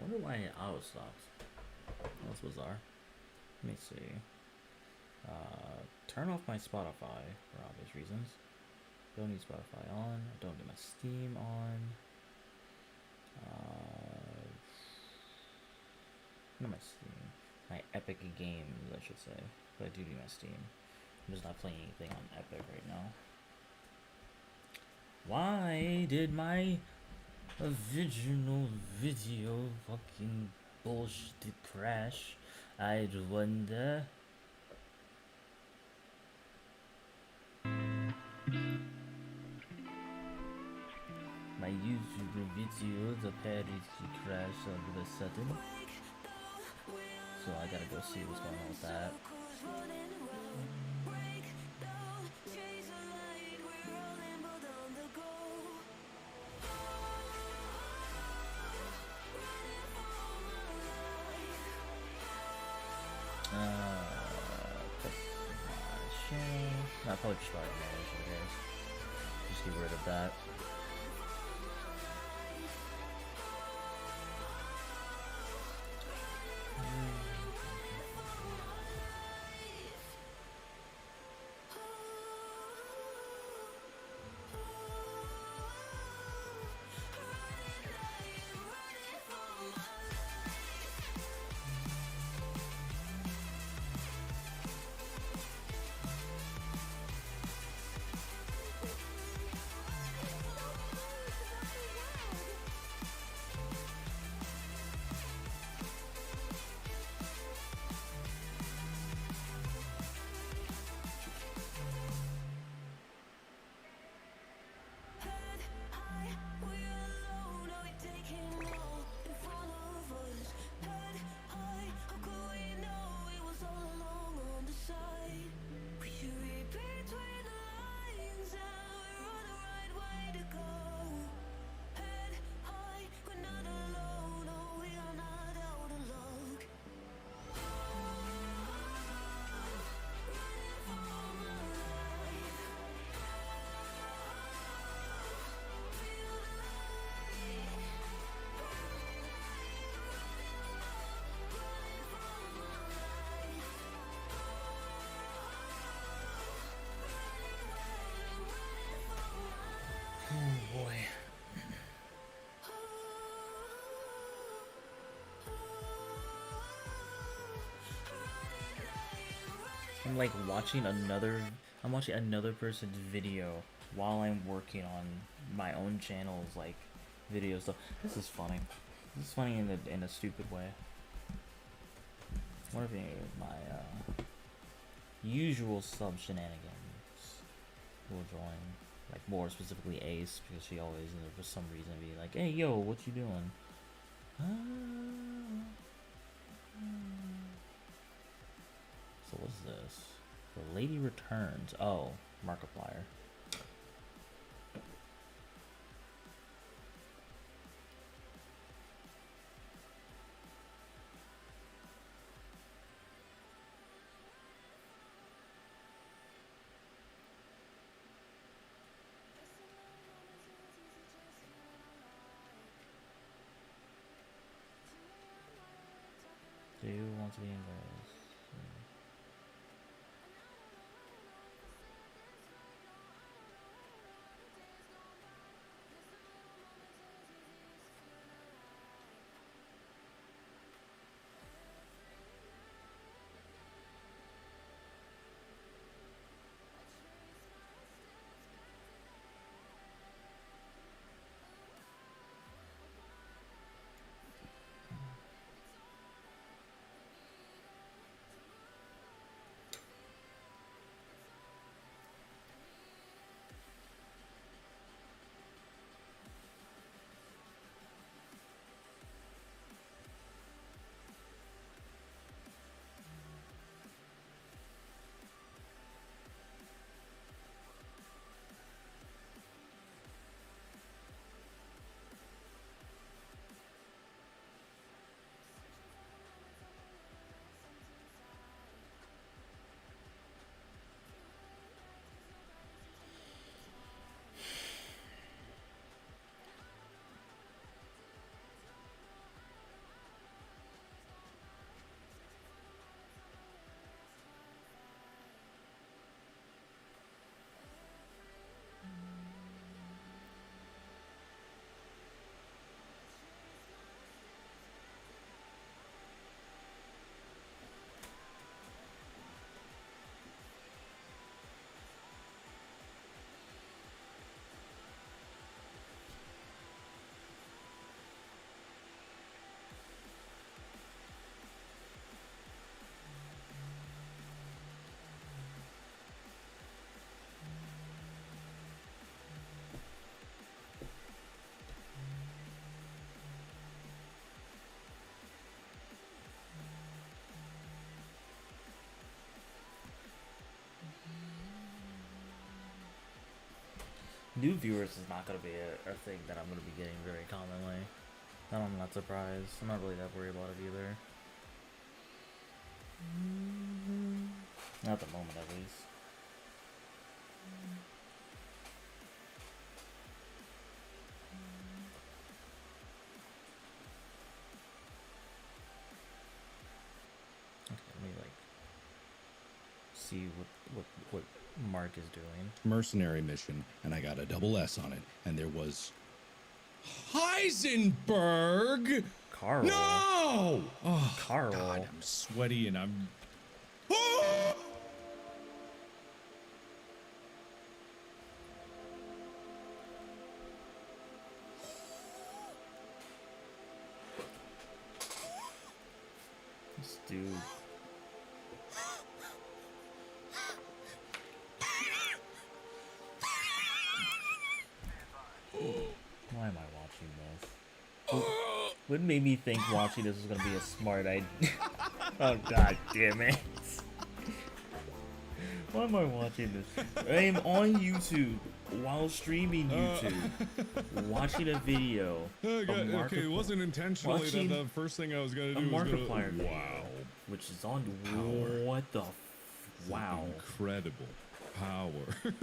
Wonder why it auto stops. That's bizarre. Let me see. Turn off my Spotify for obvious reasons. Don't need Spotify on. Don't need my Steam on. Not my Steam. My Epic Games, I should say. But I do need my Steam. I'm just not playing anything on Epic right now. Why did my original video fucking bullshit crash? I wonder. My YouTube video apparently crashed all of a sudden. So I gotta go see what's going on with that. I'll probably just start manage, I guess. Just get rid of that. Oh boy. I'm like watching another person's video while I'm working on my own channel's like videos. So this is funny. This is funny in a stupid way. One of my usual sub shenanigans will join, like more specifically Ace, because she always, for some reason, be like, "Hey, yo, what you doing?" So what's this? The Lady Returns. Oh, Markiplier. Do you want to be in this? New viewers is not gonna be a thing that I'm gonna be getting very commonly. And I'm not surprised. I'm not really that worried about it either. Not at the moment, at least. Okay, let me like see what Mark is doing. Mercenary mission, and I got a double S on it, and there was Heisenberg. Carl. No! Oh, Carl. God, I'm sweaty and I'm. Oh! This dude. Why am I watching this? What made me think watching this was gonna be a smart idea? Oh god damn it. Why am I watching this? I am on YouTube while streaming YouTube, watching a video. Okay, it wasn't intentionally watching that the first thing I was gonna do a was Markiplier video, wow. which is on what the wow. Incredible power.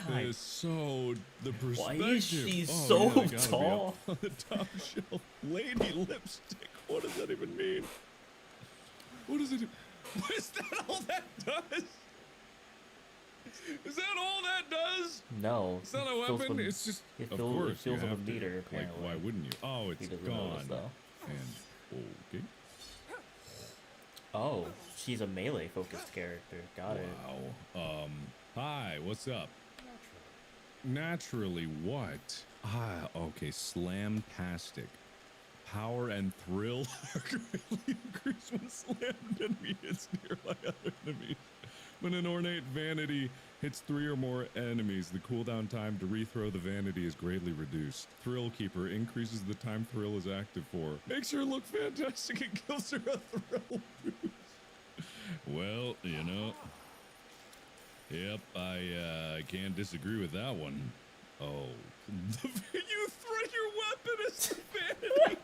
God. Is so the perspective. Why is she Oh, so yeah, they gotta be tall? up on the top shelf. Lady lipstick. What does that even mean? What does it? What is that? All that does? Is that all that does? No. It's not a it fills weapon. them- It's just. It Of fills, course, it fills you up a have to. meter, Like, apparently. why wouldn't you? Oh, He it's doesn't gone. notice, though. And okay. Oh, she's a melee focused character. Got it. Wow. Hi, what's up? Naturally what? Ah, okay, slamtastic. Power and thrill are greatly increased when slammed enemy hits nearby other enemies. When an ornate vanity hits 3 or more enemies, the cooldown time to rethrow the vanity is greatly reduced. Thrill Keeper increases the time thrill is active for. Makes her look fantastic and gives her a thrill boost. Well, you know. Yep, I can't disagree with that one. Oh, you throw your weapon as a vanity.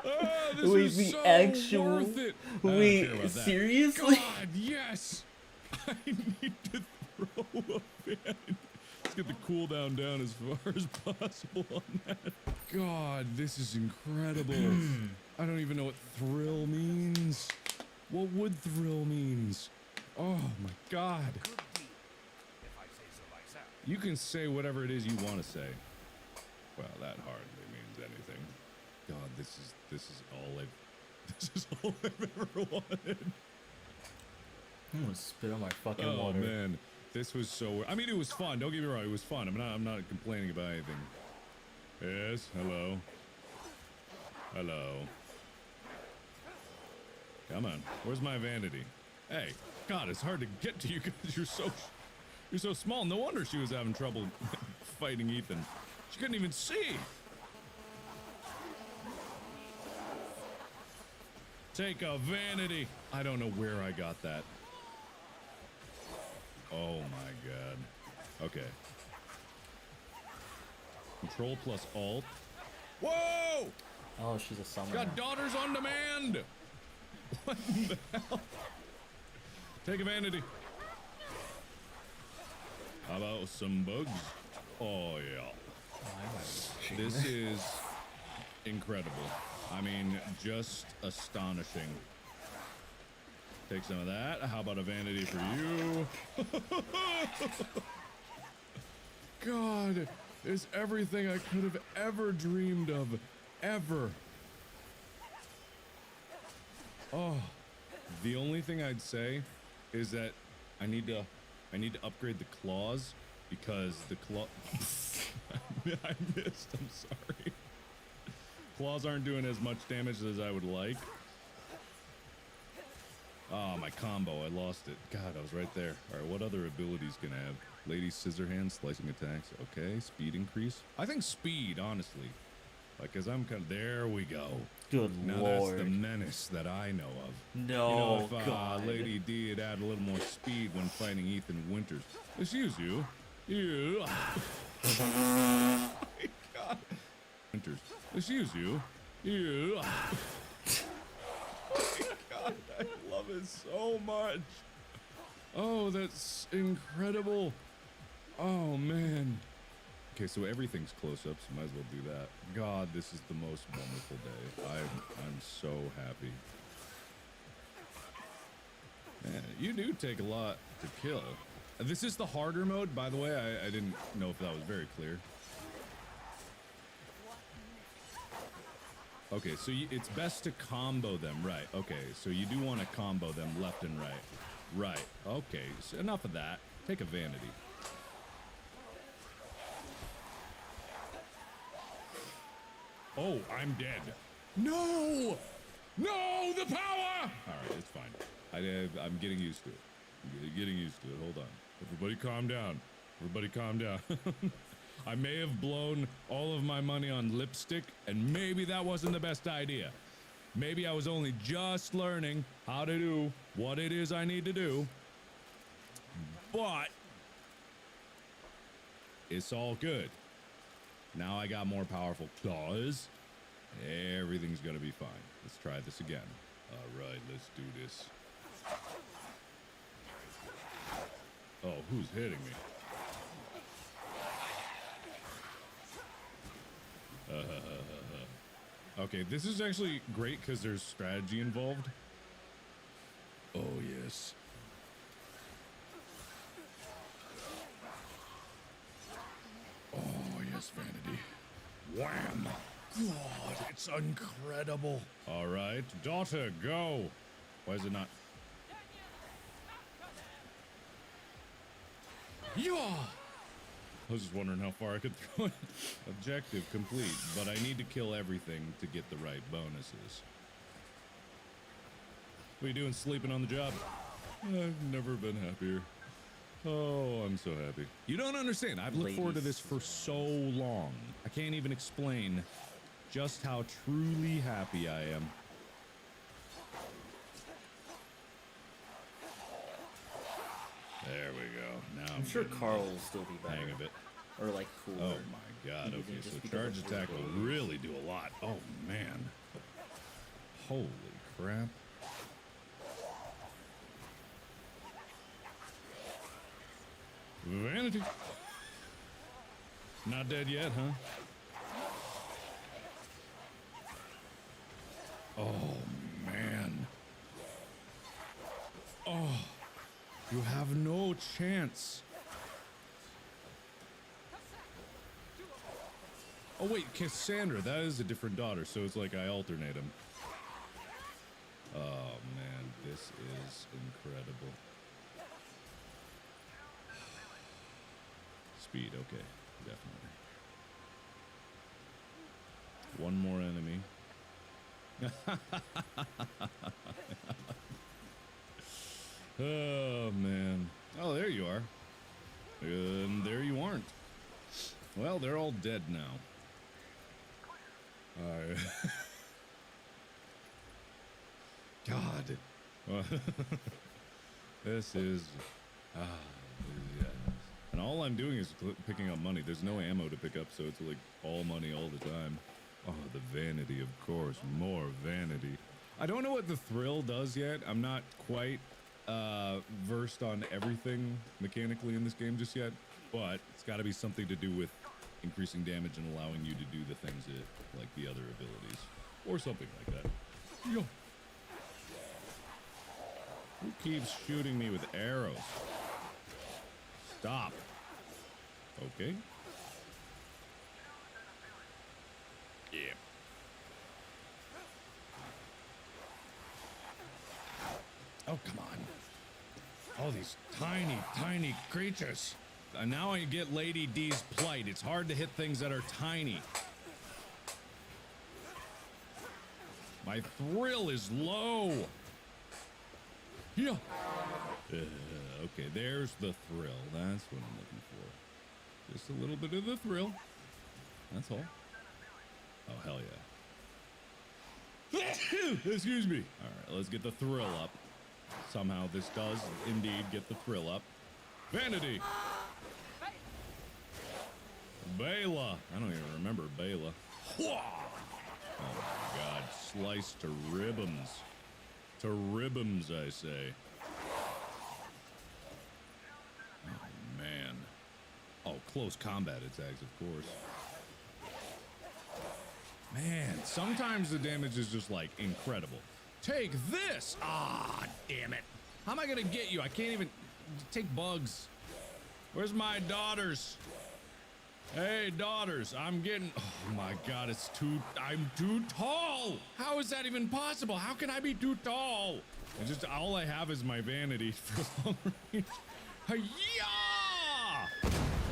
Oh, this Wait, is the so actual- worth it. I don't care Wait, about that. seriously? God, yes. I need to throw a vanity. Let's get the cooldown down as far as possible on that. God, this is incredible. I don't even know what thrill means. What would thrill means? Oh my God. You can say whatever it is you want to say. Well, that hardly means anything. God, this is all I've ever wanted. I'm gonna spit on my fucking Oh water. man, this was so. I mean, it was fun. Don't get me wrong, it was fun. I'm not complaining about anything. Yes, hello. Hello. Come on, where's my vanity? Hey, God, it's hard to get to you because you're so small. No wonder she was having trouble fighting Ethan. She couldn't even see. Take a vanity. I don't know where I got that. Oh my God. Okay. Control plus Alt. Whoa! Oh, she's a summoner. Got daughters on demand. What the hell? Take a vanity. How about some bugs? Oh yeah. Why am I watching This is incredible. I mean, just astonishing. Take some of that. How about a vanity for you? God, is everything I could have ever dreamed of. Ever. Oh, the only thing I'd say is that I need to upgrade the claws because the claw I missed. I'm sorry. Claws aren't doing as much damage as I would like. Oh, my combo. I lost it. God, I was right there. All right, what other abilities can I have? Lady Scissorhands, slicing attacks. Okay, speed increase. I think speed, honestly. Like, cause I'm kind of, there we go. Good Now lord. that's the menace that I know of. No, You know, if God. Lady D had added a little more speed when fighting Ethan Winters. Excuse you. You. Oh my God. Winters. Excuse you. You. Oh my God, I love it so much. Oh, that's incredible. Oh, man. Okay, so everything's close-ups. Might as well do that. God, this is the most wonderful day. I'm so happy. Man, you do take a lot to kill. This is the harder mode, by the way. I didn't know if that was very clear. Okay, so it's best to combo them, right? Okay, so you do want to combo them left and right. Right, okay, so enough of that. Take a vanity. Oh, I'm dead. No! No, the power! All right, it's fine. I'm getting used to it. I'm getting used to it. Hold on. Everybody calm down. Everybody calm down. I may have blown all of my money on lipstick, and maybe that wasn't the best idea. Maybe I was only just learning how to do what it is I need to do. But it's all good. Now I got more powerful claws. Everything's gonna be fine. Let's try this again. All right, let's do this. Oh, who's hitting me? Okay, this is actually great because there's strategy involved. Oh, yes. Oh, yes, Vanity. Wham! God, it's incredible. All right, daughter, go. Why is it not? Yeah! I was just wondering how far I could throw it. Objective complete, but I need to kill everything to get the right bonuses. What are you doing sleeping on the job? I've never been happier. Oh, I'm so happy. You don't understand. I've looked forward to this for so long. I can't even explain just how truly happy I am. There we go. Now I'm sure Carl will still be better. hang of it. Or like cooler. Oh my God. Even Okay, just so because charge of attack his will really do a lot. Oh man. Holy crap. Vanity. Not dead yet, huh? Oh man. Oh, you have no chance. Oh wait, Cassandra, that is a different daughter, so it's like I alternate them. Oh man, this is incredible. Speed, okay, definitely. One more enemy. Oh man. Oh, there you are. And there you aren't. Well, they're all dead now. God. This is yeah. And all I'm doing is picking up money. There's no ammo to pick up, so it's like all money all the time. Oh, the vanity, of course. More vanity. I don't know what the thrill does yet. I'm not quite versed on everything mechanically in this game just yet, but it's got to be something to do with increasing damage and allowing you to do the things that, like the other abilities, or something like that. Yo. Who keeps shooting me with arrows? Stop. Okay. Yeah. Oh, come on. All these tiny, tiny creatures. And now I get Lady D's plight. It's hard to hit things that are tiny. My thrill is low. Yeah. Okay, there's the thrill. That's what I'm looking for. Just a little bit of the thrill. That's all. Oh, hell yeah. Excuse me. All right, let's get the thrill up. Somehow this does indeed get the thrill up. Vanity. Bela. I don't even remember Bela. Oh my god. Sliced to ribbons. To ribbons, I say. Oh, man. Oh, close combat attacks, of course. Man, sometimes the damage is just, like, incredible. Take this! Ah, damn it. How am I gonna get you? I can't even... Take bugs. Where's my daughters? Hey, daughters, I'm getting... Oh, my God, it's too... I'm too tall! How is that even possible? How can I be too tall? And just all I have is my vanity for long range. Hi-ya!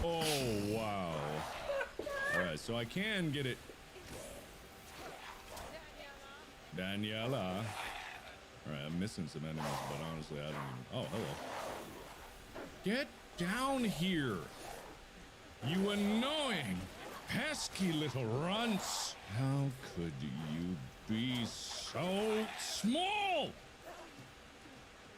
Oh, wow. All right, so I can get it... Daniela. All right, I'm missing some enemies, but honestly, I don't even... Oh, hello. Get down here. You annoying, pesky little runts. How could you be so small?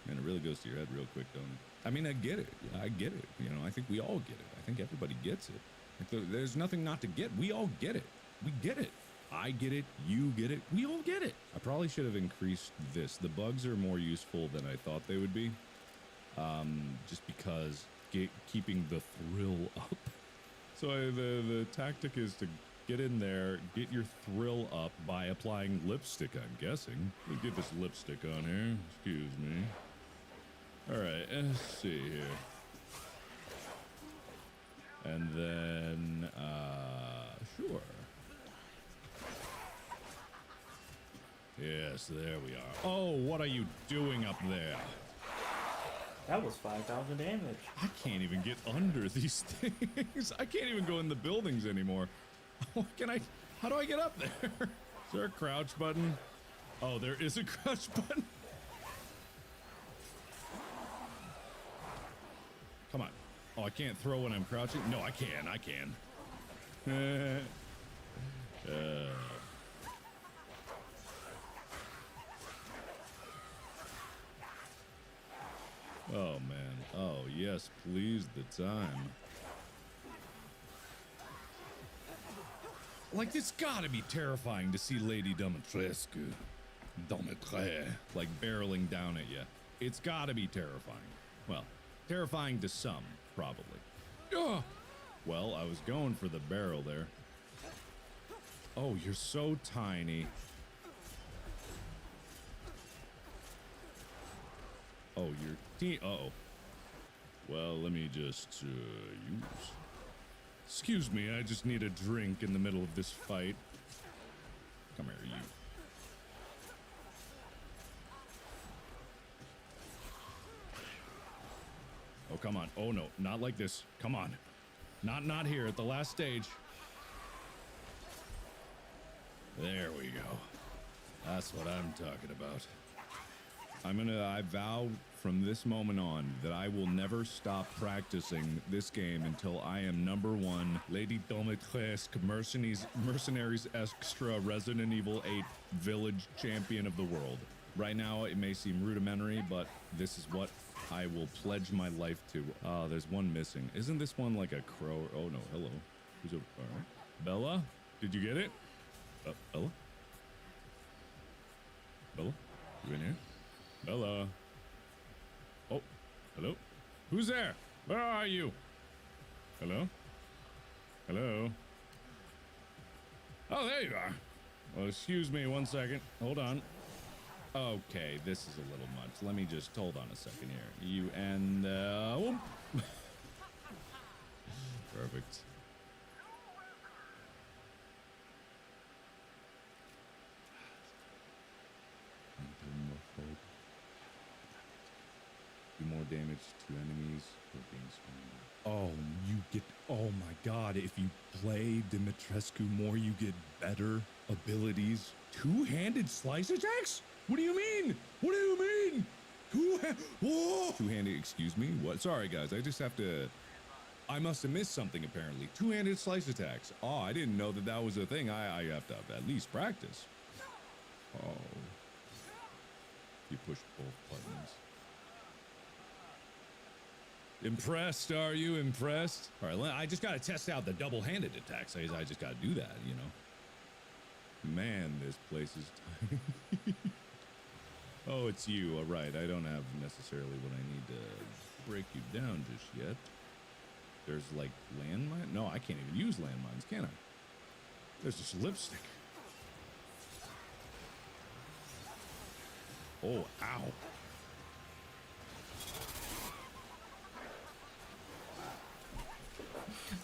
Man, it really goes to your head real quick, don't it? I mean, I get it. I get it. You know, I think we all get it. I think everybody gets it. Like, there's nothing not to get. We all get it. We get it. I get it, you get it, we all get it. I probably should have increased this. The bugs are more useful than I thought they would be. Just because keeping the thrill up. So the tactic is to get in there, get your thrill up by applying lipstick, I'm guessing. Let me get this lipstick on here, excuse me. All right, let's see here. And then, sure. Yes, there we are. Oh, what are you doing up there? That was 5,000 damage. I can't even get under these things. I can't even go in the buildings anymore. How do I get up there? Is there a crouch button? Oh, there is a crouch button. Come on. Oh, I can't throw when I'm crouching? No, I can. Oh, man. Oh, yes, please, the time. Like, it's gotta be terrifying to see Lady Dimitrescu, like, barreling down at you. It's gotta be terrifying. Well, terrifying to some, probably. Ugh. Well, I was going for the barrel there. Oh, you're so tiny. Oh, you're uh-oh. Well, let me just use. Excuse me, I just need a drink in the middle of this fight. Come here, you. Oh, come on. Oh, no, not like this. Come on. Not here at the last stage. There we go. That's what I'm talking about. I vow from this moment on that I will never stop practicing this game until I am #1 Lady Dimitrescu Mercenaries Extra Resident Evil 8 Village Champion of the world. Right now it may seem rudimentary, but this is what I will pledge my life to. There's one missing. Isn't this one like a crow? Oh no, hello. Who's over? All right. Bella, did you get it? Bella? Bella? You in here? Bella. Oh, hello? Who's there? Where are you? Hello? Hello? Oh, there you are. Well, excuse me 1 second. Hold on. Okay, this is a little much. Let me just hold on a second here. You and, whoop. Perfect. Do more damage to enemies for being stronger. Oh, you get... Oh my god, if you play Dimitrescu more, you get better abilities. Two-handed slice attacks? What do you mean? What do you mean? Whoa! Two-handed, excuse me? What? Sorry, guys, I just have to... I must have missed something apparently. Two-handed slice attacks. Oh, I didn't know that that was a thing. I have to at least practice. Oh. You pushed both buttons. Impressed, are you? Impressed? All right, I just got to test out the double-handed attacks. I just got to do that, you know. Man, this place is tiny. Oh, it's you. All right, I don't have necessarily what I need to break you down just yet. There's like landmine? No, I can't even use landmines, can I? There's just lipstick. Oh, ow.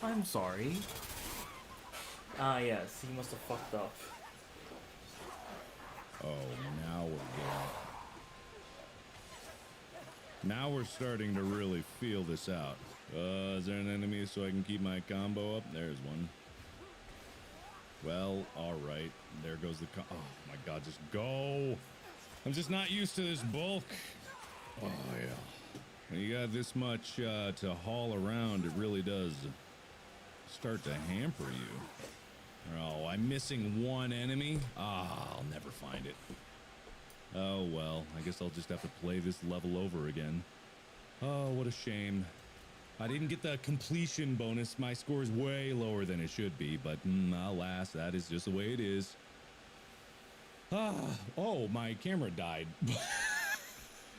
I'm sorry. Ah, yes, he must have fucked up. Oh, now we're getting. Now we're starting to really feel this out. Is there an enemy so I can keep my combo up? There's one. Well, alright. There goes the oh my god, just go! I'm just not used to this bulk. Oh, yeah. When you got this much to haul around, it really does start to hamper you. Oh, I'm missing one enemy? Ah, I'll never find it. Oh, well, I guess I'll just have to play this level over again. Oh, what a shame. I didn't get the completion bonus. My score is way lower than it should be, but alas, that is just the way it is. Ah, oh, my camera died.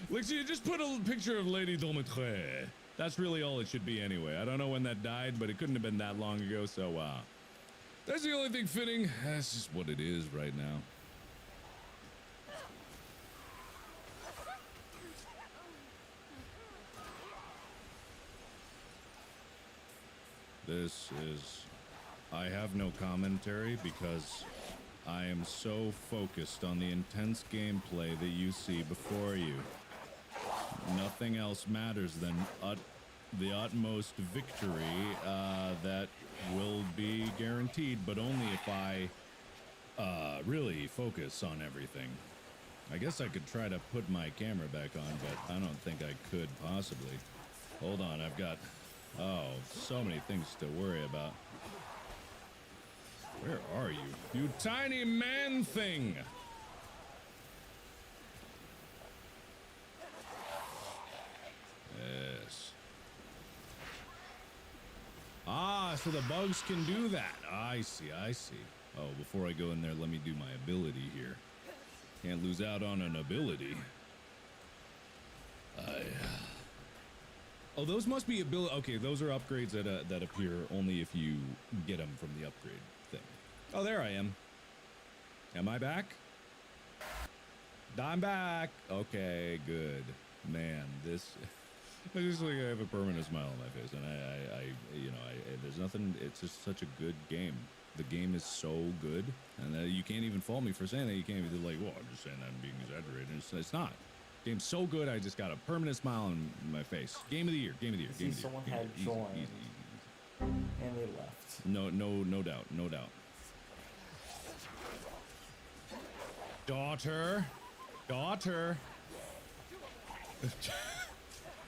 Look, you just put a picture of Lady Dolmetre. That's really all it should be anyway. I don't know when that died, but it couldn't have been that long ago, so, that's the only thing fitting. That's just what it is right now. This is... I have no commentary because I am so focused on the intense gameplay that you see before you. Nothing else matters than the utmost victory that will be guaranteed, but only if I really focus on everything. I guess I could try to put my camera back on, but I don't think I could possibly. Hold on, I've got... Oh, so many things to worry about. Where are you? You tiny man thing! Yes. Ah, so the bugs can do that. I see, I see. Oh, before I go in there, let me do my ability here. Can't lose out on an ability. Oh, those must be ability. Okay, those are upgrades that appear only if you get them from the upgrade thing. Oh, there I am. Am I back? I'm back. Okay, good. Man, this. I just like I have a permanent smile on my face, and I there's nothing. It's just such a good game. The game is so good, and you can't even fault me for saying that. You can't be like, well, I'm just saying that I'm being exaggerated. It's not. Game's so good, I just got a permanent smile on my face. Game of the year, game of the year, game of the year. Someone had joined, and they left. No doubt, no doubt. Daughter.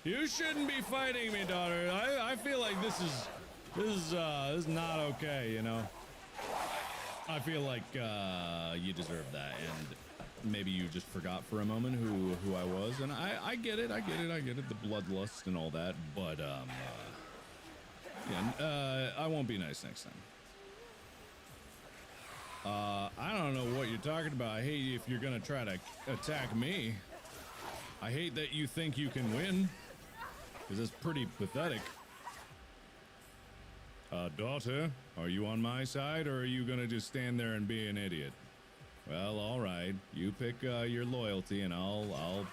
You shouldn't be fighting me, daughter. I feel like this is not okay, you know. I feel like you deserve that, and maybe you just forgot for a moment who I was, and I get it, the bloodlust and all that, but yeah, I won't be nice next time. I don't know what you're talking about. I hate if you're gonna try to attack me. I hate that you think you can win, because it's pretty pathetic. Daughter, are you on my side, or are you gonna just stand there and be an idiot? Well, all right. You pick your loyalty, and I'll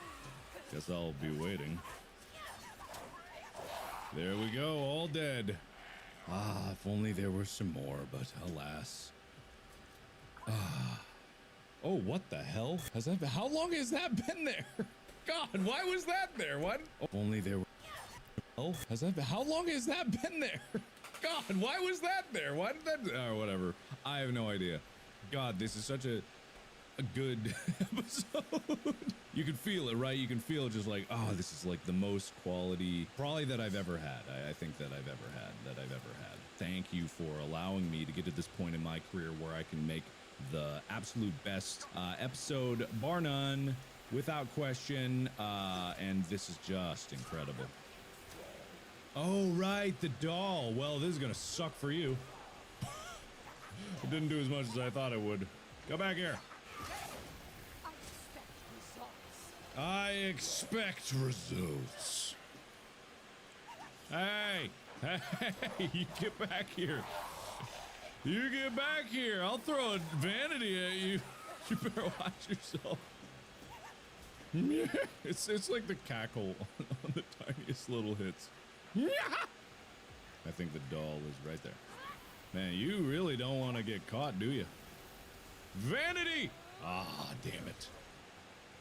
guess I'll be waiting. There we go, all dead. Ah, if only there were some more, but alas. Ah. Oh, what the hell? How long has that been there? God, why was that there? What? Oh, if only there were. Oh, how long has that been there? God, why was that there? Why did that? Oh, whatever. I have no idea. God, this is such a. a good episode. You can feel it, right? You can feel just like, oh, this is like the most quality probably that I've ever had. I think that I've ever had. Thank you for allowing me to get to this point in my career where I can make the absolute best episode, bar none, without question. And this is just incredible. Oh, right, the doll. Well, this is gonna suck for you. It didn't do as much as I thought it would. Go back here. I expect results. Hey, hey, you get back here. You get back here. I'll throw a vanity at you. You better watch yourself. It's like the cackle on the tiniest little hits. I think the doll is right there. Man, you really don't want to get caught, do you? Vanity! Ah, damn it.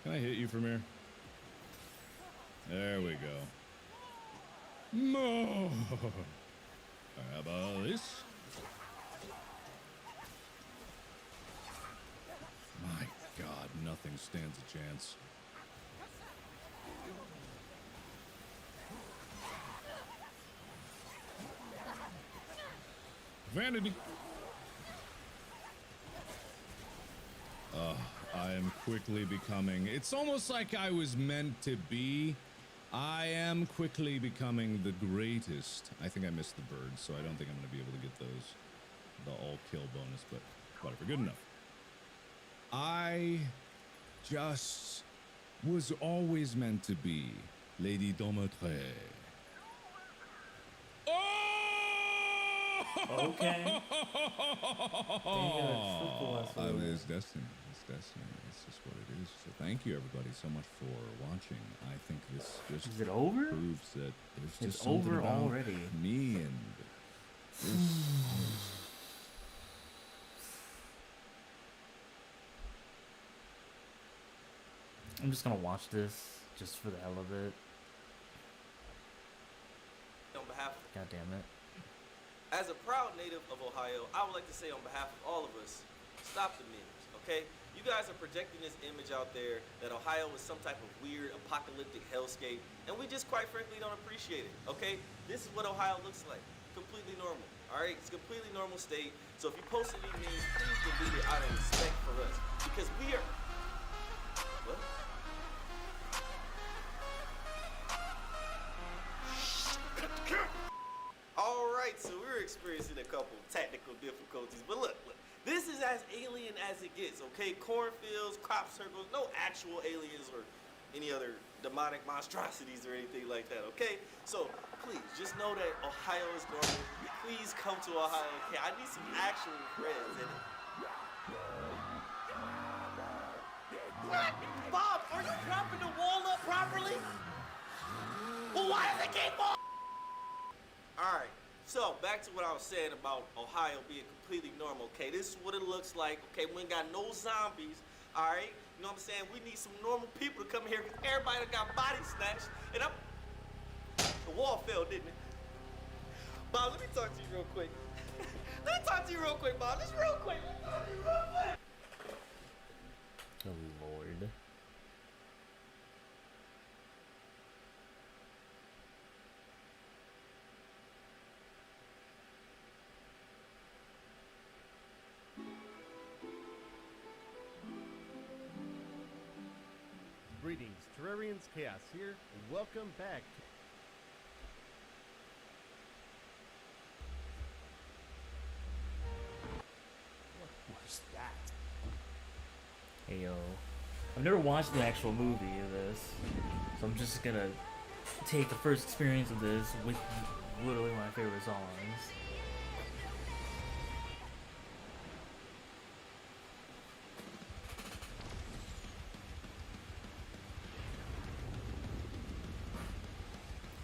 Can I hit you from here? There we go. More. How about this? My God, nothing stands a chance. Vanity. I am quickly becoming. It's almost like I was meant to be. I am quickly becoming the greatest. I think I missed the birds, so I don't think I'm going to be able to get those. The all kill bonus, but whatever. Good enough. I just was always meant to be Lady Domotre. Okay. I mean, it's destiny. It's destiny. It's just what it is. So thank you, everybody, so much for watching. I think this just Is it over? proves that there's just It's something over about already. me and this. I'm just gonna watch this just for the hell of it. On behalf of, God damn it. as a proud native of Ohio, I would like to say on behalf of all of us, stop the memes, okay? You guys are projecting this image out there that Ohio is some type of weird apocalyptic hellscape, and we just quite frankly don't appreciate it, okay? This is what Ohio looks like, completely normal, all right? It's a completely normal state, so if you post any memes, please delete it out of respect for us, because we are, what? All right, so we're experiencing a couple technical difficulties, but look, this is as alien as it gets, okay? Cornfields, crop circles, no actual aliens or any other demonic monstrosities or anything like that, okay? So please, just know that Ohio is normal. Please come to Ohio, okay? I need some actual friends in it. What? Bob, are you propping the wall up properly? Well, why does it keep on? Alright, so back to what I was saying about Ohio being completely normal, okay? This is what it looks like, okay? We ain't got no zombies, alright? You know what I'm saying? We need some normal people to come here because everybody done got body snatched, and the wall fell, didn't it? Bob, let me talk to you real quick. Let me talk to you real quick, Bob. Just real quick. Let me talk to you real quick. Oh, Lord. Greetings, Terrarians, Chaos here, and welcome back to what was that? Hey, yo. I've never watched the actual movie of this, so I'm just gonna take the first experience of this with literally my favorite songs.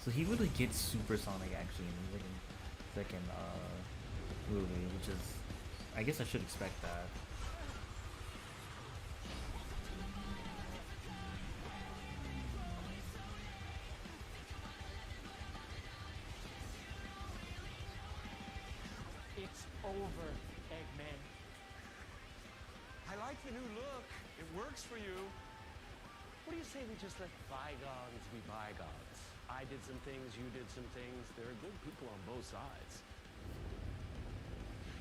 So he really gets supersonic actually in the second movie, which is, I guess I should expect that. It's over, Eggman. I like the new look. It works for you. What do you say we just let bygones be bygones? I did some things, you did some things. There are good people on both sides.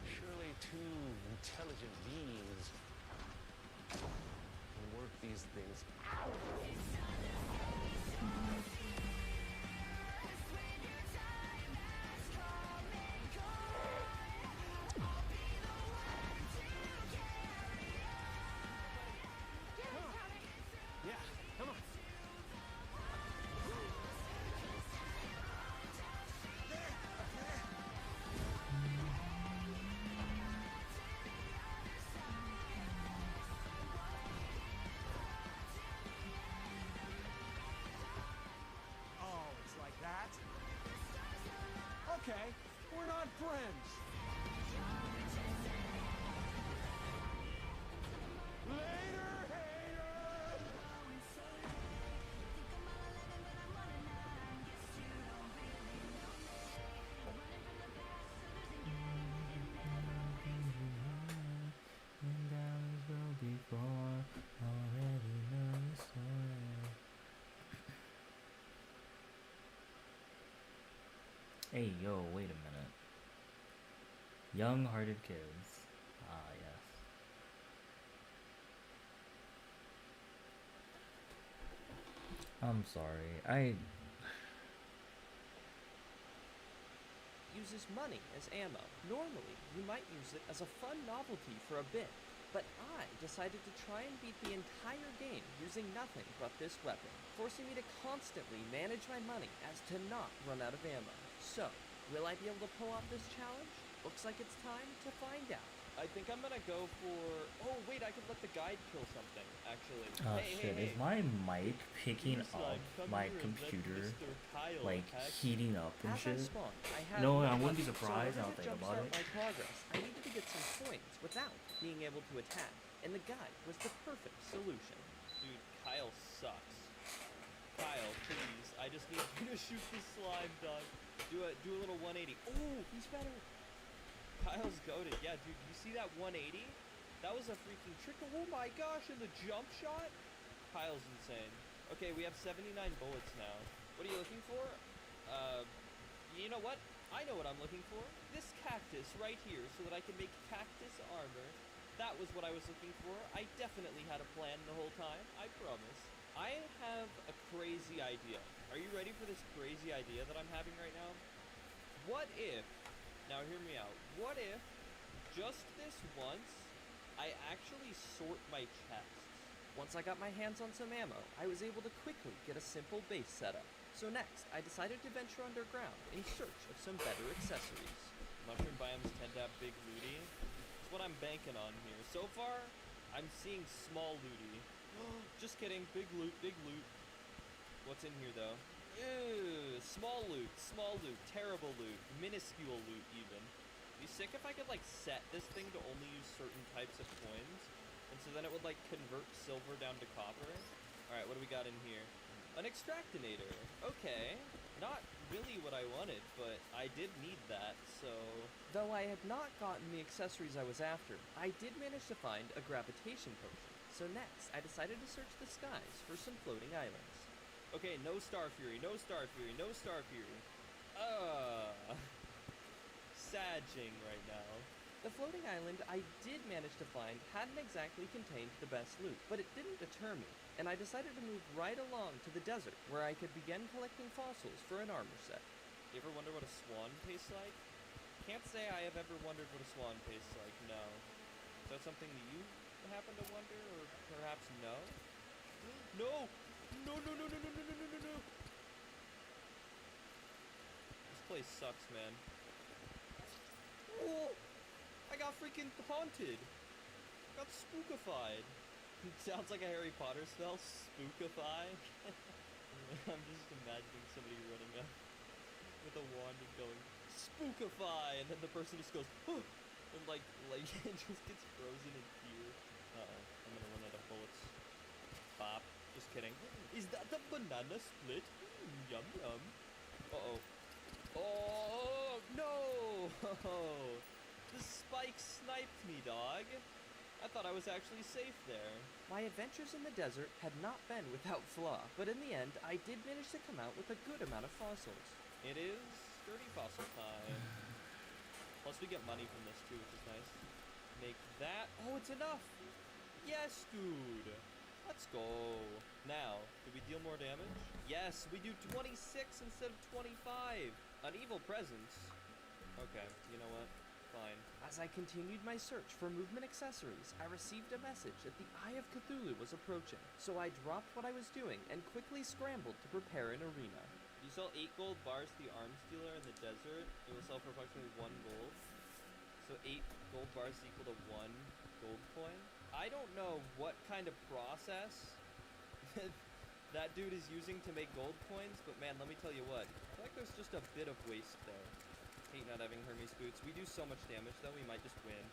Surely two intelligent beings can work these things out. Yeah, come on. Oh, it's like that? Okay, we're not friends. Later, hater! And diamonds will be born. Already know the story. Hey, yo, wait a minute. Young-hearted kids. Ah, yes. I'm sorry. Uses money as ammo. Normally, you might use it as a fun novelty for a bit, but I decided to try and beat the entire game using nothing but this weapon, forcing me to constantly manage my money as to not run out of ammo. So, will I be able to pull off this challenge? Looks like it's time to find out. I think I'm gonna go for... Oh, wait, I could let the guide kill something, actually. Oh hey, shit, hey, is my mic picking Please, up come my here and let computer, Mr. Kyle like, attack. heating up and As I shit? spawned, I had No, no I wouldn't be weapon, surprised so in now order that I to think about jumpstart it. my progress, I needed to get some coins without being able to attack, and the guide was the perfect solution. Dude, Kyle sucks. Kyle, please. I just need you to shoot the slime, dog. Do a little 180. Oh, he's better. Kyle's goated. Yeah, dude, you see that 180? That was a freaking trick. Oh my gosh, and the jump shot? Kyle's insane. Okay, we have 79 bullets now. What are you looking for? You know what? I know what I'm looking for. This cactus right here so that I can make cactus armor. That was what I was looking for. I definitely had a plan the whole time. I promise. I have a crazy idea. Are you ready for this crazy idea that I'm having right now? What if, now hear me out, what if, just this once, I actually sort my chests? Once I got my hands on some ammo, I was able to quickly get a simple base setup. So next, I decided to venture underground in search of some better accessories. Mushroom biomes tend to have big looty. That's what I'm banking on here. So far, I'm seeing small looty. Just kidding, big loot, big loot. What's in here though? Ew, small loot, terrible loot, minuscule loot even. Be sick if I could like set this thing to only use certain types of coins, and so then it would like convert silver down to copper. Alright, what do we got in here? An extractinator. Okay. Not really what I wanted, but I did need that, so... Though I had not gotten the accessories I was after, I did manage to find a gravitation potion. So next, I decided to search the skies for some floating islands. Okay, no Star Fury, no Star Fury, no Star Fury. Sadging right now. The floating island I did manage to find hadn't exactly contained the best loot, but it didn't deter me, and I decided to move right along to the desert where I could begin collecting fossils for an armor set. You ever wonder what a swan tastes like? Can't say I have ever wondered what a swan tastes like, no. Is that something that you happen to wonder, or perhaps no? No! No, no, no, no, no, no, no, no, no, no! This place sucks, man. Oh! I got freaking haunted! Got spookified! It sounds like a Harry Potter spell, spookify. I'm just imagining somebody running up with a wand and going, spookify! And then the person just goes, oh! And like it just gets frozen in fear. Uh-oh, I'm gonna run out of bullets. Bop. Just kidding. Is that the banana split? Yum yum. Uh-oh. Oh, no! The spike sniped me, dog. I thought I was actually safe there. My adventures in the desert had not been without flaw, but in the end, I did manage to come out with a good amount of fossils. It is sturdy fossil time. Plus we get money from this too, which is nice. Make that. Oh, it's enough. Yes, dude. Let's go. Now, do we deal more damage? Yes, we do 26 instead of 25. An evil presence. Okay, you know what? Fine. As I continued my search for movement accessories, I received a message that the Eye of Cthulhu was approaching, so I dropped what I was doing and quickly scrambled to prepare an arena. You sell 8 gold bars to the arms dealer in the desert. It will sell for approximately 1 gold. So 8 gold bars is equal to 1 gold coin. I don't know what kind of process that dude is using to make gold coins, but man, let me tell you what. I feel like there's just a bit of waste there. Hate not having Hermes boots. We do so much damage though, we might just win.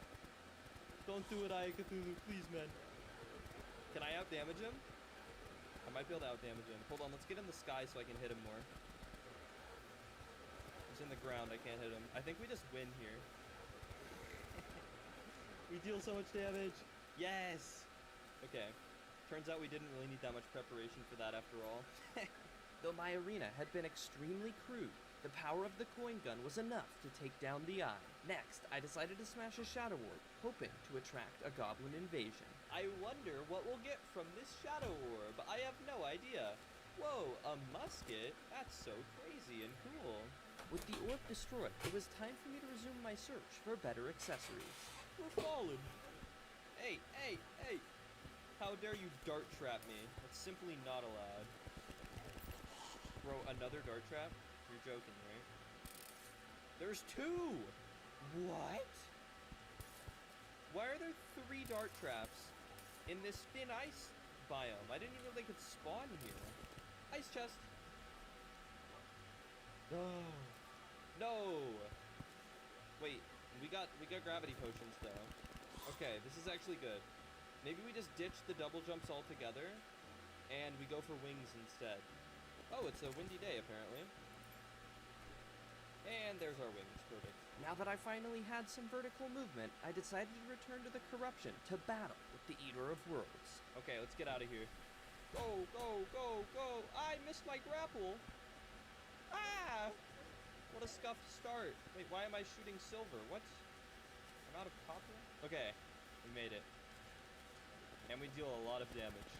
Don't do it, Eye of Cthulhu, please, man. Can I outdamage him? I might be able to outdamage him. Hold on, let's get in the sky so I can hit him more. He's in the ground, I can't hit him. I think we just win here. We deal so much damage. Yes! Okay. Turns out we didn't really need that much preparation for that after all. Though my arena had been extremely crude, the power of the coin gun was enough to take down the Eye. Next, I decided to smash a Shadow Orb, hoping to attract a goblin invasion. I wonder what we'll get from this Shadow Orb. I have no idea. Whoa, a musket? That's so crazy and cool. With the orb destroyed, it was time for me to resume my search for better accessories. We're falling. Hey, hey, hey! How dare you dart trap me? That's simply not allowed. Bro, another dart trap? You're joking, right? There's 2! What? Why are there 3 dart traps in this thin ice biome? I didn't even know they could spawn here. Ice chest. No. No. Wait, we got gravity potions though. Okay, this is actually good. Maybe we just ditch the double jumps altogether and we go for wings instead. Oh, it's a windy day apparently. And there's our wings, perfect. Now that I finally had some vertical movement, I decided to return to the corruption to battle with the Eater of Worlds. Okay, let's get out of here. Go, go, go, go! I missed my grapple! Ah! What a scuffed start. Wait, why am I shooting silver? What? I'm out of copper? Okay, we made it. And we deal a lot of damage.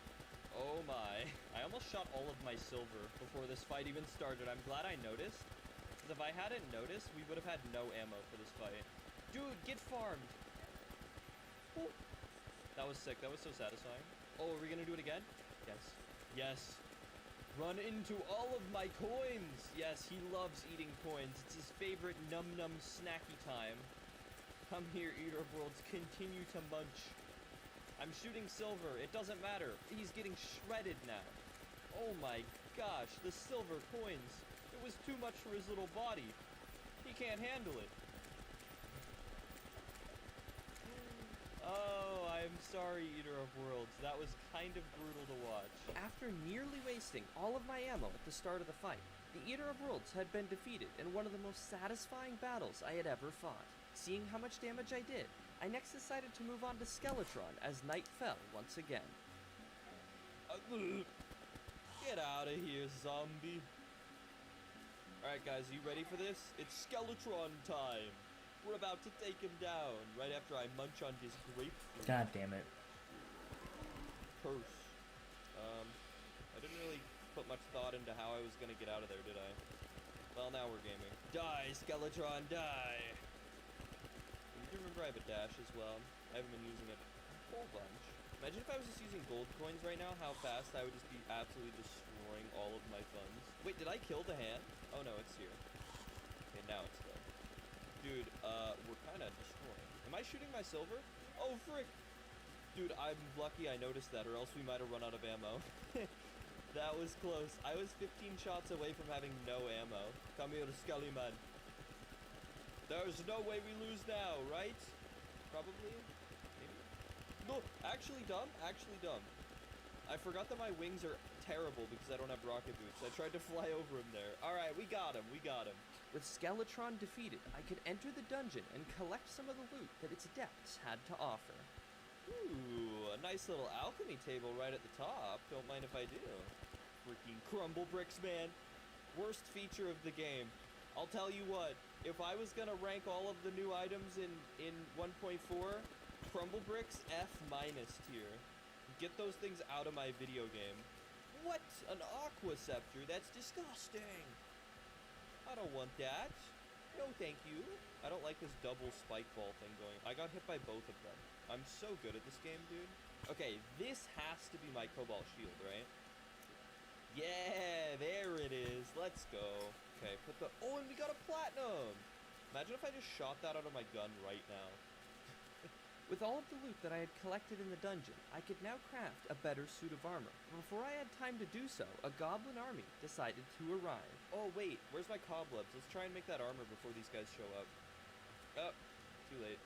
Oh my. I almost shot all of my silver before this fight even started. I'm glad I noticed. Because if I hadn't noticed, we would have had no ammo for this fight. Dude, get farmed! Ooh. That was sick. That was so satisfying. Oh, are we gonna do it again? Yes. Yes. Run into all of my coins! Yes, he loves eating coins. It's his favorite num-num snacky time. Come here, Eater of Worlds. Continue to munch. I'm shooting silver. It doesn't matter. He's getting shredded now. Oh my gosh, the silver coins. It was too much for his little body. He can't handle it. Oh, I'm sorry, Eater of Worlds. That was kind of brutal to watch. After nearly wasting all of my ammo at the start of the fight, the Eater of Worlds had been defeated in one of the most satisfying battles I had ever fought. Seeing how much damage I did, I next decided to move on to Skeletron as night fell once again. Get out of here, zombie. Alright guys, are you ready for this? It's Skeletron time. We're about to take him down right after I munch on his grapefruit. God damn it. Curse. I didn't really put much thought into how I was gonna get out of there, did I? Well, now we're gaming. Die, Skeletron, die! You do remember I have a dash as well. I haven't been using it a whole bunch. Imagine if I was just using gold coins right now, how fast I would just be absolutely destroying all of my funds. Wait, did I kill the hand? Oh no, it's here. Okay, now it's there. Dude, we're kinda destroying. Am I shooting my silver? Oh, frick! Dude, I'm lucky I noticed that, or else we might have run out of ammo. That was close. I was 15 shots away from having no ammo. Come here, Skelly man. There's no way we lose now, right? Probably? Maybe? No, actually dumb. Actually dumb. I forgot that my wings are terrible because I don't have rocket boots. I tried to fly over him there. Alright, we got him. We got him. With Skeletron defeated, I could enter the dungeon and collect some of the loot that its depths had to offer. Ooh, a nice little alchemy table right at the top. Don't mind if I do. Freaking crumble bricks, man. Worst feature of the game. I'll tell you what, if I was gonna rank all of the new items in 1.4, crumble bricks F- tier. Get those things out of my video game. What? An aqua scepter? That's disgusting. I don't want that. No, thank you. I don't like this double spike ball thing going. I got hit by both of them. I'm so good at this game, dude. Okay, this has to be my cobalt shield, right? Yeah, there it is. Let's go. Okay, put the... Oh, and we got a platinum! Imagine if I just shot that out of my gun right now. With all of the loot that I had collected in the dungeon, I could now craft a better suit of armor. Before I had time to do so, a goblin army decided to arrive. Oh, wait. Where's my cobwebs? Let's try and make that armor before these guys show up. Oh, too late.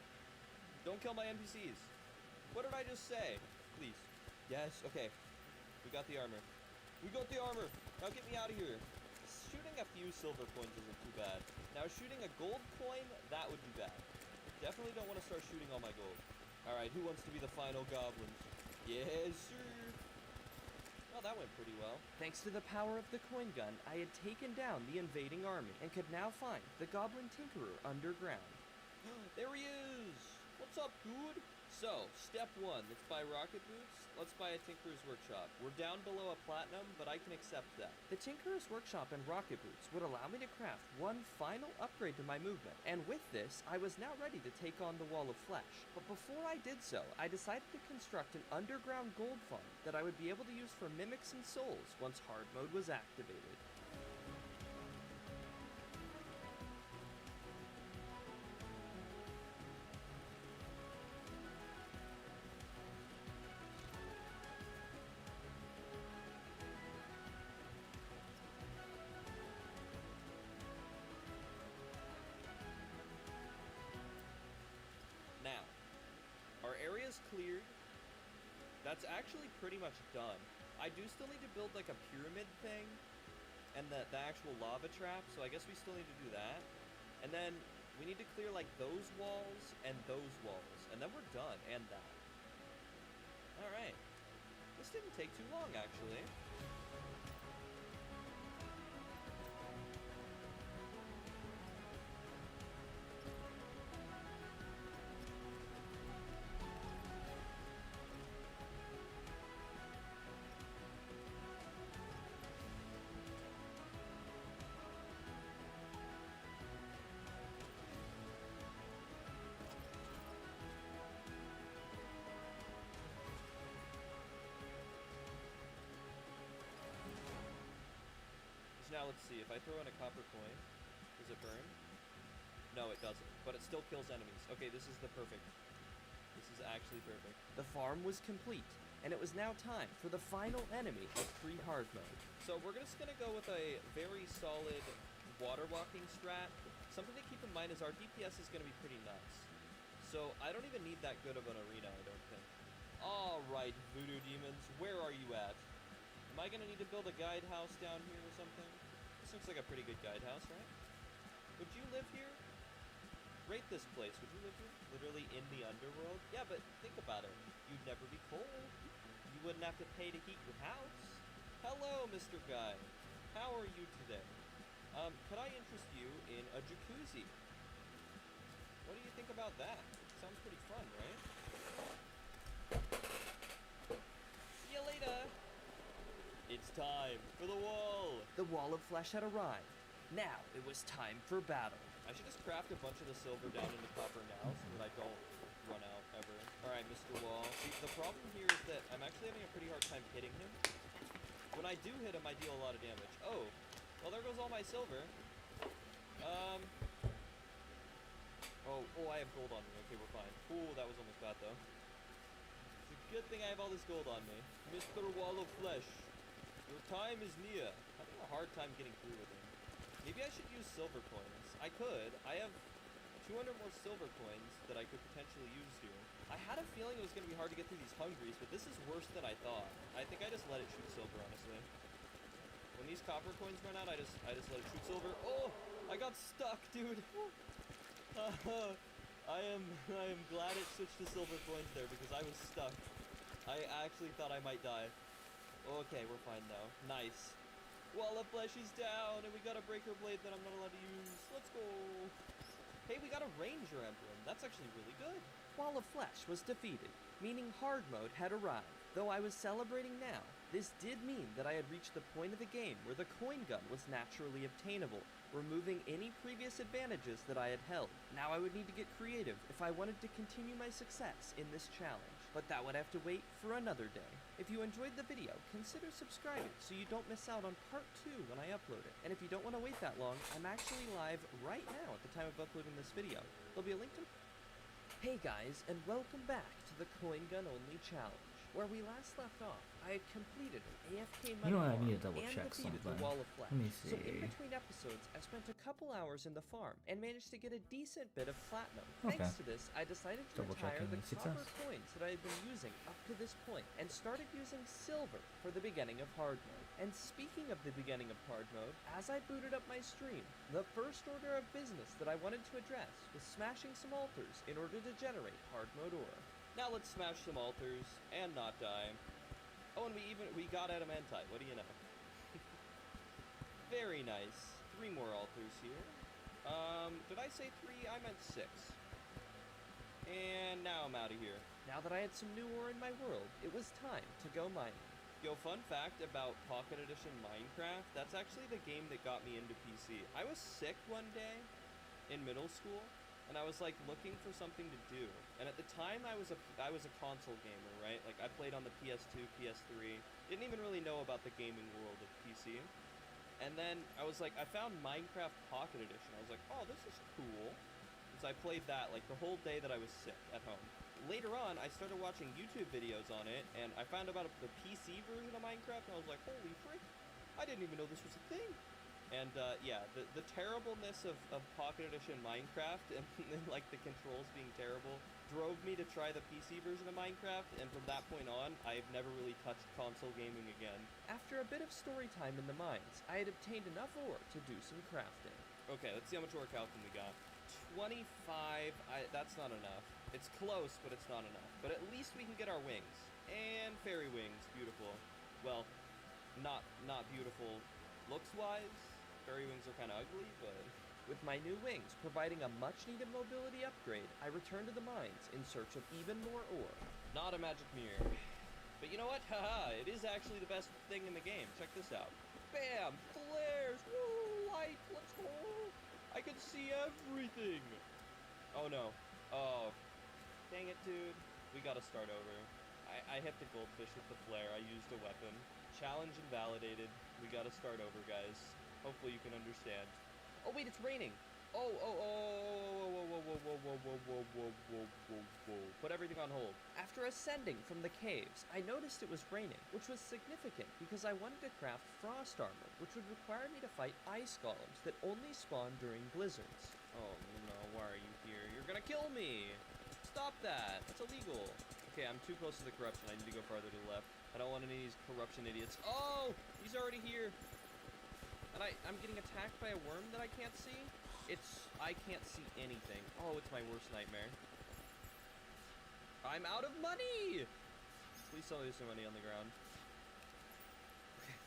Don't kill my NPCs. What did I just say? Please. Yes, okay. We got the armor. We got the armor! Now get me out of here. Shooting a few silver coins isn't too bad. Now shooting a gold coin, that would be bad. Definitely don't want to start shooting all my gold. Alright, who wants to be the final goblins? Yes, sir! Well, that went pretty well. Thanks to the power of the coin gun, I had taken down the invading army and could now find the Goblin Tinkerer underground. There he is! What's up, dude? So, step one, let's buy rocket boots. Let's buy a Tinkerer's Workshop. We're down below a platinum, but I can accept that. The Tinkerer's Workshop and rocket boots would allow me to craft one final upgrade to my movement, and with this, I was now ready to take on the Wall of Flesh. But before I did so, I decided to construct an underground gold farm that I would be able to use for mimics and souls once hard mode was activated. Now, our area's cleared. That's actually pretty much done. I do still need to build like a pyramid thing and the actual lava trap, so I guess we still need to do that. And then we need to clear like those walls, and then we're done, and that. Alright. This didn't take too long, actually. Now let's see, if I throw in a copper coin, does it burn? No, it doesn't, but it still kills enemies. Okay, this is actually perfect. The farm was complete, and it was now time for the final enemy of pre-hard mode. So we're just gonna go with a very solid water walking strat. Something to keep in mind is our DPS is gonna be pretty nuts. So I don't even need that good of an arena, I don't think. Alright, voodoo demons, where are you at? Am I gonna need to build a guide house down here or something? This looks like a pretty good guide house, right? Would you live here? Rate this place. Would you live here? Literally in the underworld? Yeah, but think about it. You'd never be cold. You wouldn't have to pay to heat your house. Hello, Mr. Guy. How are you today? Could I interest you in a jacuzzi? What do you think about that? Sounds pretty fun, right? See you later. It's time for the wall. The Wall of Flesh had arrived. Now it was time for battle. I should just craft a bunch of the silver down into copper now so that I don't run out ever. Alright, Mr. Wall. See, the problem here is that I'm actually having a pretty hard time hitting him. When I do hit him, I deal a lot of damage. Oh, well, there goes all my silver. Oh, I have gold on me. Okay, we're fine. Ooh, that was almost bad, though. It's a good thing I have all this gold on me. Mr. Wall of Flesh, your time is near. I'm having a hard time getting through with him. Maybe I should use silver coins. I could. I have 200 more silver coins that I could potentially use here. I had a feeling it was going to be hard to get through these hungries, but this is worse than I thought. I think I just let it shoot silver, honestly. When these copper coins run out, I just let it shoot silver. Oh, I got stuck, dude. I am glad it switched to silver coins there because I was stuck. I actually thought I might die. Okay, we're fine though. Nice. Wall of Flesh is down, and we got a breaker blade that I'm not allowed to use. Let's go. Hey, we got a ranger emblem. That's actually really good. Wall of Flesh was defeated, meaning hard mode had arrived. Though I was celebrating now, this did mean that I had reached the point of the game where the coin gun was naturally obtainable, removing any previous advantages that I had held. Now I would need to get creative if I wanted to continue my success in this challenge, but that would have to wait for another day. If you enjoyed the video, consider subscribing so you don't miss out on part 2 when I upload it. And if you don't want to wait that long, I'm actually live right now at the time of uploading this video. There'll be a link to... Hey guys, and welcome back to the Coin Gun Only Challenge. Where we last left off, I had completed an AFK money You know what, I farm need to double and check defeated the something. Wall of Flesh. Let me So in see. between episodes, I spent a couple hours in the farm and managed to get a decent bit of platinum. Okay. Thanks to this, I decided to Double retire checking the success. copper coins that I had been using up to this point and started using silver for the beginning of hard mode. And speaking of the beginning of hard mode, as I booted up my stream, the first order of business that I wanted to address was smashing some altars in order to generate hard mode ore. Now let's smash some altars and not die. Oh, and we got adamantite. What do you know? Very nice. 3 more altars here. Did I say 3? I meant 6. And now I'm out of here. Now that I had some new ore in my world, it was time to go mining. Yo, fun fact about Pocket Edition Minecraft, that's actually the game that got me into PC. I was sick one day in middle school, and I was like looking for something to do. And at the time I was a console gamer, right? Like I played on the PS2, PS3. Didn't even really know about the gaming world of PC. And then I was like, I found Minecraft Pocket Edition. I was like, oh, this is cool. So I played that like the whole day that I was sick at home. Later on, I started watching YouTube videos on it, and I found about the PC version of Minecraft, and I was like, holy frick, I didn't even know this was a thing. And yeah, the terribleness of Pocket Edition Minecraft and like the controls being terrible drove me to try the PC version of Minecraft, and from that point on, I've never really touched console gaming again. After a bit of story time in the mines, I had obtained enough ore to do some crafting. Okay, let's see how much ore calcin we got. 25, that's not enough. It's close, but it's not enough. But at least we can get our wings. And fairy wings, beautiful. Well, not beautiful looks-wise. Fairy wings are kind of ugly, but... With my new wings providing a much-needed mobility upgrade, I returned to the mines in search of even more ore. Not a magic mirror. But you know what? Haha, it is actually the best thing in the game. Check this out. Bam! Flares! Woo! Light! Let's go! I can see everything! Oh no. Oh. Dang it, dude. We gotta start over. I hit the goldfish with the flare. I used a weapon. Challenge invalidated. We gotta start over, guys. Hopefully you can understand. Oh wait, it's raining! Oh, whoa. Put everything on hold. After ascending from the caves, I noticed it was raining, which was significant because I wanted to craft frost armor, which would require me to fight ice golems that only spawn during blizzards. Oh no, why are you here? You're gonna kill me! Stop that! That's illegal. Okay, I'm too close to the corruption. I need to go farther to the left. I don't want any of these corruption idiots. Oh! He's already here! And I'm getting attacked by a worm that I can't see? I can't see anything. Oh, it's my worst nightmare. I'm out of money! Please tell me there's some money on the ground. Okay.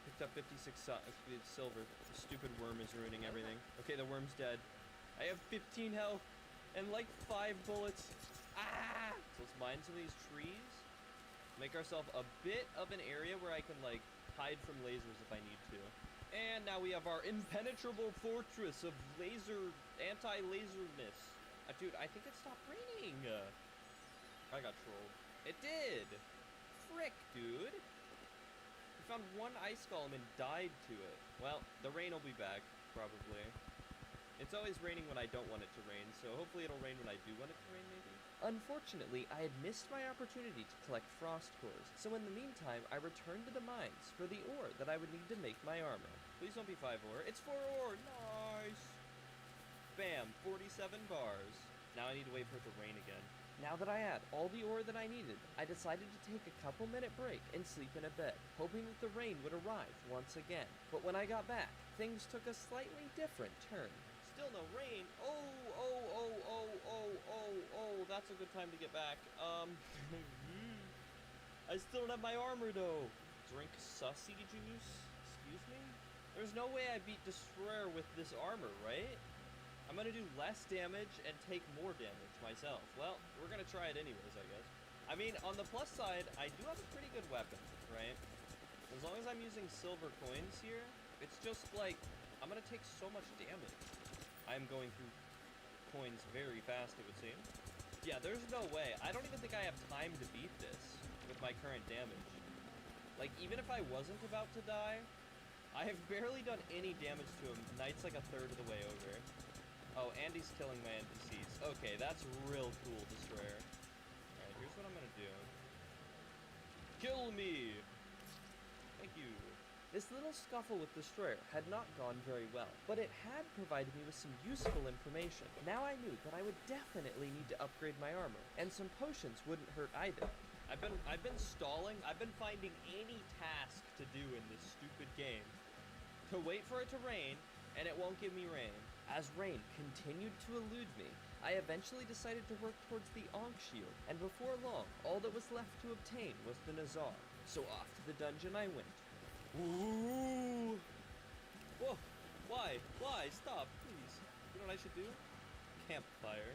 Picked up 56 silver. The stupid worm is ruining everything. Okay, the worm's dead. I have 15 health and like 5 bullets. Ah! So let's mine some of these trees. Make ourselves a bit of an area where I can like hide from lasers if I need to. And now we have our impenetrable fortress of anti-laserness. Dude, I think it stopped raining. I got trolled. It did. Frick, dude. We found one ice golem and died to it. Well, the rain will be back, probably. It's always raining when I don't want it to rain, so hopefully it'll rain when I do want it to rain, maybe? Unfortunately, I had missed my opportunity to collect frost cores, so in the meantime, I returned to the mines for the ore that I would need to make my armor. Please don't be 5 ore. It's 4 ore! Nice! Bam! 47 bars. Now I need to wait for it to rain again. Now that I had all the ore that I needed, I decided to take a couple-minute break and sleep in a bed, hoping that the rain would arrive once again. But when I got back, things took a slightly different turn. Still no rain. Oh, that's a good time to get back. I still don't have my armor though. Drink sussy juice? Excuse me? There's no way I beat Destroyer with this armor, right? I'm gonna do less damage and take more damage myself. Well, we're gonna try it anyways, I guess. I mean, on the plus side, I do have a pretty good weapon, right? As long as I'm using silver coins here, it's just like, I'm gonna take so much damage. I'm going through coins very fast, it would seem. Yeah, there's no way. I don't even think I have time to beat this with my current damage. Like, even if I wasn't about to die, I have barely done any damage to him. Knight's like a third of the way over. Oh, and he's killing my NPCs. Okay, that's real cool, Destroyer. Alright, here's what I'm gonna do. Kill me! Thank you. This little scuffle with Destroyer had not gone very well, but it had provided me with some useful information. Now I knew that I would definitely need to upgrade my armor, and some potions wouldn't hurt either. I've been stalling. I've been finding any task to do in this stupid game to wait for it to rain, and it won't give me rain. As rain continued to elude me, I eventually decided to work towards the Ankh shield, and before long, all that was left to obtain was the Nazar. So off to the dungeon I went. Ooh! Whoa! Why? Stop, please. You know what I should do? Campfire.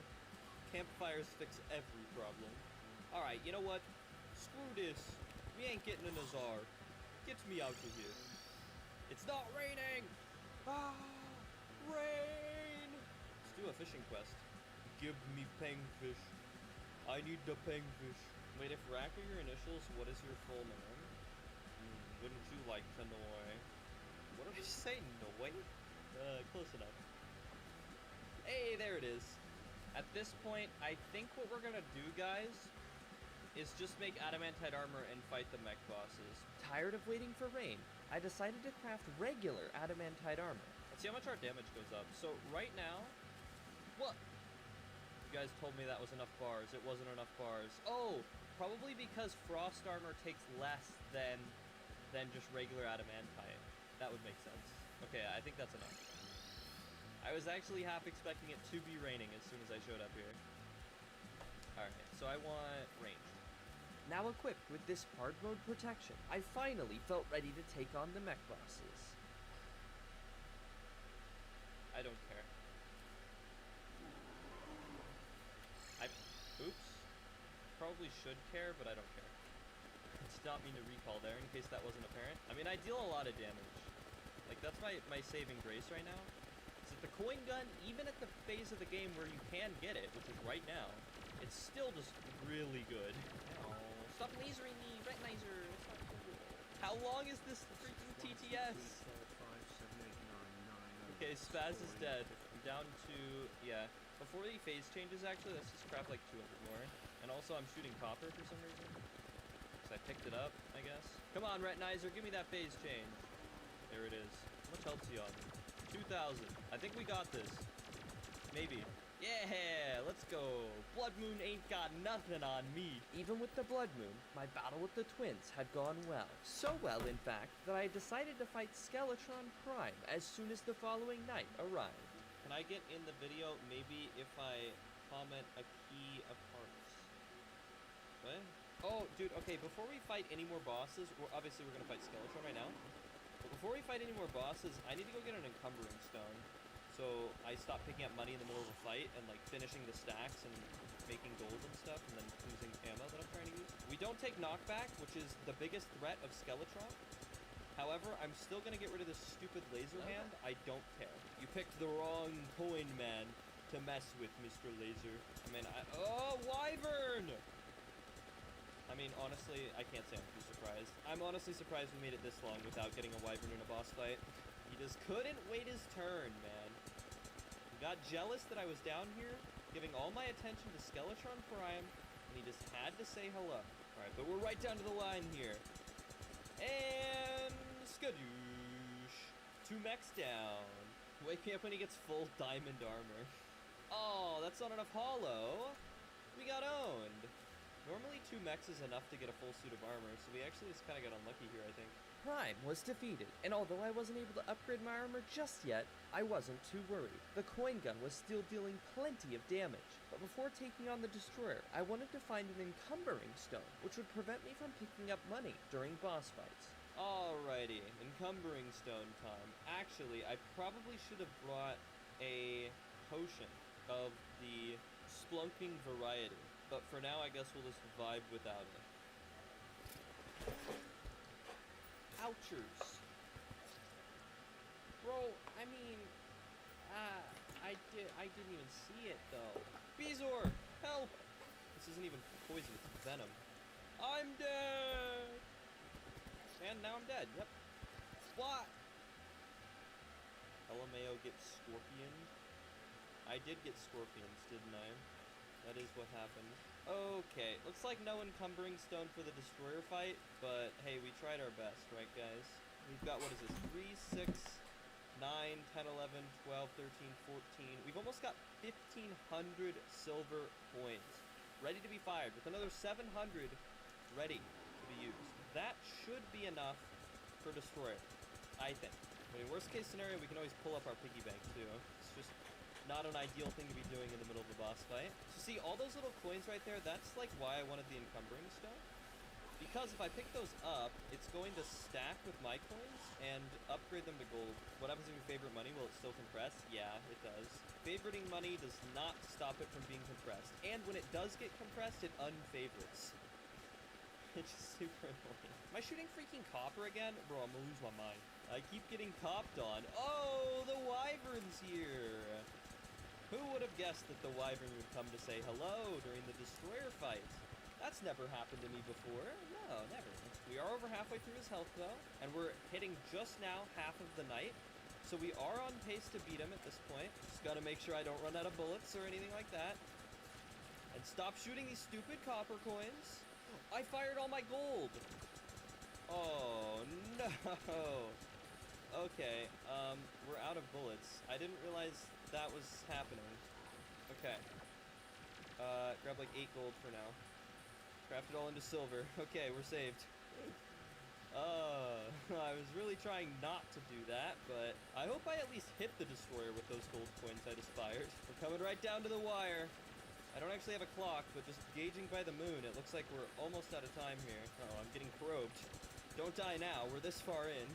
Campfires fix every problem. Alright, you know what? Screw this. We ain't getting a Nazar. Get me out of here. It's not raining! Ah! Rain! Let's do a fishing quest. Give me pangfish. I need the pangfish. Wait, if Rack are your initials, what is your full name? Wouldn't you like to know? What did I say? Noi? Close enough. Hey, there it is. At this point, I think what we're gonna do, guys, is just make adamantite armor and fight the mech bosses. Tired of waiting for rain, I decided to craft regular adamantite armor. Let's see how much our damage goes up. So right now, what? You guys told me that was enough bars. It wasn't enough bars. Oh, probably because frost armor takes less than just regular adamantite. That would make sense. Okay, I think that's enough. I was actually half expecting it to be raining as soon as I showed up here. Alright, so I want ranged. Now equipped with this hard mode protection, I finally felt ready to take on the mech bosses. I don't care. Oops. Probably should care, but I don't care. I did not mean to recall there, in case that wasn't apparent. I mean, I deal a lot of damage. Like, that's my saving grace right now. Is that the coin gun, even at the phase of the game where you can get it, which is right now, it's still just really good. Oh, stop lasering me, retinizer. It's not cool. How long is this freaking TTS? Okay, Spaz is dead. I'm down to, yeah. Before the phase changes, actually, let's just craft like 200 more. And also, I'm shooting copper for some reason. So I picked it up, I guess. Come on, Retinizer, give me that phase change. There it is. How much health's he on? 2,000. I think we got this. Maybe. Yeah, let's go. Blood Moon ain't got nothing on me. Even with the Blood Moon, my battle with the twins had gone well. So well, in fact, that I decided to fight Skeletron Prime as soon as the following night arrived. Can I get in the video maybe if I comment a key of parts? What? Oh, dude, okay, before we fight any more bosses, obviously we're gonna fight Skeletron right now. But before we fight any more bosses, I need to go get an encumbering stone. So I stop picking up money in the middle of a fight and like finishing the stacks and making gold and stuff and then using ammo that I'm trying to use. We don't take knockback, which is the biggest threat of Skeletron. However, I'm still gonna get rid of this stupid laser hand. I don't care. You picked the wrong coin, man, to mess with, Mr. Laser. I mean, oh, Wyvern! I mean, honestly, I can't say I'm too surprised. I'm honestly surprised we made it this long without getting a Wyvern in a boss fight. He just couldn't wait his turn, man. He got jealous that I was down here, giving all my attention to Skeletron Prime, and he just had to say hello. Alright, but we're right down to the line here. And skadoosh. 2 mechs down. Wake me up when he gets full diamond armor. Oh, that's not enough hollow. We got owned. Normally 2 2 mechs is enough to get a full suit of armor, so we actually just kind of got unlucky here, I think. Prime was defeated, and although I wasn't able to upgrade my armor just yet, I wasn't too worried. The coin gun was still dealing plenty of damage, but before taking on the destroyer, I wanted to find an encumbering stone, which would prevent me from picking up money during boss fights. Alrighty, encumbering stone time. Actually, I probably should have brought a potion of the splunking variety, but for now I guess we'll just vibe without it. Ouchers. Bro, I mean, I didn't even see it though. Bezoar, help! This isn't even poison, it's venom. I'm dead! And now I'm dead, yep. What? LMAO gets scorpioned. I did get scorpions, didn't I? That is what happened. Okay, looks like no encumbering stone for the destroyer fight, but hey, we tried our best, right guys? We've got, what is this, 3, 6, 9, 10, 11, 12, 13, 14. We've almost got 1,500 silver coins ready to be fired, with another 700 ready to be used. That should be enough for destroyer, I think. I mean, worst case scenario, we can always pull up our piggy bank too. It's just not an ideal thing to be doing in the middle of a boss fight. So see, all those little coins right there, that's like why I wanted the encumbering stone. Because if I pick those up, it's going to stack with my coins and upgrade them to gold. What happens if you favorite money? Will it still compress? Yeah, it does. Favoriting money does not stop it from being compressed. And when it does get compressed, it unfavorites. It's just super annoying. Am I shooting freaking copper again? Bro, I'm gonna lose my mind. I keep getting copped on. Oh, the wyvern's here. Who would have guessed that the wyvern would come to say hello during the destroyer fight? That's never happened to me before. No, never. We are over halfway through his health though, and we're hitting just now half of the night. So we are on pace to beat him at this point. Just gotta make sure I don't run out of bullets or anything like that. And stop shooting these stupid copper coins. I fired all my gold. Oh no. Okay, we're out of bullets. I didn't realize that was happening. Okay. Grab like 8 gold for now. Craft it all into silver. Okay, we're saved. I was really trying not to do that, but I hope I at least hit the destroyer with those gold coins I just fired. We're coming right down to the wire. I don't actually have a clock, but just gauging by the moon, it looks like we're almost out of time here. Oh, I'm getting probed. Don't die now, we're this far in.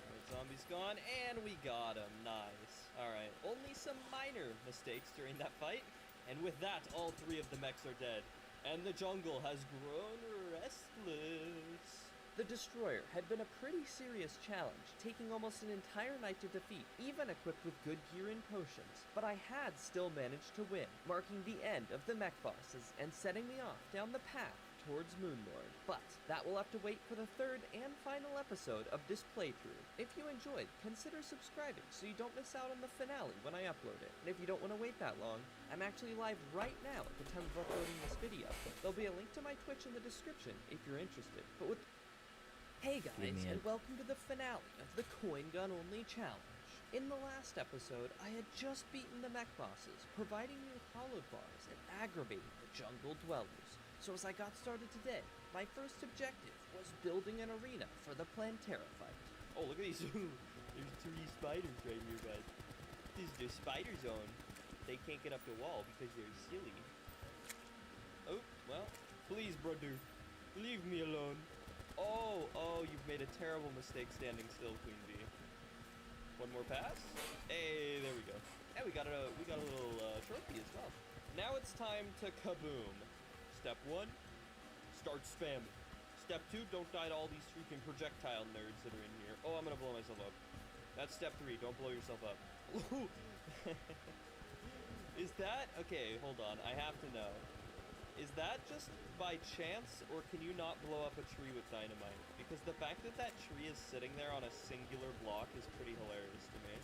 Alright, zombie's gone, and we got him. Nice. Alright, only some minor mistakes during that fight, and with that, all 3 of the mechs are dead. And the jungle has grown restless. The destroyer had been a pretty serious challenge, taking almost an entire night to defeat, even equipped with good gear and potions. But I had still managed to win, marking the end of the mech bosses and setting me off down the path towards Moonlord. But that will have to wait for the 3rd and final episode of this playthrough. If you enjoyed, consider subscribing so you don't miss out on the finale when I upload it. And if you don't want to wait that long, I'm actually live right now at the time of uploading this video. There'll be a link to my Twitch in the description if you're interested. But with Hey guys, and welcome to the finale of the Coin Gun Only Challenge. In the last episode, I had just beaten the mech bosses, providing me with hollowed bars and aggravating the jungle dwellers. So as I got started today, my first objective was building an arena for the Plantera fight. Oh, look at these. There's 3 spiders right here, guys. This is the spider zone. They can't get up the wall because they're silly. Oh, well, please, brother, leave me alone. Oh, you've made a terrible mistake standing still, Queen Bee. One more pass. Hey, there we go. And we got a little trophy as well. Now it's time to kaboom. Step 1, start spamming. Step 2, don't die to all these freaking projectile nerds that are in here. Oh, I'm gonna blow myself up. That's step 3, don't blow yourself up. Is that, okay, hold on, I have to know. Is that just by chance, or can you not blow up a tree with dynamite? Because the fact that that tree is sitting there on a singular block is pretty hilarious to me.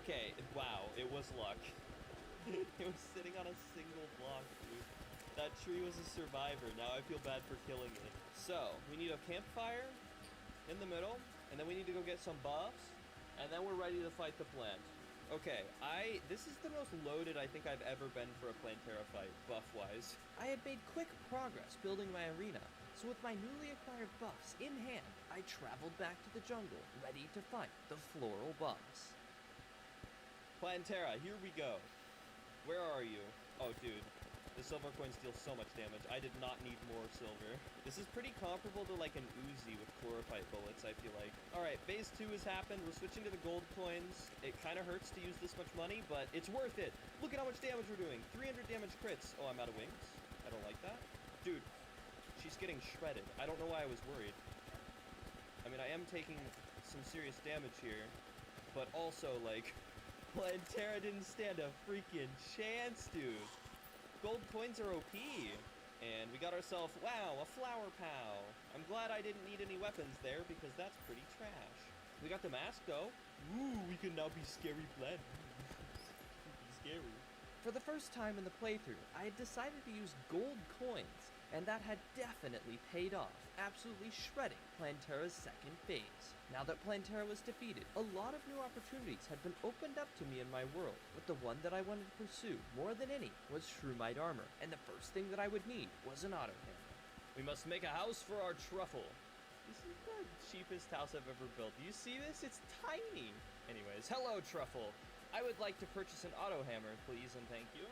Okay, wow, it was luck. It was sitting on a single block, dude. That tree was a survivor. Now I feel bad for killing it. So, we need a campfire in the middle, and then we need to go get some buffs, and then we're ready to fight the plant. Okay, this is the most loaded I think I've ever been for a Plantera fight, buff-wise. I had made quick progress building my arena, so with my newly acquired buffs in hand, I traveled back to the jungle, ready to fight the floral boss. Plantera, here we go. Where are you? Oh, dude. The silver coins deal so much damage. I did not need more silver. This is pretty comparable to like an Uzi with chlorophyte bullets, I feel like. Alright, phase 2 has happened. We're switching to the gold coins. It kind of hurts to use this much money, but it's worth it. Look at how much damage we're doing. 300 damage crits. Oh, I'm out of wings. I don't like that. Dude, she's getting shredded. I don't know why I was worried. I mean, I am taking some serious damage here, but also, like, Plantera didn't stand a freaking chance, dude. Gold coins are OP. And we got ourselves, wow, a flower pow. I'm glad I didn't need any weapons there because that's pretty trash. We got the mask though. Ooh, we can now be scary blend. Scary. For the first time in the playthrough, I had decided to use gold coins, and that had definitely paid off, absolutely shredding Plantera's second phase. Now that Plantera was defeated, a lot of new opportunities had been opened up to me in my world, but the one that I wanted to pursue more than any was Shroomite armor, and the first thing that I would need was an auto hammer. We must make a house for our truffle. This is the cheapest house I've ever built. Do you see this? It's tiny. Anyways, hello, truffle. I would like to purchase an auto hammer, please, and thank you.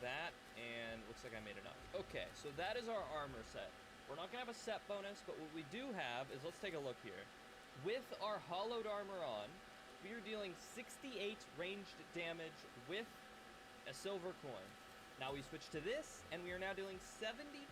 That, and looks like I made enough. Okay, so that is our armor set. We're not gonna have a set bonus, but what we do have is, let's take a look here. With our hollowed armor on, we are dealing 68 ranged damage with a silver coin. Now we switch to this, and we are now dealing 72.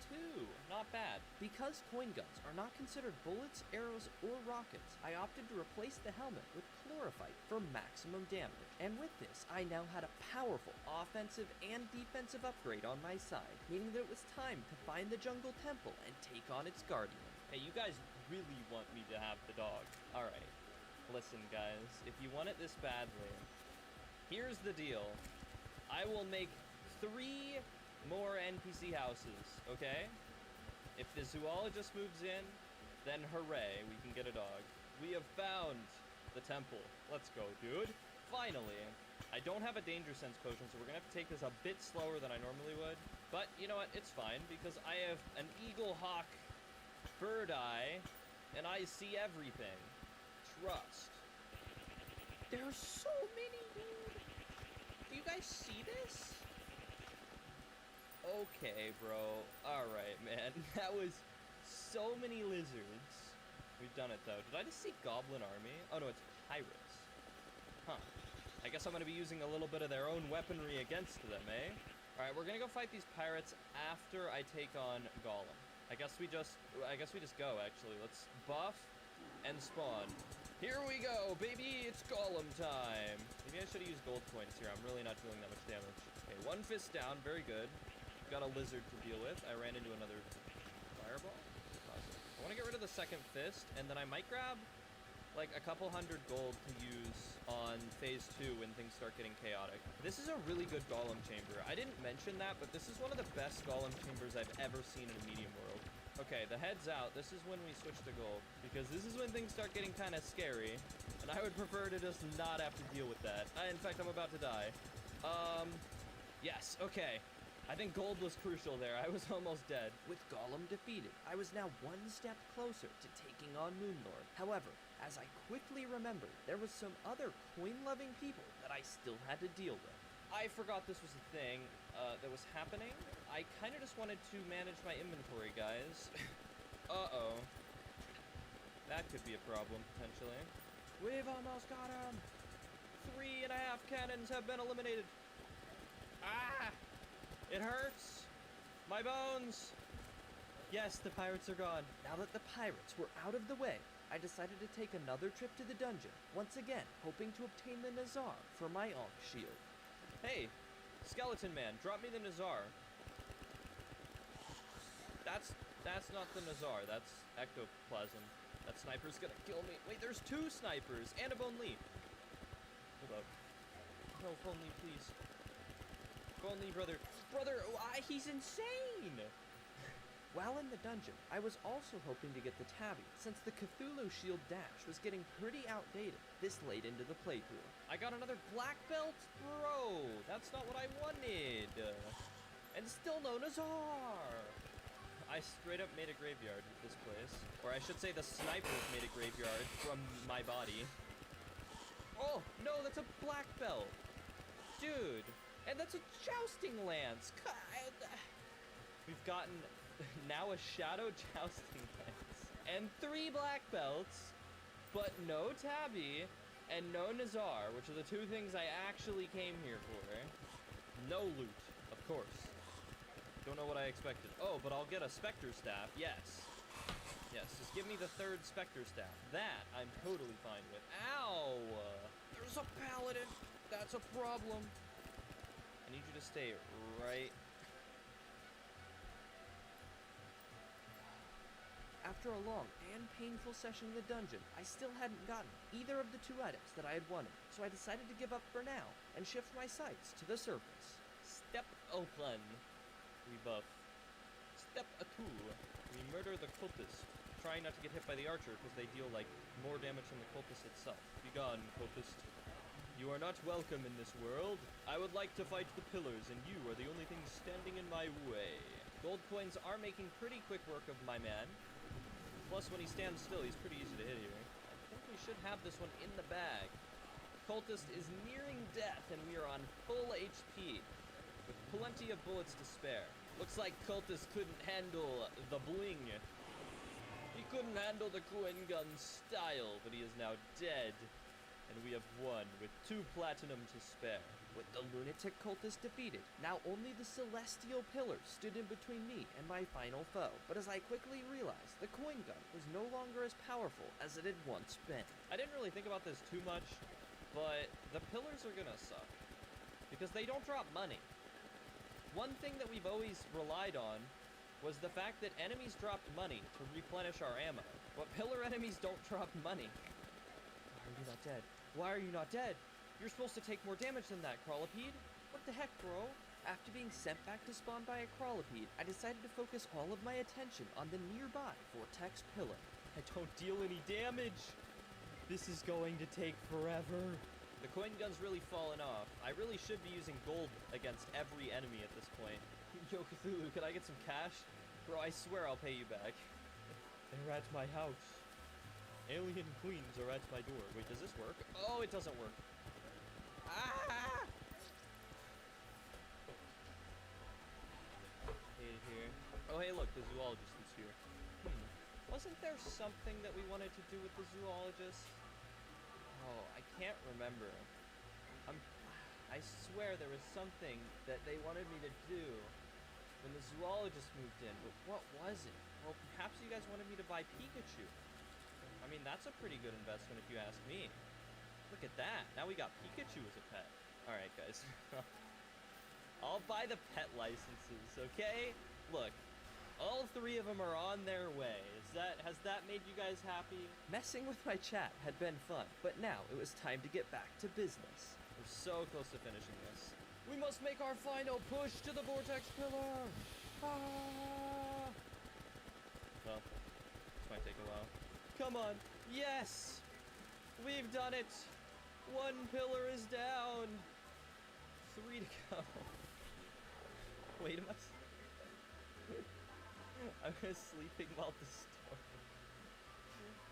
Not bad. Because coin guns are not considered bullets, arrows, or rockets, I opted to replace the helmet with chlorophyte for maximum damage. And with this, I now had a powerful offensive and defensive upgrade on my side, meaning that it was time to find the jungle temple and take on its guardian. Hey, you guys really want me to have the dog. Alright. Listen, guys. If you want it this badly, here's the deal. I will make 3 more NPC houses, okay? If the zoologist moves in, then hooray, we can get a dog. We have found the temple. Let's go, dude. Finally. I don't have a danger sense potion, so we're gonna have to take this a bit slower than I normally would. But you know what? It's fine, because I have an eagle hawk bird eye, and I see everything. Trust. There's so many, dude. Do you guys see this? Okay, bro. Alright, man. That was so many lizards. We've done it, though. Did I just see Goblin Army? Oh, no, it's pirates. Huh. I guess I'm gonna be using a little bit of their own weaponry against them, eh? Alright, we're gonna go fight these pirates after I take on Gollum. I guess we just go, actually. Let's buff and spawn. Here we go, baby! It's Gollum time! Maybe I should have used gold coins here. I'm really not doing that much damage. Okay, 1 fist down. Very good. Got a lizard to deal with. I ran into another fireball. Awesome. I want to get rid of the second fist, and then I might grab like a couple hundred gold to use on phase 2 when things start getting chaotic. This is a really good golem chamber. I didn't mention that, but this is one of the best golem chambers I've ever seen in a medium world. Okay, the head's out. This is when we switch to gold, because this is when things start getting kind of scary, and I would prefer to just not have to deal with that. In fact, I'm about to die. Yes, okay. I think gold was crucial there. I was almost dead. With Gollum defeated, I was now 1 step closer to taking on Moonlord. However, as I quickly remembered, there was some other coin-loving people that I still had to deal with. I forgot this was a thing that was happening. I kind of just wanted to manage my inventory, guys. Uh-oh. That could be a problem, potentially. We've almost got him! 3.5 cannons have been eliminated. Ah! It hurts! My bones! Yes, the pirates are gone. Now that the pirates were out of the way, I decided to take another trip to the dungeon, once again hoping to obtain the Nazar for my Ankh shield. Hey, Skeleton Man, drop me the Nazar. That's not the Nazar, that's ectoplasm. That sniper's gonna kill me. Wait, there's 2 snipers and a Bone Lee. Hold up. No, Bone Lee, please. Bone Lee, brother. Brother, he's insane! While in the dungeon, I was also hoping to get the tabby, since the Cthulhu Shield Dash was getting pretty outdated this late into the playthrough. I got another black belt? Bro, that's not what I wanted. And still no Nazar. I straight up made a graveyard with this place. Or I should say the snipers made a graveyard from my body. Oh, no, that's a black belt. Dude, and that's a jousting lance. We've gotten now a shadow jousting lance. And 3 black belts, but no tabby, and no Nazar, which are the 2 things I actually came here for. No loot, of course. Don't know what I expected. Oh, but I'll get a Spectre Staff, yes. Yes, just give me the 3rd Spectre Staff. That I'm totally fine with. Ow! There's a paladin! That's a problem. I need you to stay right. After a long and painful session in the dungeon, I still hadn't gotten either of the 2 items that I had wanted, so I decided to give up for now and shift my sights to the surface. Step 1. We buff. Step 2. We murder the cultist. Trying not to get hit by the archer because they deal like more damage than the cultist itself. Be gone, cultist. You are not welcome in this world. I would like to fight the pillars, and you are the only thing standing in my way. Gold coins are making pretty quick work of my man. Plus, when he stands still, he's pretty easy to hit here. I think we should have this one in the bag. Cultist is nearing death, and we are on full HP, with plenty of bullets to spare. Looks like Cultist couldn't handle the bling. He couldn't handle the coin gun style, but he is now dead. And we have won with 2 platinum to spare. With the lunatic cultist defeated, now only the celestial pillars stood in between me and my final foe. But as I quickly realized, the coin gun was no longer as powerful as it had once been. I didn't really think about this too much, but the pillars are gonna suck. Because they don't drop money. One thing that we've always relied on was the fact that enemies dropped money to replenish our ammo. But pillar enemies don't drop money. Why are you not dead? Why are you not dead? You're supposed to take more damage than that, Crawlipede. What the heck, bro? After being sent back to spawn by a Crawlipede, I decided to focus all of my attention on the nearby Vortex Pillar. I don't deal any damage. This is going to take forever. The coin gun's really fallen off. I really should be using gold against every enemy at this point. Yo, Cthulhu, can I get some cash? Bro, I swear I'll pay you back. They're at my house. Alien queens are at my door. Wait, does this work? Oh, it doesn't work. Ah! Here. Oh, hey, look, the zoologist is here. Wasn't there something that we wanted to do with the zoologist? Oh, I can't remember. I swear there was something that they wanted me to do when the zoologist moved in, but what was it? Well, perhaps you guys wanted me to buy Pikachu. I mean, that's a pretty good investment if you ask me. Look at that. Now we got Pikachu as a pet. Alright, guys. I'll buy the pet licenses, okay? Look, all 3 of them are on their way. Has that made you guys happy? Messing with my chat had been fun, but now it was time to get back to business. We're so close to finishing this. We must make our final push to the Vortex Pillar! Ah! Well, this might take a while. Come on! Yes! We've done it! 1 pillar is down! 3 to go. Wait, I was sleeping while the storm.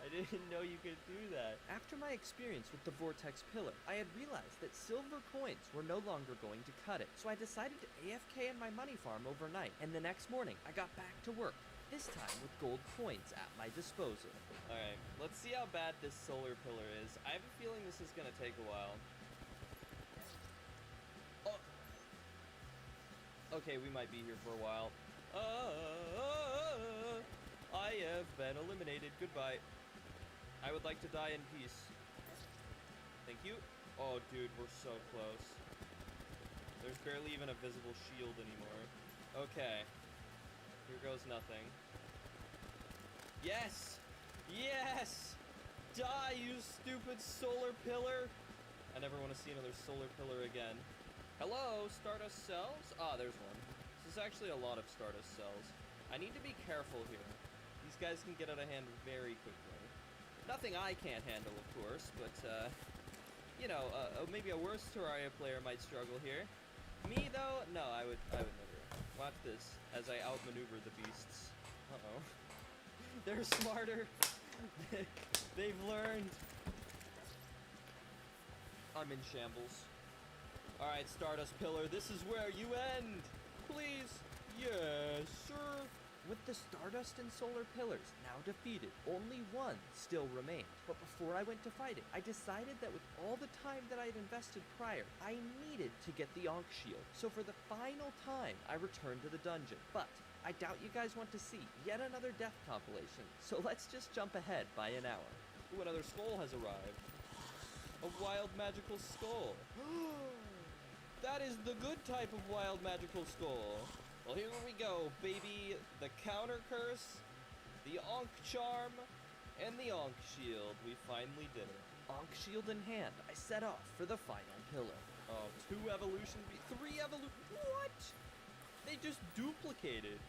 I didn't know you could do that. After my experience with the Vortex Pillar, I had realized that silver coins were no longer going to cut it. So I decided to AFK in my money farm overnight, and the next morning I got back to work. This time with gold coins at my disposal. Alright, let's see how bad this solar pillar is. I have a feeling this is gonna take a while. Oh! Okay, we might be here for a while. I have been eliminated. Goodbye. I would like to die in peace. Thank you. Oh, dude, we're so close. There's barely even a visible shield anymore. Okay. Here goes nothing. Yes! Yes! Die, you stupid solar pillar! I never want to see another solar pillar again. Hello, Stardust cells? Ah, there's one. This is actually a lot of Stardust cells. I need to be careful here. These guys can get out of hand very quickly. Nothing I can't handle, of course, but, you know, maybe a worse Terraria player might struggle here. Me, though? No, I would never. Watch this as I outmaneuver the beasts. Uh-oh. They're smarter. They've learned. I'm in shambles. Alright, Stardust Pillar, this is where you end! Please! Yes, sir! With the Stardust and Solar Pillars now defeated, only one still remained. But before I went to fight it, I decided that with all the time that I had invested prior, I needed to get the Ankh Shield. So for the final time, I returned to the dungeon. But I doubt you guys want to see yet another death compilation, so let's just jump ahead by an hour. Ooh, another skull has arrived. A wild magical skull. That is the good type of wild magical skull. Well, here we go, baby. The counter curse, the Ankh charm, and the Ankh shield. We finally did it. Ankh Shield in hand, I set off for the final pillar. Oh, 2 evolution, 3 evolution. What? They just duplicated.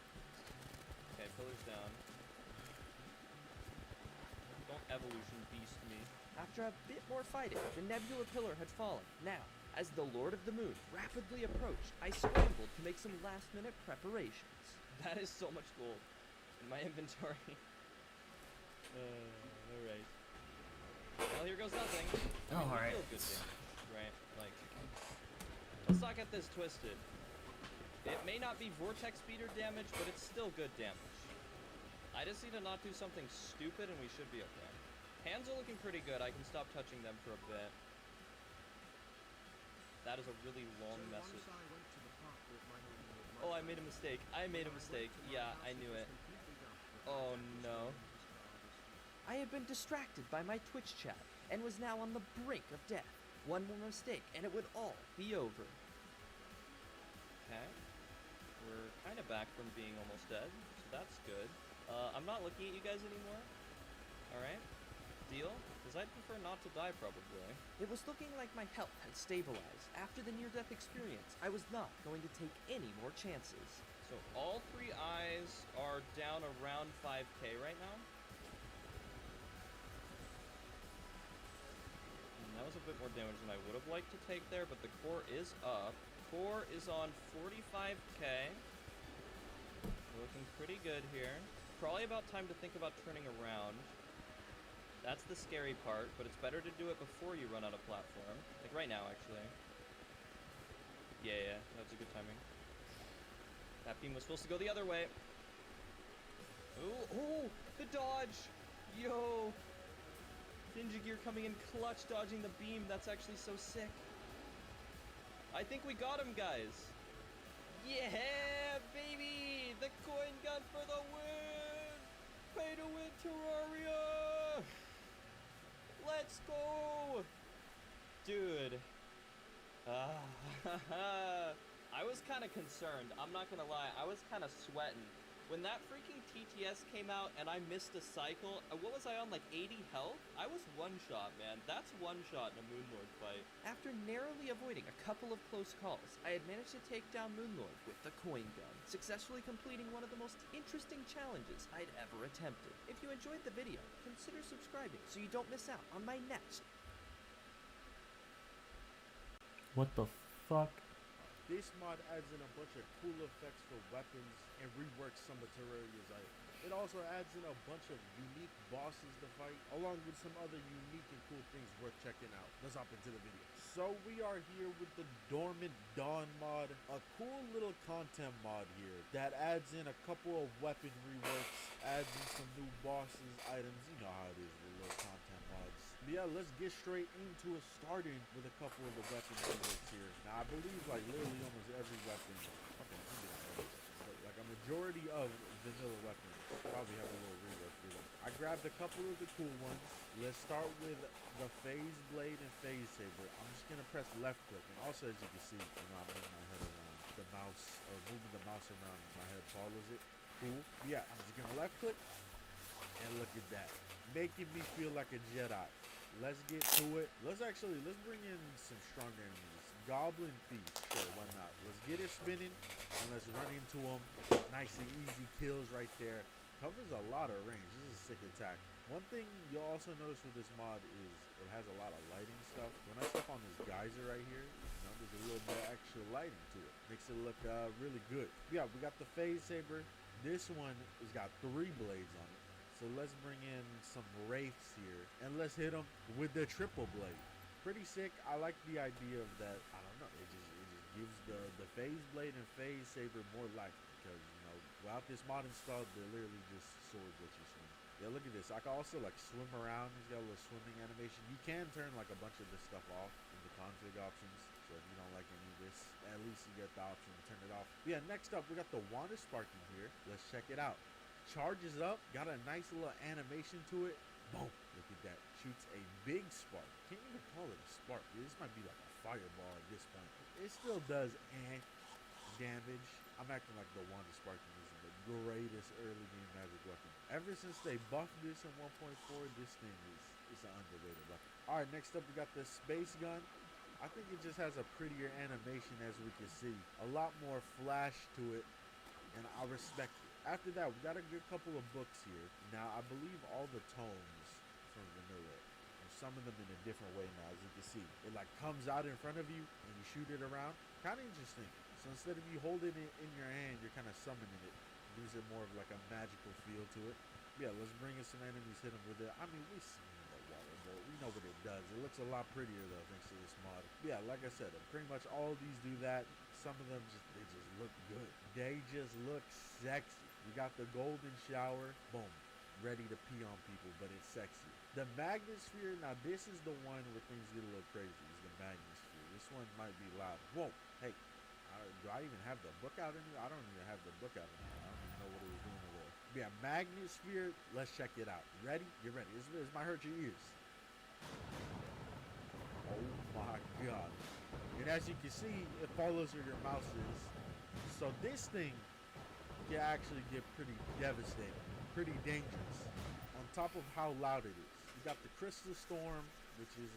Okay, pillars down. Don't evolution beast me. After a bit more fighting, the Nebula Pillar had fallen. Now, as the Lord of the Moon rapidly approached, I scrambled to make some last-minute preparations. That is so much gold in my inventory. Alright. Well, here goes nothing. Oh, alright. Real good damage, right? Like, let's not get this twisted. It may not be vortex speeder damage, but it's still good damage. I just need to not do something stupid and we should be okay. Hands are looking pretty good. I can stop touching them for a bit. That is a really long message. Oh, I made a mistake. I made a mistake. Yeah, I knew it. Oh, no. I had been distracted by my Twitch chat and was now on the brink of death. One more mistake and it would all be over. Okay. We're kind of back from being almost dead, so that's good. I'm not looking at you guys anymore. Alright. Deal? Because I'd prefer not to die, probably. It was looking like my health had stabilized. After the near-death experience, I was not going to take any more chances. So all 3 eyes are down around 5k right now. And that was a bit more damage than I would have liked to take there, but the core is up. Core is on 45k. We're looking pretty good here. Probably about time to think about turning around. That's the scary part, but it's better to do it before you run out of platform. Like right now, actually. Yeah, that's a good timing. That beam was supposed to go the other way. Oh, the dodge! Yo! Ninja Gear coming in clutch, dodging the beam. That's actually so sick. I think we got him, guys. Yeah, baby! The coin gun for the win! Pay to win Terraria! Let's go! Dude. I was kind of concerned. I'm not gonna lie. I was kind of sweating. When that freaking TTS came out and I missed a cycle, what was I on, like 80 health? I was one-shot, man. That's one-shot in a Moonlord fight. After narrowly avoiding a couple of close calls, I had managed to take down Moonlord with the coin gun, successfully completing one of the most interesting challenges I'd ever attempted. If you enjoyed the video, consider subscribing so you don't miss out on my next. What the fuck? This mod adds in a bunch of cool effects for weapons and reworks some of Terraria's items. It also adds in a bunch of unique bosses to fight, along with some other unique and cool things worth checking out. Let's hop into the video. So we are here with the Dormant Dawn mod, a cool little content mod here that adds in a couple of weapon reworks, adds in some new bosses, items. You know how it is with little content mods. But yeah, let's get straight into it, starting with a couple of the weapon reworks here. Now I believe like literally almost every weapon, but like a majority of vanilla weapons probably have a little rework to them. I grabbed a couple of the cool ones. Let's start with the Phase Blade and Phase Saber. I'm just gonna press left click, and also as you can see, you know, I'm moving my head around the mouse, or moving the mouse around my head follows it. Cool. Yeah, I'm just gonna left click, and look at that, making me feel like a Jedi. Let's get to it. Let's bring in some stronger enemies. Goblin Thief. Sure, why not? Let's get it spinning and let's run into him. Nice and easy kills right there. Covers a lot of range. This is a sick attack. One thing you'll also notice with this mod is it has a lot of lighting stuff. When I step on this geyser right here, you know, there's a little bit of extra lighting to it. Makes it look really good. Yeah, we got the Phase Saber. This one has got 3 blades on it. So let's bring in some Wraiths here and let's hit them with the triple blade. Pretty sick. I like the idea of that. I don't know. It just gives the Phase Blade and Phase Saber more life because, you know, without this mod installed, they're literally just swords that you swing. Yeah, look at this. I can also like swim around. He's got a little swimming animation. You can turn like a bunch of this stuff off in the config options. So if you don't like any of this, at least you get the option to turn it off. But yeah, next up, we got the Wand of Sparking here. Let's check it out. Charges up. Got a nice little animation to it. Boom. Look at that. Shoots a big spark. Can't even call it a spark. This might be like a fireball at this point. It still does damage. I'm acting like the Wand of Sparking is the greatest early game magic weapon. Ever since they buffed this in 1.4, this thing is an underrated weapon. Alright, next up we got the Space Gun. I think it just has a prettier animation as we can see. A lot more flash to it, and I respect it. After that, we got a good couple of books here. Now, I believe all the tomes from vanilla, and some of them in a different way now, as you can see. It like comes out in front of you, and you shoot it around. Kind of interesting. So instead of you holding it in your hand, you're kind of summoning it. Gives it more of like a magical feel to it. Yeah, let's bring in some enemies, hit them with it. I mean, we've seen the water bolt. We know what it does. It looks a lot prettier though, thanks to this mod. Yeah, like I said, pretty much all of these do that. Some of them they just look good. They just look sexy. We got the golden shower. Boom. Ready to pee on people, but it's sexy. The Magnosphere, now this is the one where things get a little crazy, is the Magnosphere. This one might be loud. Whoa, hey. Do I even have the book out in here? I don't even have the book out in here. I don't even know what it was doing over there. But yeah, Magnosphere. Let's check it out. Ready? Get ready. This might hurt your ears. Oh my god. And as you can see, it follows where your mouse is. So this thing can actually get pretty devastating. Pretty dangerous. On top of how loud it is. You got the Crystal Storm, which is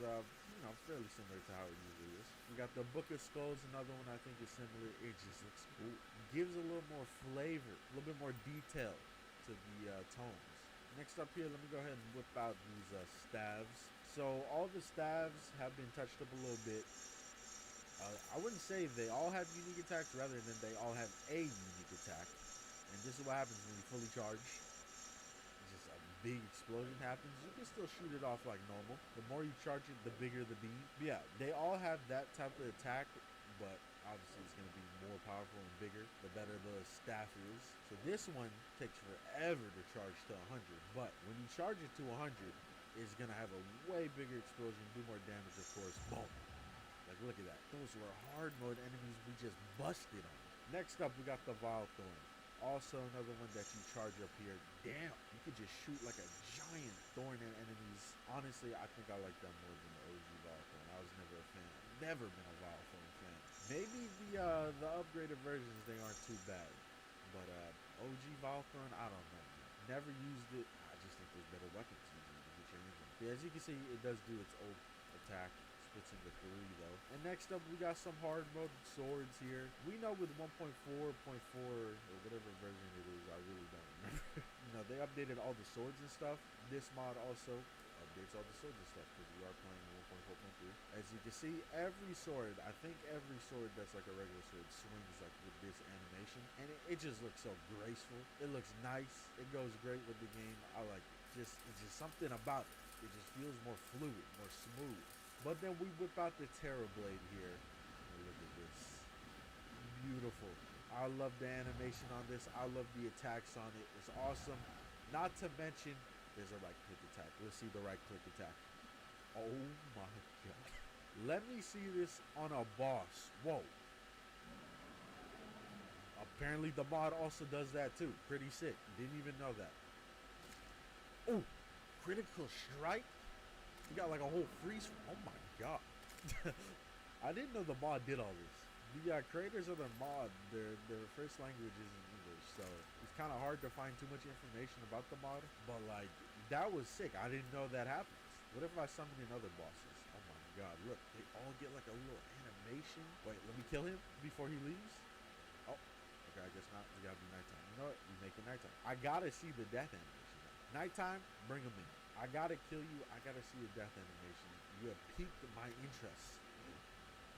fairly similar to how it usually is. We got the Book of Skulls, another one I think is similar. It just looks cool. Gives a little more flavor, a little bit more detail to the tones. Next up here, let me go ahead and whip out these staves. So all the staves have been touched up a little bit. I wouldn't say they all have unique attacks, rather than they all have a unique attack. And this is what happens when you fully charge. Just a big explosion happens. You can still shoot it off like normal. The more you charge it, the bigger the beam. But yeah, they all have that type of attack, but obviously it's going to be more powerful and bigger the better the staff is. So this one takes forever to charge to 100, but when you charge it to 100, it's going to have a way bigger explosion, do more damage, of course. Boom. Like, look at that. Those were hard mode enemies we just busted on. Next up, we got the Vile Thorn. Also another one that you charge up here. Damn, you could just shoot like a giant thorn at enemies. Honestly, I think I like that more than the OG Vile Thorn. I was never a fan. Never been a Vile Thorn fan. Maybe the upgraded versions, they aren't too bad. But OG Vile Thorn, I don't know. Never used it. I just think there's better weapons using it to get your hands on. But as you can see, it does do its old attack. Splits into 3 though. And next up, we got some hard mode swords here. We know with 1.4.4 or whatever version it is, I really don't remember. They updated all the swords and stuff. This mod also updates all the swords and stuff because we are playing 1.4.3. As you can see, every sword, I think every sword that's like a regular sword swings like with this animation, and it just looks so graceful. It looks nice. It goes great with the game. I like it. It's just something about it. It just feels more fluid, more smooth. But then we whip out the Terror Blade here. And look at this. Beautiful. I love the animation on this. I love the attacks on it. It's awesome. Not to mention, there's a right click attack. Let's see the right click attack. Oh my god. Let me see this on a boss. Whoa. Apparently the mod also does that too. Pretty sick. Didn't even know that. Oh, critical strike? You got like a whole freeze. Oh my god. I didn't know the mod did all this. The creators of the mod, their first language isn't English, so it's kind of hard to find too much information about the mod. But like, that was sick. I didn't know that happens. What if I summon in other bosses? Oh my god, look, they all get like a little animation animation. Wait, let me kill him before he leaves. Oh, okay, I guess not. We gotta be nighttime. You know what? We make it nighttime. I gotta see the death animation now. Nighttime, bring him in. I gotta kill you. I gotta see a death animation. You have piqued my interest.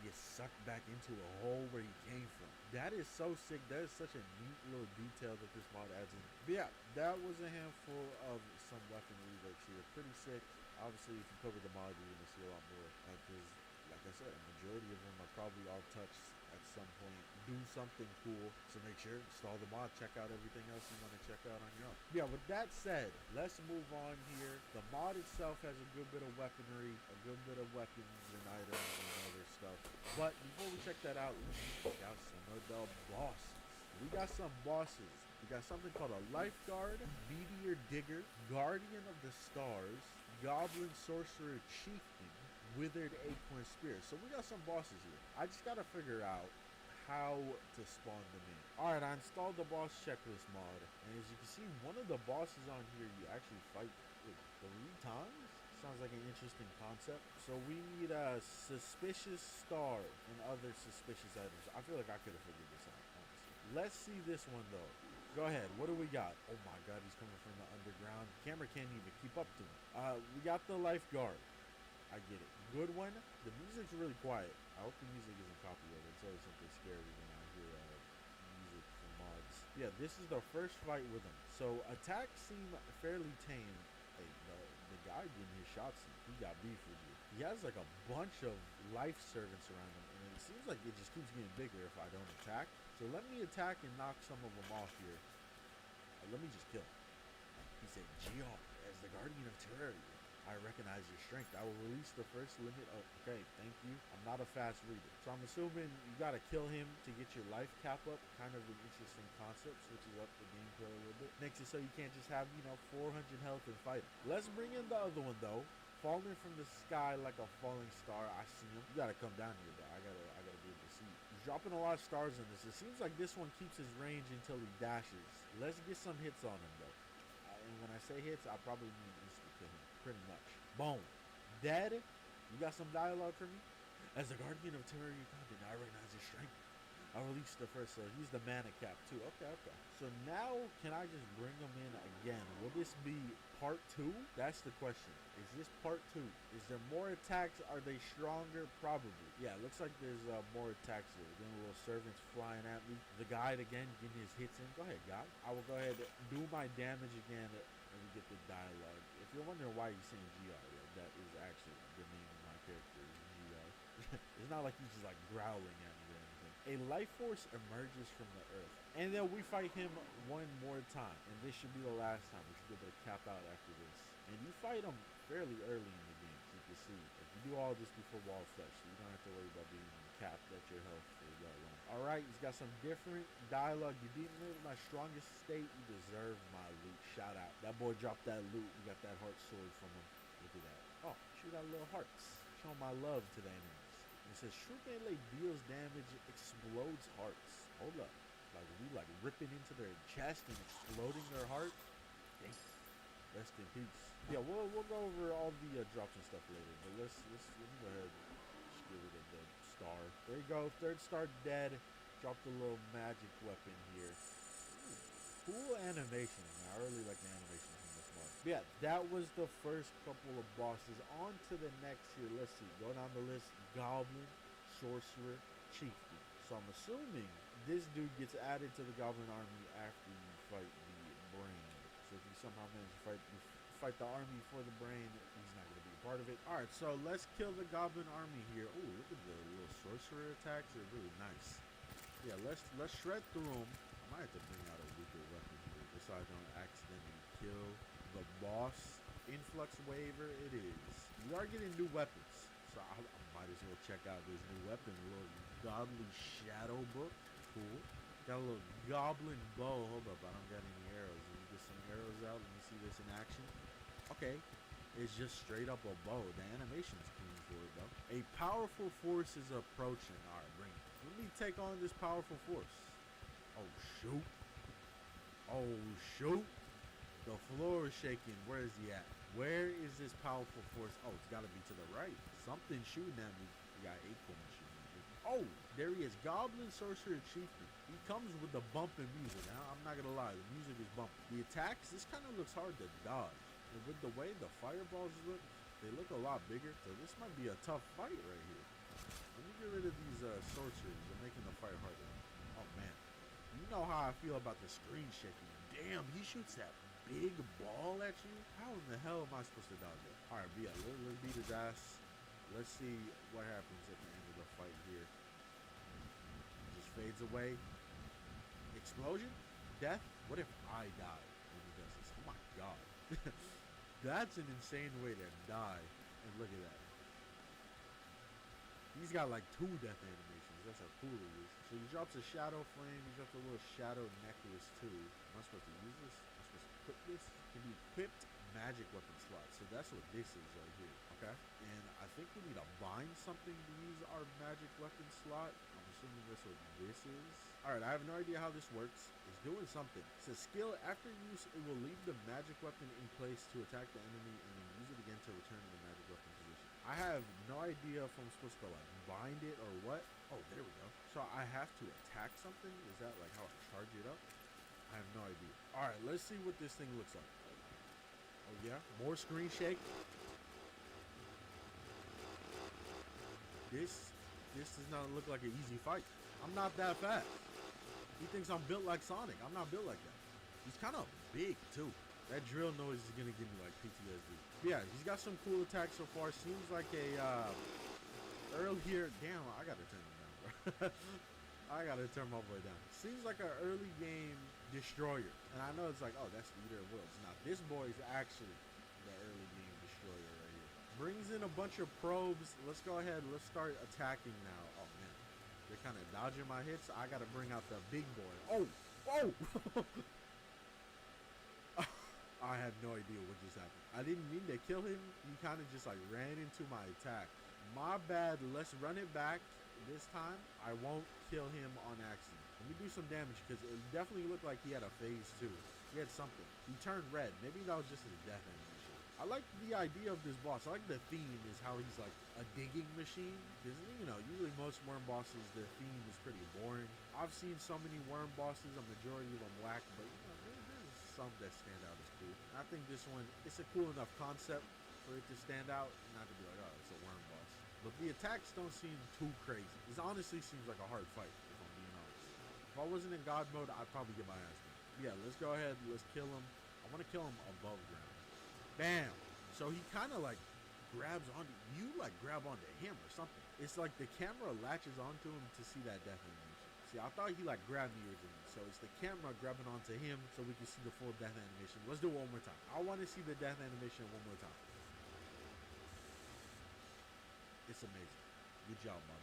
You sucked back into a hole where you came from. That is so sick. That is such a neat little detail that this mod adds in. But yeah, that was a handful of some weapon reworks here. Pretty sick. Obviously, if you cover the mod, you're gonna see a lot more. Because, like I said, a majority of them are probably all touched at some point. Do something cool. So make sure, install the mod, check out everything else you want to check out on your own. Yeah, with that said, let's move on here. The mod itself has a good bit of weaponry, a good bit of weapons and items and other stuff. But before we check that out, let's check out some of the bosses. We got some bosses. We got something called a Lifeguard, Meteor Digger, Guardian of the Stars, Goblin Sorcerer Chieftain, Withered Acorn Spear. So we got some bosses here. I just gotta figure out how to spawn them in. Alright, I installed the boss checklist mod, and as you can see, one of the bosses on here you actually fight with 3 times. Sounds like an interesting concept. So we need a suspicious star and other suspicious items. I feel like I could have figured this out, honestly. Let's see this one though. Go ahead, what do we got? Oh my god, he's coming from the underground. Camera can't even keep up to him. We got the Lifeguard. I get it. Good one. The music's really quiet. I hope the music isn't copyrighted. It's always something scary when I hear music from mods. Yeah, this is the first fight with him. So attacks seem fairly tame. Hey, the guy getting his shots, he got beef with you. He has like a bunch of life servants around him, and it seems like it just keeps getting bigger if I don't attack. So let me attack and knock some of them off here. Let me just kill him. He said, GR, as the Guardian of Terraria, I recognize your strength. I will release the first limit of... Okay, thank you. I'm not a fast reader. So I'm assuming you gotta kill him to get your life cap up. Kind of an interesting concept. Switches up the gameplay a little bit. Makes it so you can't just have, 400 health and fight him. Let's bring in the other one, though. Falling from the sky like a falling star. I see him. You gotta come down here, though. I gotta be able to see. He's dropping a lot of stars in this. It seems like this one keeps his range until he dashes. Let's get some hits on him, though. And when I say hits, I probably mean instant kill him. Pretty much. Boom. Dead. You got some dialogue for me? As the Guardian of Terraria content, I recognize his strength. I released the first, so he's the mana cap too. Okay. So now, can I just bring him in again? Will this be part 2? That's the question. Is this part 2? Is there more attacks? Are they stronger? Probably. Yeah, it looks like there's more attacks here. Getting little servants flying at me. The guide again, getting his hits in. Go ahead, guide. I will go ahead and do my damage again. And we get the dialogue. If you're wondering why he's saying GR, that is actually the name of my character, is GR. It's not like he's just like growling at me or anything. A life force emerges from the earth. And then we fight him one more time. And this should be the last time. We should be able to cap out after this. And you fight him fairly early in the game, as you can see. If you do all this before wall fetch, so you don't have to worry about being capped at your health for that long. Alright, he's got some different dialogue. You beat me with my strongest state. You deserve my loot. Shout out. That boy dropped that loot. You got that heart sword from him. Look at that. Oh, shoot out little hearts. Show my love to the enemies. It says Shroot Melee deals damage, explodes hearts. Hold up. Like we ripping into their chest and exploding their heart. Dang. Rest in peace. Yeah, we'll go over all the drops and stuff later. But let me go ahead and just get rid of the star. There you go. 3rd star dead. Dropped a little magic weapon here. Ooh, cool animation. I really like the animations in this mod. But yeah, that was the first couple of bosses. On to the next here. Let's see. Go down the list. Goblin, Sorcerer, Chieftain. So I'm assuming this dude gets added to the Goblin army after you fight the brain. So if you somehow manage to fight the army for the brain, he's not going to be a part of it. Alright, so let's kill the Goblin army here. Oh, look at the little sorcerer attacks. They're really nice. Yeah, let's shred through them. I might have to bring out a weaker weapon here just so I don't accidentally kill the boss. Influx Waver it is. We are getting new weapons, so I might as well check out this new weapon. A little Godly Shadow Book. Cool. Got a little Goblin Bow. Hold up, I don't got any arrows. Let me get some arrows out. Let me see this in action. Okay. It's just straight up a bow. The animation's clean for it, though. A powerful force is approaching. Alright, bring it. Let me take on this powerful force. Oh, shoot. Oh, shoot. The floor is shaking. Where is he at? Where is this powerful force? Oh, it's got to be to the right. Something shooting at me. We got Acorn shooting at me. Oh, there he is. Goblin Sorcerer Chieftain. He comes with the bumping music. Now, I'm not gonna lie, the music is bumping. The attacks, this kind of looks hard to dodge. And with the way the fireballs look, they look a lot bigger. So this might be a tough fight right here. Let me get rid of these sorcerers. They're making the fight harder. Oh man, you know how I feel about the screen shaking. Damn, he shoots that big ball at you. How in the hell am I supposed to dodge it? All right, but yeah, let's beat his ass. Let's see what happens at the end of the fight here. Just fades away. Explosion? Death? What if I die when he does this? Oh my god. That's an insane way to die. And look at that. He's got like 2 death animations. That's how cool it is. So he drops a shadow flame. He drops a little shadow necklace too. Am I supposed to use this? Am I supposed to equip this? Can be equipped magic weapon slot. So that's what this is right here. Okay. And I think we need to bind something to use our magic weapon slot. I'm assuming that's what this is. Alright, I have no idea how this works. It's doing something. It says skill after use, it will leave the magic weapon in place to attack the enemy and then use it again to return to the magic weapon position. I have no idea if I'm supposed to like bind it or what. Oh, there we go. So I have to attack something? Is that like how I charge it up? I have no idea. Alright, let's see what this thing looks like. Oh yeah, more screen shake. This does not look like an easy fight. I'm not that fast. He thinks I'm built like Sonic. I'm not built like that. He's kind of big too. That drill noise is gonna give me like PTSD. But yeah, he's got some cool attacks so far. Seems like a earlier. Damn, I gotta turn him down, bro. I gotta turn him all the way down. Seems like an early game destroyer, and I know it's like, oh, that's the Eater of Worlds. Now this boy is actually the early game destroyer right here. Brings in a bunch of probes. Let's go ahead. Let's start attacking now. Oh man, they're kind of dodging my hits. I gotta bring out the big boy. Oh, oh. I have no idea what just happened. I didn't mean to kill him. He kind of just like ran into my attack. My bad. Let's run it back. This time, I won't kill him on accident. Let me do some damage because it definitely looked like he had a phase 2. He had something. He turned red. Maybe that was just his death animation. I like the idea of this boss. I like the theme is how he's like a digging machine. Because, you know, usually most worm bosses, the theme is pretty boring. I've seen so many worm bosses, a majority of them whack, but you know, there's some that stand out as cool. And I think this one, it's a cool enough concept for it to stand out, not to be like, oh, it's a worm boss. But the attacks don't seem too crazy. This honestly seems like a hard fight, if I'm being honest. If I wasn't in God mode, I'd probably get my ass beat. Yeah, let's go ahead. Let's kill him. I want to kill him above ground. Bam! So he kind of like grabs onto you, like grab onto him or something. It's like the camera latches onto him to see that death animation. See, I thought he like grabbed me originally. So it's the camera grabbing onto him so we can see the full death animation. Let's do it one more time. I want to see the death animation one more time. It's amazing. Good job, Bob.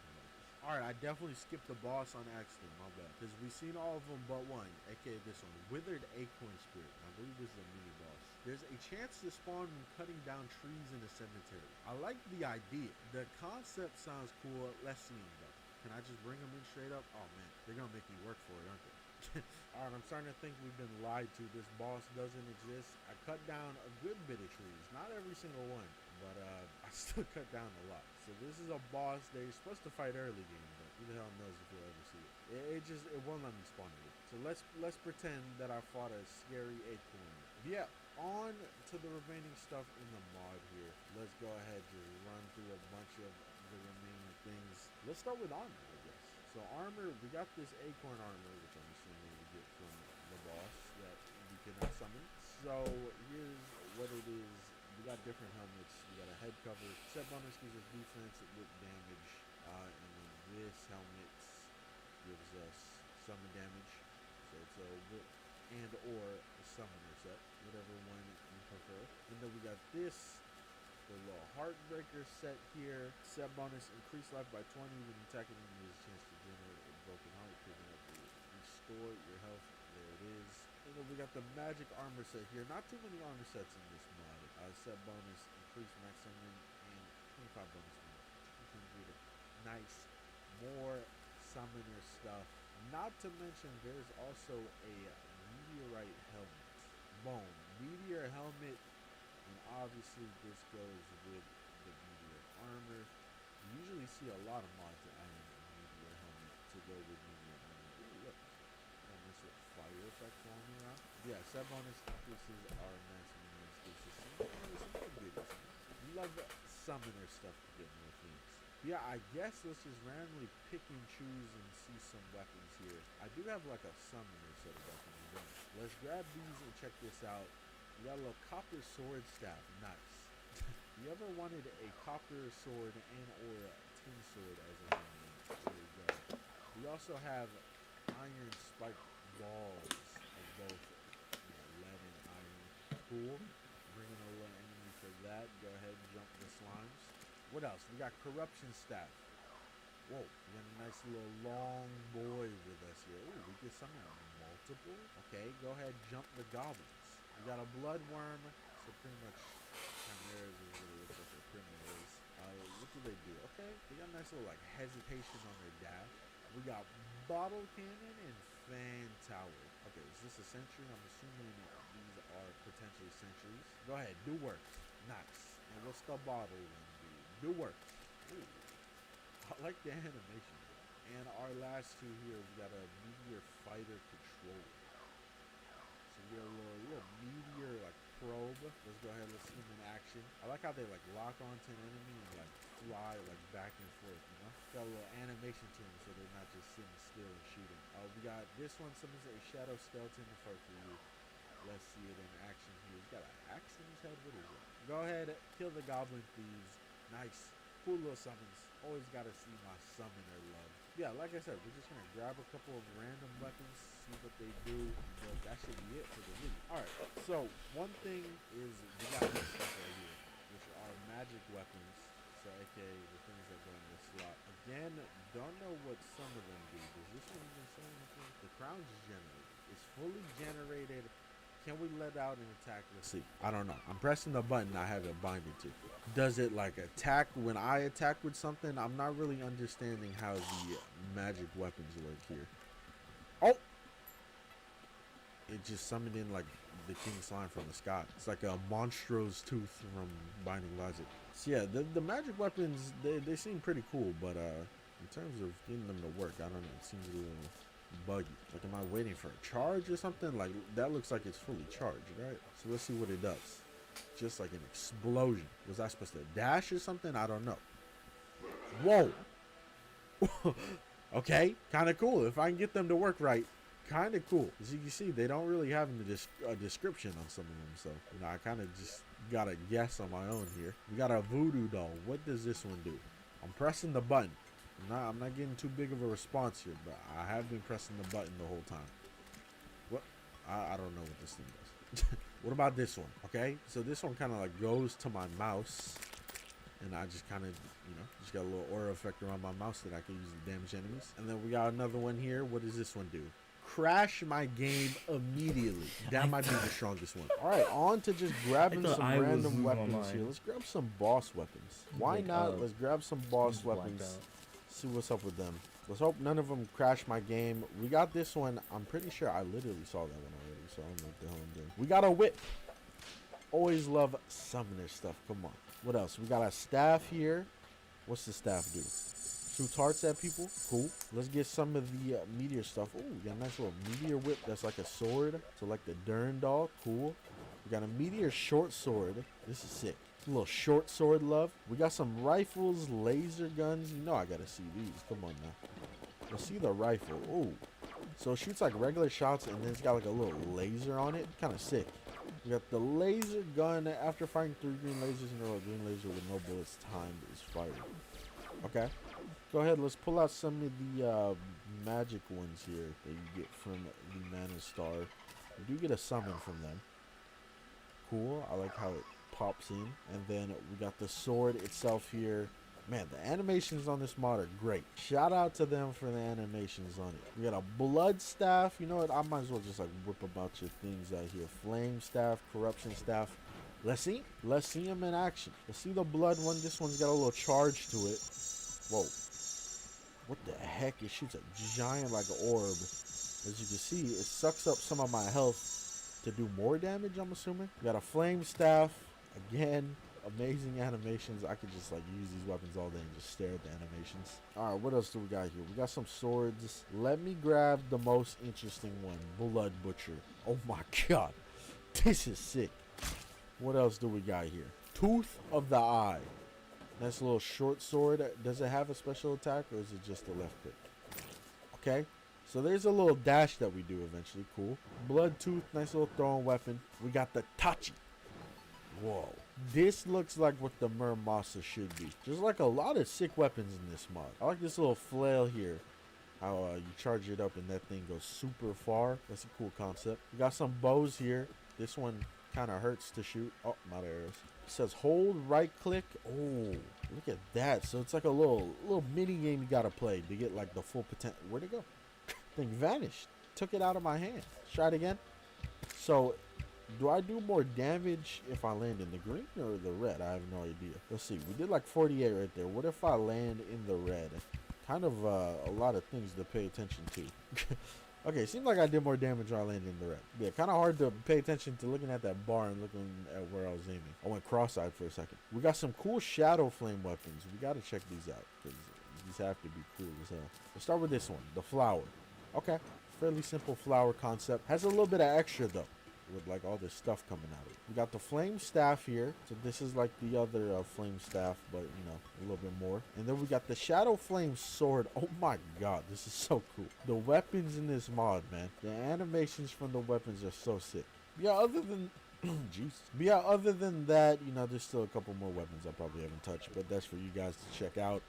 Alright, I definitely skipped the boss on accident, my bad. Because we've seen all of them but one, aka this one. Withered Acorn Spirit. I believe this is a mini boss. There's a chance to spawn when cutting down trees in a cemetery. I like the idea. The concept sounds cool. Let's see him though. Can I just bring him in straight up? Oh man, they're gonna make me work for it, aren't they? Alright, I'm starting to think we've been lied to. This boss doesn't exist. I cut down a good bit of trees. Not every single one, but I still cut down a lot. So this is a boss that you're supposed to fight early game, but who the hell knows if you'll ever see it. It won't let me spawn it. So let's pretend that I fought a scary acorn. Yeah, on to the remaining stuff in the mod here. Let's go ahead and run through a bunch of the remaining things. Let's start with armor, I guess. So armor, we got this acorn armor, which I'm assuming we get from the boss that we cannot summon. So here's what it is. We got different helmets. We got a head cover. Set bonus gives us defense with damage. And then this helmet gives us summon damage. So it's a whip and or a summoner set. Whatever one you prefer. And then we got this. The little Heartbreaker set here. Set bonus, increase life by 20 when attacking enemy has a chance to generate a broken heart. Picking up to restore your health. There it is. And then we got the magic armor set here. Not too many armor sets in this mod. Set bonus, increase max summon, and 25 bonus mod. Nice. More summoner stuff. Not to mention there's also a meteorite helmet. Boom. Meteor helmet. And obviously this goes with the meteor armor. You usually see a lot of mods adding meteor to go with medium armor. Ooh, look. Got a nice little fire effect falling around. Yeah, set bonus increases our max minions. Gives us some more goodies. Love summoner stuff to get more things. Yeah, I guess let's just randomly pick and choose and see some weapons here. I do have like a summoner set of weapons. But let's grab these and check this out. We got a little copper sword staff. Nice. You ever wanted a copper sword and or a tin sword as a minion? There you go. We also have iron spiked balls of both lead and iron. Cool. Bringing a little enemy for that. Go ahead and jump the slimes. What else? We got corruption staff. Whoa, we got a nice little long boy with us here. Ooh, we get some multiple. Okay, go ahead, jump the goblins. We got a blood worm. So pretty much chimeras is what it looks like a criminal is. What do they do? Okay, they got a nice little like hesitation on their dash. We got bottle cannon and fan tower. Okay, is this a sentry? I'm assuming these are potentially sentries. Go ahead, do works. Nice. And what's the bottle one do? Do works. Ooh. I like the animation. And our last two here, we got a meteor fighter controller. So we got a little meteor like probe. Let's go ahead, let's see them in action. I like how they like lock onto an enemy and like fly like back and forth, you know? Got a little animation to them so they're not just sitting still and shooting. We got this one, summons a shadow skeleton for you. Let's see it in action here. He's got an axe in his head. What is it? Go ahead, kill the goblin thieves. Nice. Cool little summons. Always gotta see my summoner love. Yeah, like I said, we're just gonna grab a couple of random weapons, see what they do, but that should be it for the video. Alright, so one thing is we got this stuff right here, which are magic weapons. So aka the things that go in this slot. Again, don't know what some of them do. Does this one even say anything? The crown's generated. It's fully generated. Can we let out an attack? Let's see. I don't know. I'm pressing the button I have it binding to. Does it like attack when I attack with something? I'm not really understanding how the magic weapons work here. Oh! It just summoned in like the king slime from the sky. It's like a monstrous tooth from Binding of Isaac. So yeah, the magic weapons, they seem pretty cool, but in terms of getting them to work, I don't know. It seems a little buggy. Like, am I waiting for a charge or something? Like, that looks like it's fully charged, right? So let's see what it does. Just like an explosion. Was I supposed to dash or something? I don't know. Whoa. Okay, kind of cool. If I can get them to work right, kind of cool. As you can see, they don't really have a description on some of them. So, you know, I kind of just got to guess on my own here. We got a voodoo doll. What does this one do? I'm pressing the button. I'm not getting too big of a response here, but I have been pressing the button the whole time. What? I don't know what this thing does. What about this one? Okay, so this one kind of like goes to my mouse, and I just kind of, you know, just got a little aura effect around my mouse that I can use to damage enemies. And then we got another one here. What does this one do? Crash my game immediately. That might be the strongest one. All right, on to just grabbing some random weapons here. Let's grab some boss weapons. Why not? Let's grab some boss weapons. See what's up with them. Let's hope none of them crash my game. We got this one. I'm pretty sure I literally saw that one already, so I don't know what the hell I'm doing. We got a whip. Always love summoner stuff. Come on. What else? We got a staff here. What's the staff do? Shoots hearts at people. Cool. Let's get some of the meteor stuff. Oh, we got a nice little meteor whip that's like a sword. So like the Durndal. Cool. We got a meteor short sword. This is sick. A little short sword love. We got some rifles, laser guns. You know I gotta see these. Come on now. Let's see the rifle. Oh, so it shoots like regular shots, and then it's got like a little laser on it. Kind of sick. We got the laser gun. After firing 3 green lasers in a row, green laser with no bullets timed is fired. Okay. Go ahead. Let's pull out some of the magic ones here that you get from the Mana Star. We do get a summon from them. Cool. I like how it pops in. And then we got the sword itself here. Man, the animations on this mod are great. Shout out to them for the animations on it. We got a blood staff. You know what? I might as well just like whip about your things out here. Flame staff, corruption staff. Let's see. Let's see them in action. Let's see the blood one. This one's got a little charge to it. Whoa. What the heck? It shoots a giant like orb. As you can see, it sucks up some of my health to do more damage, I'm assuming. We got a flame staff. Again, Amazing animations. I could just like use these weapons all day and just stare at the animations. All right, what else do we got here? We got some swords. Let me grab the most interesting one, Blood Butcher. Oh my god, this is sick. What else do we got here? Tooth of the Eye. Nice little short sword. Does it have a special attack or is it just a left click? Okay, so there's a little dash that we do eventually. Cool. Blood Tooth, nice little throwing weapon. We got the Tachi. Whoa. This looks like what the Murmasa should be. There's like a lot of sick weapons in this mod. I like this little flail here. How you charge it up and that thing goes super far. That's a cool concept. We got some bows here. This one kind of hurts to shoot. Oh, not arrows. It says hold right click. Oh, look at that. So it's like a little mini game you gotta play to get like the full potential. Where'd it go? Thing vanished. Took it out of my hand. Try it again. So do I do more damage if I land in the green or the red? I have no idea. Let's see. We did like 48 right there. What if I land in the red? Kind of a lot of things to pay attention to. Okay, seems like I did more damage when I landed in the red. Yeah, kind of hard to pay attention to looking at that bar and looking at where I was aiming. I went cross-eyed for a second. We got some cool Shadow Flame weapons. We got to check these out because these have to be cool as hell. Let's start with this one, the flower. Okay, fairly simple flower concept. Has a little bit of extra though, with like all this stuff coming out of it. We got the flame staff here. So this is like the other flame staff, but you know, a little bit more. And then we got the shadow flame sword. Oh my god, this is so cool. The weapons in this mod, man. The animations from the weapons are so sick. Yeah, other than jeez. But yeah, other than that, you know, there's still a couple more weapons I probably haven't touched, but that's for you guys to check out.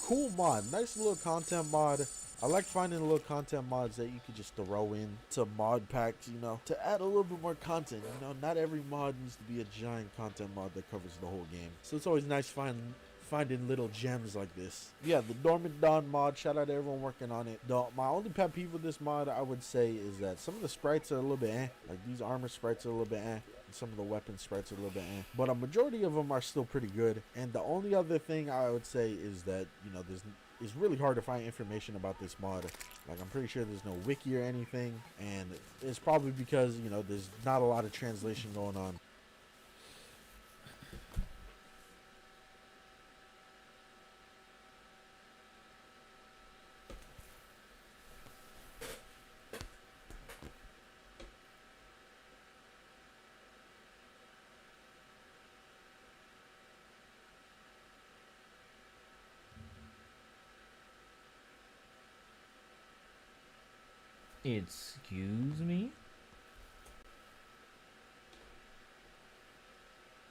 Cool mod, nice little content mod. I like finding little content mods that you could just throw in to mod packs, you know, to add a little bit more content. You know, not every mod needs to be a giant content mod that covers the whole game. So it's always nice finding little gems like this. Yeah, the Dormant Dawn mod, shout out to everyone working on it. My only pet peeve with this mod, I would say, is that some of the sprites are a little bit eh. Like these armor sprites are a little bit eh. And some of the weapon sprites are a little bit eh. But a majority of them are still pretty good. And the only other thing I would say is that, you know, it's really hard to find information about this mod. Like, I'm pretty sure there's no wiki or anything, and it's probably because, you know, there's not a lot of translation going on. Excuse me?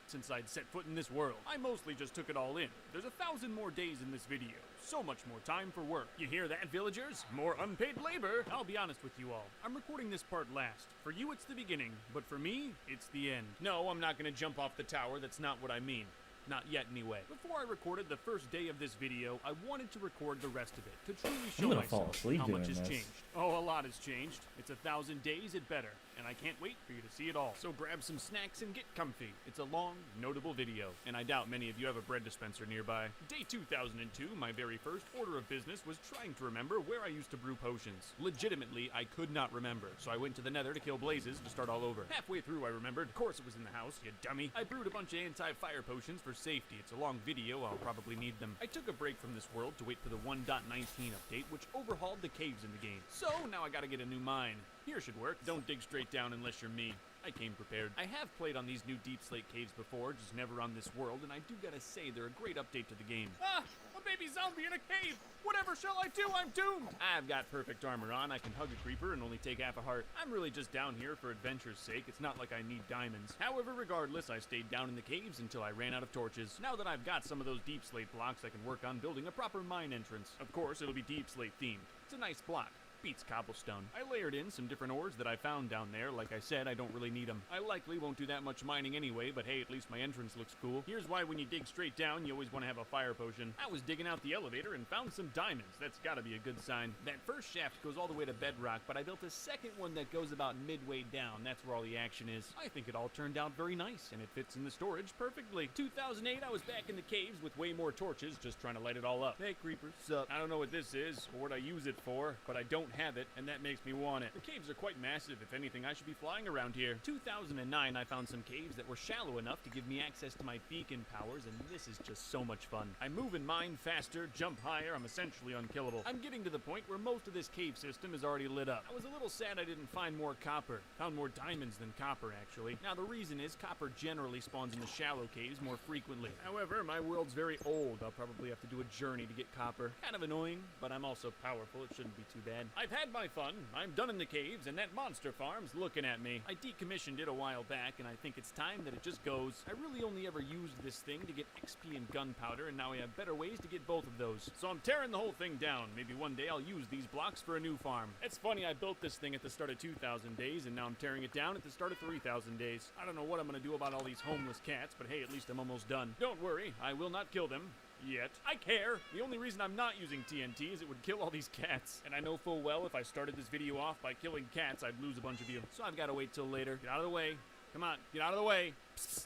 Since I'd set foot in this world, I mostly just took it all in. There's 1,000 more days in this video. So much more time for work. You hear that, villagers? More unpaid labor. I'll be honest with you all. I'm recording this part last. For you, it's the beginning, but for me, it's the end. No, I'm not gonna jump off the tower. That's not what I mean. Not yet, anyway. Before I recorded the first day of this video, I wanted to record the rest of it, to truly show myself how much has changed. Oh, a lot has changed. It's 1,000 days at better, and I can't wait for you to see it all. So grab some snacks and get comfy. It's a long, notable video, and I doubt many of you have a bread dispenser nearby. Day 2002, my very first order of business was trying to remember where I used to brew potions. Legitimately, I could not remember, so I went to the nether to kill blazes to start all over. Halfway through, I remembered. Of course it was in the house, you dummy. I brewed a bunch of anti-fire potions for safety. It's a long video, I'll probably need them. I took a break from this world to wait for the 1.19 update, which overhauled the caves in the game. So now I gotta get a new mine. Here should work. Don't dig straight down unless you're me. I came prepared. I have played on these new Deep Slate caves before, just never on this world, and I do gotta say they're a great update to the game. Ah! A baby zombie in a cave! Whatever shall I do? I'm doomed! I've got perfect armor on. I can hug a creeper and only take half a heart. I'm really just down here for adventure's sake. It's not like I need diamonds. However, regardless, I stayed down in the caves until I ran out of torches. Now that I've got some of those Deep Slate blocks, I can work on building a proper mine entrance. Of course, it'll be Deep Slate themed. It's a nice block. Beats cobblestone. I layered in some different ores that I found down there. Like I said, I don't really need them. I likely won't do that much mining anyway, but hey, at least my entrance looks cool. Here's why when you dig straight down, you always want to have a fire potion. I was digging out the elevator and found some diamonds. That's gotta be a good sign. That first shaft goes all the way to bedrock, but I built a second one that goes about midway down. That's where all the action is. I think it all turned out very nice, and it fits in the storage perfectly. 2008, I was back in the caves with way more torches, just trying to light it all up. Hey, creepers. Sup? I don't know what this is, or what I use it for, but I don't have it, and that makes me want it. The caves are quite massive. If anything, I should be flying around here. 2009, I found some caves that were shallow enough to give me access to my beacon powers, and this is just so much fun. I move and mine faster, jump higher, I'm essentially unkillable. I'm getting to the point where most of this cave system is already lit up. I was a little sad I didn't find more copper. Found more diamonds than copper, actually. Now, the reason is copper generally spawns in the shallow caves more frequently. However, my world's very old. I'll probably have to do a journey to get copper. Kind of annoying, but I'm also powerful. It shouldn't be too bad. I've had my fun. I'm done in the caves, and that monster farm's looking at me. I decommissioned it a while back, and I think it's time that it just goes. I really only ever used this thing to get XP and gunpowder, and now I have better ways to get both of those. So I'm tearing the whole thing down. Maybe one day I'll use these blocks for a new farm. It's funny, I built this thing at the start of 2,000 days, and now I'm tearing it down at the start of 3,000 days. I don't know what I'm gonna do about all these homeless cats, but hey, at least I'm almost done. Don't worry, I will not kill them. Yet. I care! The only reason I'm not using TNT is it would kill all these cats. And I know full well if I started this video off by killing cats, I'd lose a bunch of you. So I've gotta wait till later. Get out of the way. Come on, get out of the way. Psst.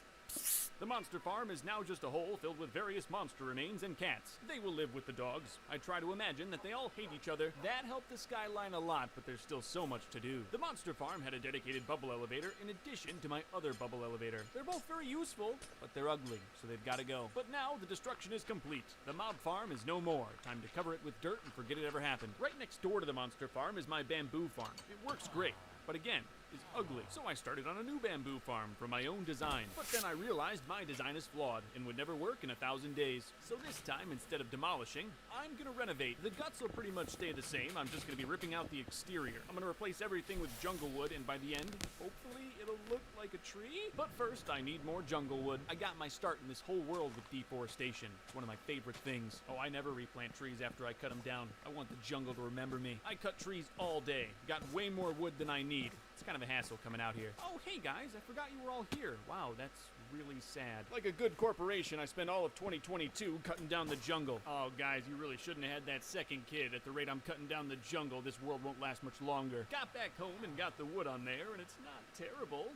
The monster farm is now just a hole filled with various monster remains and cats. They will live with the dogs. I try to imagine that they all hate each other. That helped the skyline a lot, but there's still so much to do. The monster farm had a dedicated bubble elevator in addition to my other bubble elevator. They're both very useful, but they're ugly, so they've gotta go. But now the destruction is complete. The mob farm is no more. Time to cover it with dirt and forget it ever happened. Right next door to the monster farm is my bamboo farm. It works great, but again, is ugly. So I started on a new bamboo farm from my own design. But then I realized my design is flawed and would never work in 1,000 days. So this time, instead of demolishing, I'm gonna renovate. The guts will pretty much stay the same. I'm just gonna be ripping out the exterior. I'm gonna replace everything with jungle wood, and by the end, hopefully it'll look like a tree. But first, I need more jungle wood. I got my start in this whole world with deforestation. It's one of my favorite things. Oh, I never replant trees after I cut them down. I want the jungle to remember me. I cut trees all day. Got way more wood than I need. It's kind of a hassle coming out here. Oh, hey guys, I forgot you were all here. Wow, that's really sad. Like a good corporation, I spent all of 2022 cutting down the jungle. Oh, guys, you really shouldn't have had that second kid. At the rate I'm cutting down the jungle, this world won't last much longer. Got back home and got the wood on there, and it's not terrible.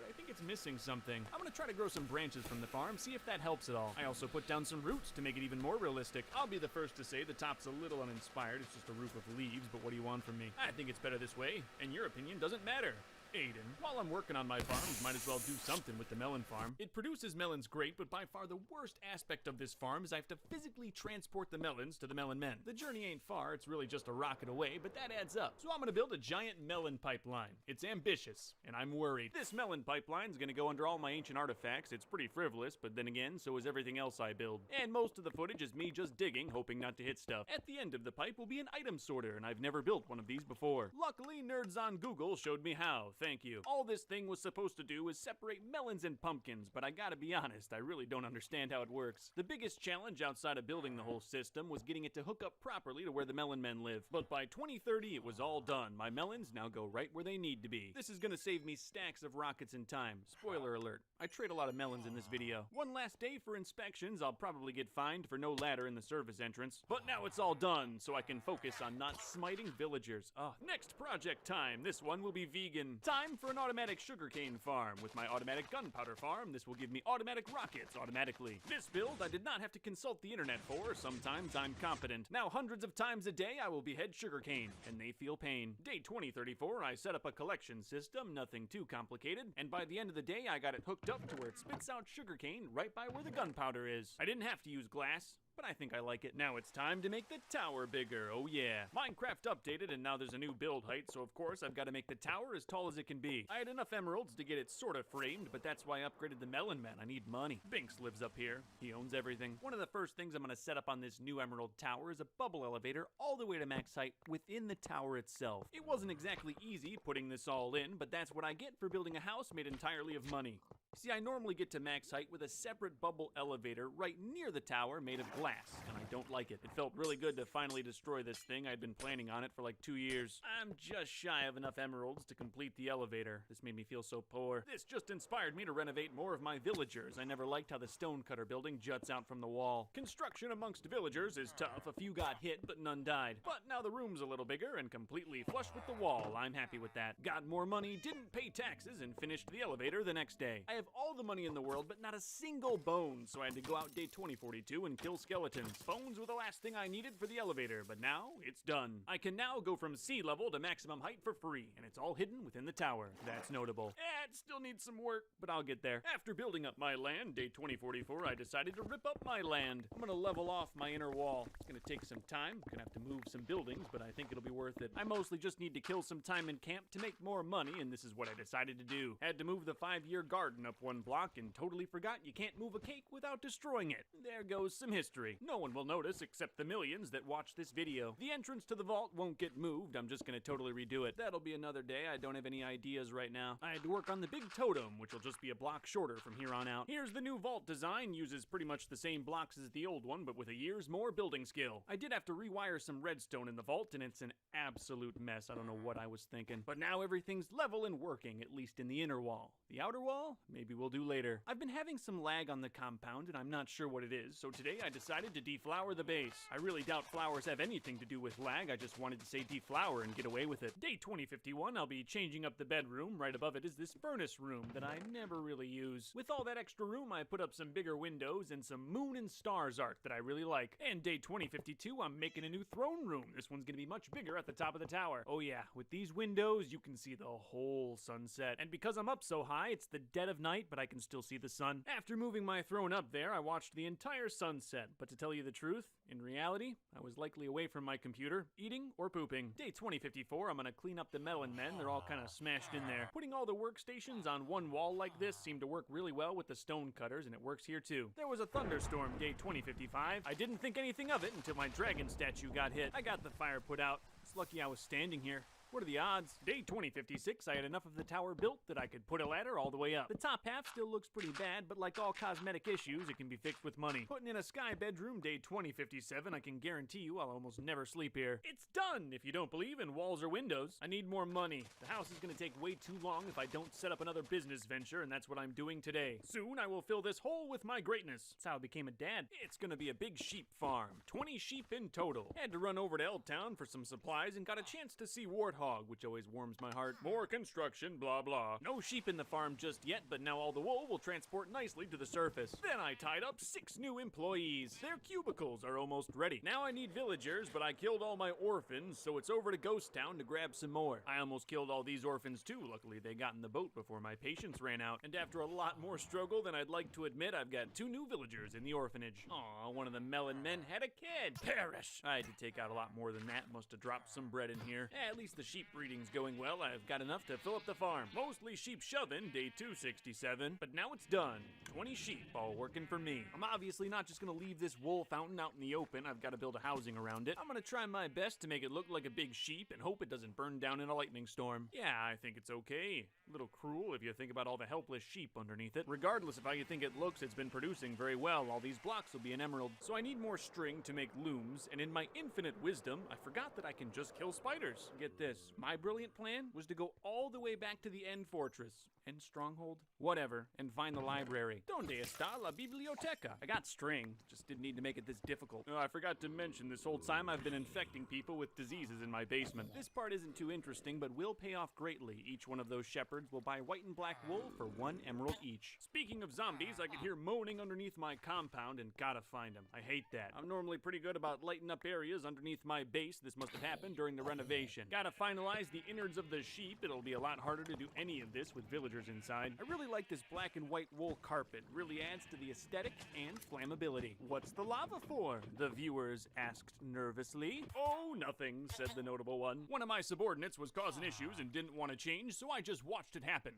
I think it's missing something. I'm gonna try to grow some branches from the farm, see if that helps at all. I also put down some roots to make it even more realistic. I'll be the first to say the top's a little uninspired. It's just a roof of leaves, but what do you want from me? I think it's better this way, and your opinion doesn't matter. Aiden. While I'm working on my farms, might as well do something with the melon farm. It produces melons great, but by far the worst aspect of this farm is I have to physically transport the melons to the melon men. The journey ain't far, it's really just a rocket away, but that adds up. So I'm gonna build a giant melon pipeline. It's ambitious, and I'm worried. This melon pipeline's gonna go under all my ancient artifacts. It's pretty frivolous, but then again, so is everything else I build. And most of the footage is me just digging, hoping not to hit stuff. At the end of the pipe will be an item sorter, and I've never built one of these before. Luckily, nerds on Google showed me how. Thank you. All this thing was supposed to do is separate melons and pumpkins, but I gotta be honest, I really don't understand how it works. The biggest challenge outside of building the whole system was getting it to hook up properly to where the melon men live. But by 2030, it was all done. My melons now go right where they need to be. This is gonna save me stacks of rockets and time. Spoiler alert, I trade a lot of melons in this video. One last day for inspections, I'll probably get fined for no ladder in the service entrance. But now it's all done, so I can focus on not smiting villagers. Next project time. This one will be vegan. Time for an automatic sugarcane farm. With my automatic gunpowder farm, this will give me automatic rockets automatically. This build I did not have to consult the internet for. Sometimes I'm competent. Now hundreds of times a day I will behead sugarcane, and they feel pain. Day 2034, I set up a collection system, nothing too complicated, and by the end of the day I got it hooked up to where it spits out sugarcane right by where the gunpowder is. I didn't have to use glass, but I think I like it. Now it's time to make the tower bigger. Oh yeah. Minecraft updated and now there's a new build height, so of course I've got to make the tower as tall as it can be. I had enough emeralds to get it sort of framed, but that's why I upgraded the Melon Man. I need money. Binks lives up here. He owns everything. One of the first things I'm going to set up on this new emerald tower is a bubble elevator all the way to max height within the tower itself. It wasn't exactly easy putting this all in, but that's what I get for building a house made entirely of money. See, I normally get to max height with a separate bubble elevator right near the tower made of glass, and I don't like it. It felt really good to finally destroy this thing. I'd been planning on it for like 2 years. I'm just shy of enough emeralds to complete the elevator. This made me feel so poor. This just inspired me to renovate more of my villagers. I never liked how the stonecutter building juts out from the wall. Construction amongst villagers is tough. A few got hit, but none died. But now the room's a little bigger and completely flush with the wall. I'm happy with that. Got more money, didn't pay taxes, and finished the elevator the next day. I have have all the money in the world, but not a single bone, so I had to go out day 2042 and kill skeletons. Bones were the last thing I needed for the elevator, but now it's done. I can now go from sea level to maximum height for free, and it's all hidden within the tower. That's notable. It still needs some work, but I'll get there. After building up my land, day 2044, I decided to rip up my land. I'm gonna level off my inner wall. It's gonna take some time. I'm gonna have to move some buildings, but I think it'll be worth it. I mostly just need to kill some time in camp to make more money, and this is what I decided to do. Had to move the 5-year garden up one block and totally forgot you can't move a cake without destroying it. There goes some history. No one will notice except the millions that watch this video. The entrance to the vault won't get moved. I'm just gonna totally redo it. That'll be another day. I don't have any ideas right now. I had to work on the big totem, which will just be a block shorter from here on out. Here's the new vault design. Uses pretty much the same blocks as the old one, but with a year's more building skill. I did have to rewire some redstone in the vault, and it's an absolute mess. I don't know what I was thinking. But now everything's level and working, at least in the inner wall. The outer wall? Maybe we'll do later. I've been having some lag on the compound, and I'm not sure what it is, so today I decided to deflower the base. I really doubt flowers have anything to do with lag. I just wanted to say deflower and get away with it. Day 2051, I'll be changing up the bedroom. Right above it is this furnace room that I never really use. With all that extra room, I put up some bigger windows and some moon and stars art that I really like. And day 2052, I'm making a new throne room. This one's gonna be much bigger at the top of the tower. Oh yeah, with these windows, you can see the whole sunset. And because I'm up so high, it's the dead of night, but I can still see the sun. After moving my throne up there, I watched the entire sunset. But to tell you the truth, in reality, I was likely away from my computer, eating or pooping. Day 2054, I'm gonna clean up the melon men. They're all kind of smashed in there. Putting all the workstations on one wall like this seemed to work really well with the stone cutters, and it works here too. There was a thunderstorm day 2055. I didn't think anything of it until my dragon statue got hit. I got the fire put out. It's lucky I was standing here. What are the odds? Day 2056, I had enough of the tower built that I could put a ladder all the way up. The top half still looks pretty bad, but like all cosmetic issues, it can be fixed with money. Putting in a sky bedroom, day 2057, I can guarantee you I'll almost never sleep here. It's done! If you don't believe in walls or windows, I need more money. The house is gonna take way too long if I don't set up another business venture, and that's what I'm doing today. Soon, I will fill this hole with my greatness. That's how I became a dad. It's gonna be a big sheep farm. 20 sheep in total. Had to run over to L-Town for some supplies and got a chance to see Warthog, which always warms my heart. More construction, blah blah. No sheep in the farm just yet, but now all the wool will transport nicely to the surface. Then I tied up 6 new employees. Their cubicles are almost ready. Now I need villagers, but I killed all my orphans, so it's over to Ghost Town to grab some more. I almost killed all these orphans too. Luckily, they got in the boat before my patience ran out. And after a lot more struggle than I'd like to admit, I've got 2 new villagers in the orphanage. Aw, one of the melon men had a kid. Perish! I had to take out a lot more than that. Must have dropped some bread in here. At least the sheep breeding's going well. I've got enough to fill up the farm. Mostly sheep shoving, day 267, but now it's done. 20 sheep, all working for me. I'm obviously not just gonna leave this wool fountain out in the open. I've got to build a housing around it. I'm gonna try my best to make it look like a big sheep and hope it doesn't burn down in a lightning storm. Yeah, I think it's okay. A little cruel if you think about all the helpless sheep underneath it. Regardless of how you think it looks, it's been producing very well. All these blocks will be an emerald. So I need more string to make looms, and in my infinite wisdom, I forgot that I can just kill spiders. Get this, my brilliant plan was to go all the way back to the End Fortress. End Stronghold? Whatever, and find the library. Donde está la biblioteca? I got string, just didn't need to make it this difficult. Oh, I forgot to mention, this whole time I've been infecting people with diseases in my basement. This part isn't too interesting, but will pay off greatly. Each one of those shepherds will buy white and black wool for 1 emerald each. Speaking of zombies, I could hear moaning underneath my compound and gotta find them. I hate that. I'm normally pretty good about lighting up areas underneath my base. This must have happened during the renovation. Gotta finalize the innards of the sheep. It'll be a lot harder to do any of this with villagers inside. I really like this black and white wool carpet. Really adds to the aesthetic and flammability. What's the lava for? The viewers asked nervously. Oh, nothing, said the notable one. One of my subordinates was causing issues and didn't want to change, so I just watched it happen.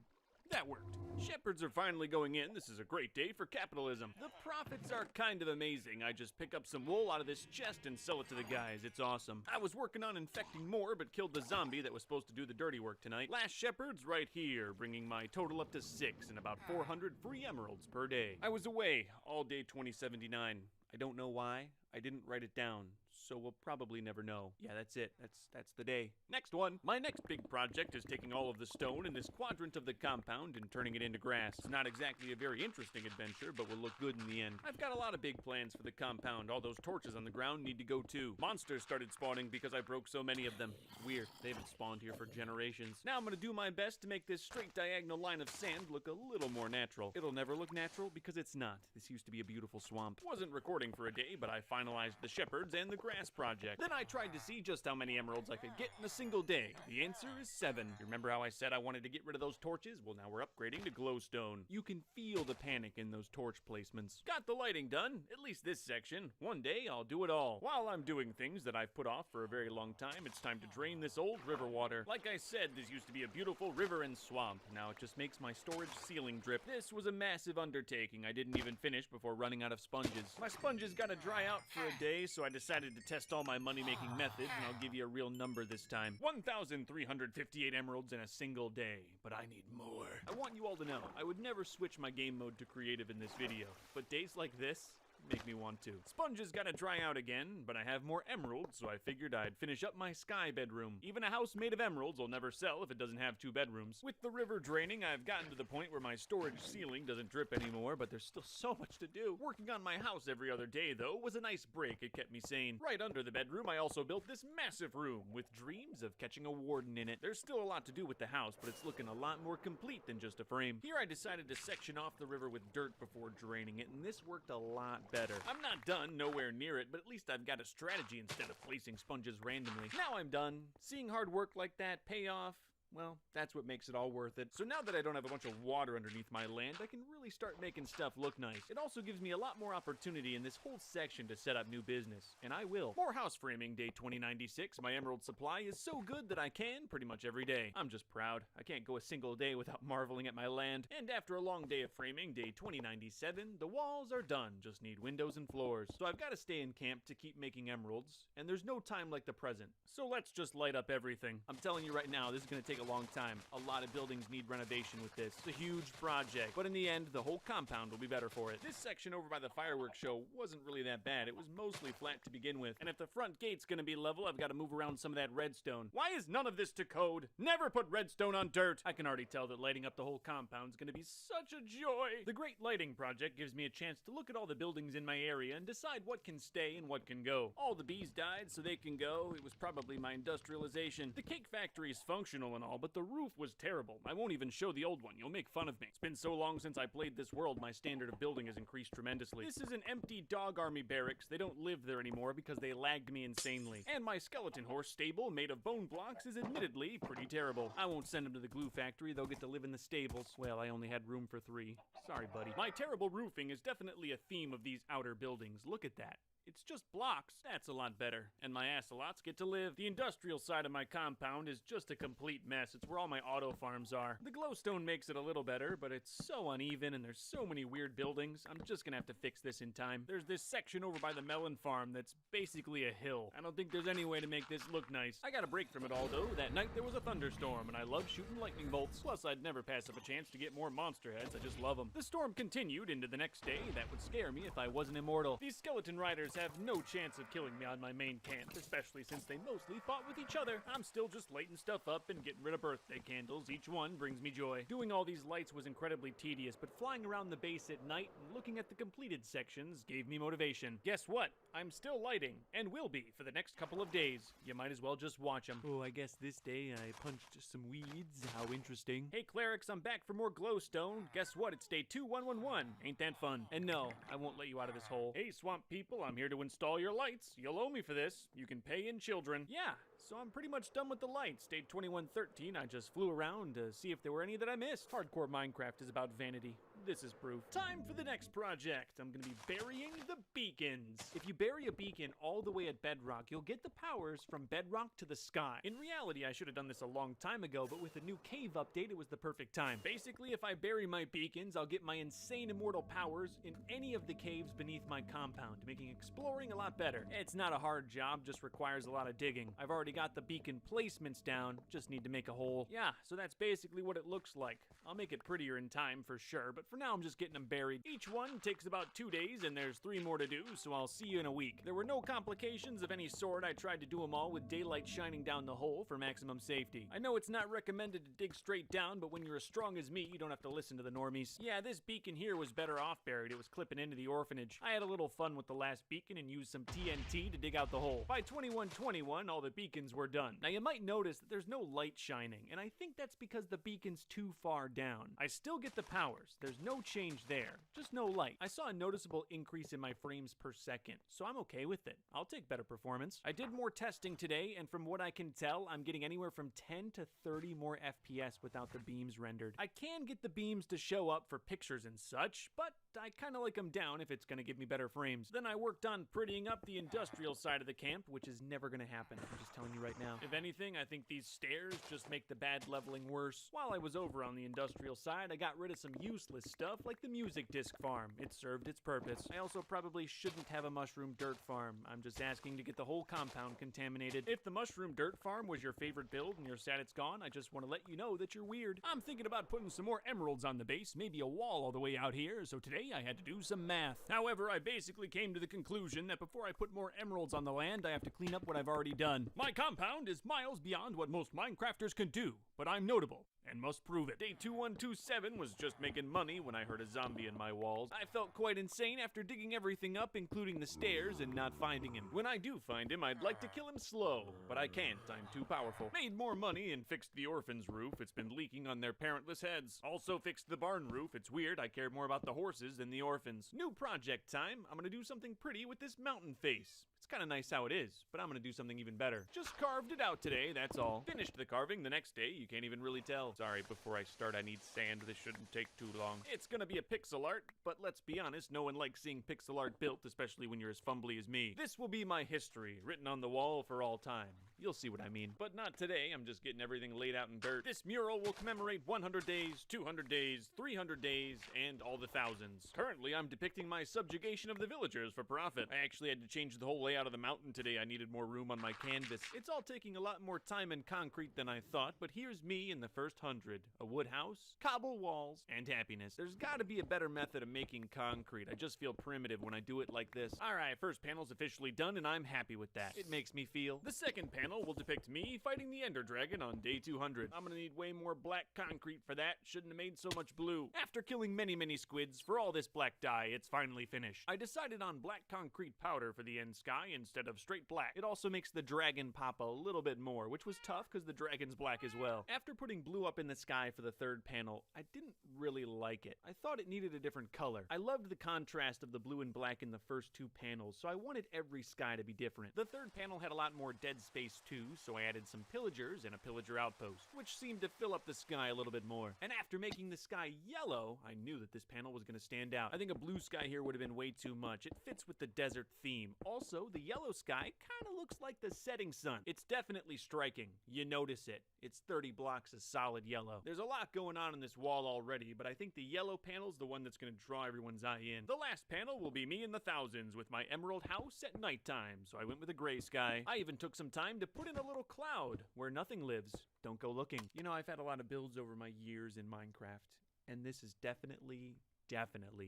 That worked. Shepherds are finally going in. This is a great day for capitalism. The profits are kind of amazing. I just pick up some wool out of this chest and sell it to the guys. It's awesome. I was working on infecting more, but killed the zombie that was supposed to do the dirty work tonight. Last shepherd's right here, bringing my total up to 6 and about 400 free emeralds per day. I was away all day 2079. I don't know why. I didn't write it down. so we'll probably never know. Yeah, that's it. That's the day. Next one. My next big project is taking all of the stone in this quadrant of the compound and turning it into grass. It's not exactly a very interesting adventure, but will look good in the end. I've got a lot of big plans for the compound. All those torches on the ground need to go too. Monsters started spawning because I broke so many of them. Weird. They haven't spawned here for generations. Now I'm gonna do my best to make this straight diagonal line of sand look a little more natural. It'll never look natural because it's not. This used to be a beautiful swamp. Wasn't recording for a day, but I finalized the shepherds and the grass project. Then I tried to see just how many emeralds I could get in a single day. The answer is 7. You remember how I said I wanted to get rid of those torches? Well, now we're upgrading to glowstone. You can feel the panic in those torch placements. Got the lighting done, at least this section. One day I'll do it all. While I'm doing things that I've put off for a very long time, it's time to drain this old river water. Like I said, this used to be a beautiful river and swamp. Now it just makes my storage ceiling drip. This was a massive undertaking. I didn't even finish before running out of sponges. My sponges gotta dry out for a day, so I decided to test all my money-making methods, and I'll give you a real number this time. 1,358 emeralds in a single day, but I need more. I want you all to know, I would never switch my game mode to creative in this video, but days like this make me want to. Sponges gotta dry out again, but I have more emeralds, so I figured I'd finish up my sky bedroom. Even a house made of emeralds will never sell if it doesn't have 2 bedrooms. With the river draining, I've gotten to the point where my storage ceiling doesn't drip anymore, but there's still so much to do. Working on my house every other day, though, was a nice break. It kept me sane. Right under the bedroom, I also built this massive room with dreams of catching a warden in it. There's still a lot to do with the house, but it's looking a lot more complete than just a frame. Here I decided to section off the river with dirt before draining it, and this worked a lot better. I'm not done, nowhere near it, but at least I've got a strategy instead of placing sponges randomly. Now I'm done. Seeing hard work like that pay off, well, that's what makes it all worth it. So now that I don't have a bunch of water underneath my land, I can really start making stuff look nice. It also gives me a lot more opportunity in this whole section to set up new business, and I will. More house framing, day 2096. My emerald supply is so good that I can pretty much every day. I'm just proud. I can't go a single day without marveling at my land. And after a long day of framing, day 2097, the walls are done. Just need windows and floors. So I've got to stay in camp to keep making emeralds, and there's no time like the present. So let's just light up everything. I'm telling you right now, this is going to take a long time. A lot of buildings need renovation with this. It's a huge project, but in the end, the whole compound will be better for it. This section over by the fireworks show wasn't really that bad. It was mostly flat to begin with, and if the front gate's gonna be level, I've got to move around some of that redstone. Why is none of this to code? Never put redstone on dirt! I can already tell that lighting up the whole compound's gonna be such a joy! The Great Lighting Project gives me a chance to look at all the buildings in my area and decide what can stay and what can go. All the bees died, so they can go. It was probably my industrialization. The cake factory is functional and all, but the roof was terrible. I won't even show the old one. You'll make fun of me. It's been so long since I played this world, my standard of building has increased tremendously. This is an empty dog army barracks. They don't live there anymore because they lagged me insanely. And my skeleton horse stable, made of bone blocks, is admittedly pretty terrible. I won't send them to the glue factory. They'll get to live in the stables. Well, I only had room for 3. Sorry, buddy. My terrible roofing is definitely a theme of these outer buildings. Look at that. It's just blocks. That's a lot better. And my axolots get to live. The industrial side of my compound is just a complete mess. It's where all my auto farms are. The glowstone makes it a little better, but it's so uneven and there's so many weird buildings. I'm just gonna have to fix this in time. There's this section over by the melon farm that's basically a hill. I don't think there's any way to make this look nice. I got a break from it all though. That night there was a thunderstorm and I love shooting lightning bolts. Plus I'd never pass up a chance to get more monster heads. I just love them. The storm continued into the next day. That would scare me if I wasn't immortal. These skeleton riders have no chance of killing me on my main camp, especially since they mostly fought with each other. I'm still just lighting stuff up and getting rid of birthday candles. Each one brings me joy. Doing all these lights was incredibly tedious, but flying around the base at night and looking at the completed sections gave me motivation. Guess what? I'm still lighting, and will be for the next couple of days. You might as well just watch them. Oh, I guess this day I punched some weeds. How interesting. Hey, clerics, I'm back for more glowstone. Guess what? It's day 2111. Ain't that fun? And no, I won't let you out of this hole. Hey, swamp people, I'm here to install your lights. You'll owe me for this. You can pay in children. Yeah, so I'm pretty much done with the lights. Day 2113, I just flew around to see if there were any that I missed. Hardcore Minecraft is about vanity. This is proof. Time for the next project. I'm gonna be burying the beacons. If you bury a beacon all the way at bedrock, you'll get the powers from bedrock to the sky. In reality, I should have done this a long time ago, but with the new cave update, it was the perfect time. Basically, if I bury my beacons, I'll get my insane immortal powers in any of the caves beneath my compound, making exploring a lot better. It's not a hard job, just requires a lot of digging. I've already already got the beacon placements down, just need to make a hole. Yeah, so that's basically what it looks like. I'll make it prettier in time for sure, but for now I'm just getting them buried. Each one takes about 2 days and there's 3 more to do, so I'll see you in a week. There were no complications of any sort. I tried to do them all with daylight shining down the hole for maximum safety. I know it's not recommended to dig straight down, but when you're as strong as me, you don't have to listen to the normies. Yeah, this beacon here was better off buried. It was clipping into the orphanage. I had a little fun with the last beacon and used some TNT to dig out the hole. By 2121, all the beacons were done. Now you might notice that there's no light shining, and I think that's because the beacon's too far down. I still get the powers. There's no change there, just no light. I saw a noticeable increase in my frames per second, so I'm okay with it. I'll take better performance. I did more testing today, and from what I can tell, I'm getting anywhere from 10 to 30 more FPS without the beams rendered. I can get the beams to show up for pictures and such, but I kind of like them down if it's going to give me better frames. Then I worked on prettying up the industrial side of the camp, which is never going to happen. I'm just telling you right now. If anything, I think these stairs just make the bad leveling worse. While I was over on the industrial side, I got rid of some useless stuff like the music disc farm. It served its purpose. I also probably shouldn't have a mushroom dirt farm. I'm just asking to get the whole compound contaminated. If the mushroom dirt farm was your favorite build and you're sad it's gone, I just want to let you know that you're weird. I'm thinking about putting some more emeralds on the base, maybe a wall all the way out here, so today I had to do some math. However, I basically came to the conclusion that before I put more emeralds on the land, I have to clean up what I've already done. My compound is miles beyond what most Minecrafters can do, but I'm notable and must prove it. Day 2127 was just making money when I heard a zombie in my walls. I felt quite insane after digging everything up, including the stairs, and not finding him. When I do find him, I'd like to kill him slow, but I can't. I'm too powerful. Made more money and fixed the orphan's roof. It's been leaking on their parentless heads. Also fixed the barn roof. It's weird. I care more about the horses than the orphans. New project time. I'm gonna do something pretty with this mountain face. It's kind of nice how it is, but I'm gonna do something even better. Just carved it out today, that's all. Finished the carving the next day, you can't even really tell. Sorry, before I start, I need sand. This shouldn't take too long. It's gonna be a pixel art, but let's be honest, no one likes seeing pixel art built, especially when you're as fumbly as me. This will be my history, written on the wall for all time. You'll see what I mean. But not today, I'm just getting everything laid out in dirt. This mural will commemorate 100 days, 200 days, 300 days, and all the thousands. Currently, I'm depicting my subjugation of the villagers for profit. I actually had to change the whole layout of the mountain today. I needed more room on my canvas. It's all taking a lot more time and concrete than I thought, but here's me in the first 100. A wood house, cobble walls, and happiness. There's gotta be a better method of making concrete. I just feel primitive when I do it like this. Alright, first panel's officially done, and I'm happy with that. It makes me feel. The second panel will depict me fighting the Ender Dragon on day 200. I'm gonna need way more black concrete for that. Shouldn't have made so much blue. After killing many squids for all this black dye, it's finally finished. I decided on black concrete powder for the end sky instead of straight black. It also makes the dragon pop a little bit more, which was tough because the dragon's black as well. After putting blue up in the sky for the third panel, I didn't really like it. I thought it needed a different color. I loved the contrast of the blue and black in the first 2 panels, so I wanted every sky to be different. The third panel had a lot more dead space too, so I added some pillagers and a pillager outpost, which seemed to fill up the sky a little bit more. And after making the sky yellow, I knew that this panel was going to stand out. I think a blue sky here would have been way too much. It fits with the desert theme. Also, the yellow sky kind of looks like the setting sun. It's definitely striking. You notice it. It's 30 blocks of solid yellow. There's a lot going on in this wall already, but I think the yellow panel's the one that's going to draw everyone's eye in. The last panel will be me in the thousands with my emerald house at nighttime, so I went with a gray sky. I even took some time to put in a little cloud where nothing lives. Don't go looking. You know, I've had a lot of builds over my years in Minecraft, and this is definitely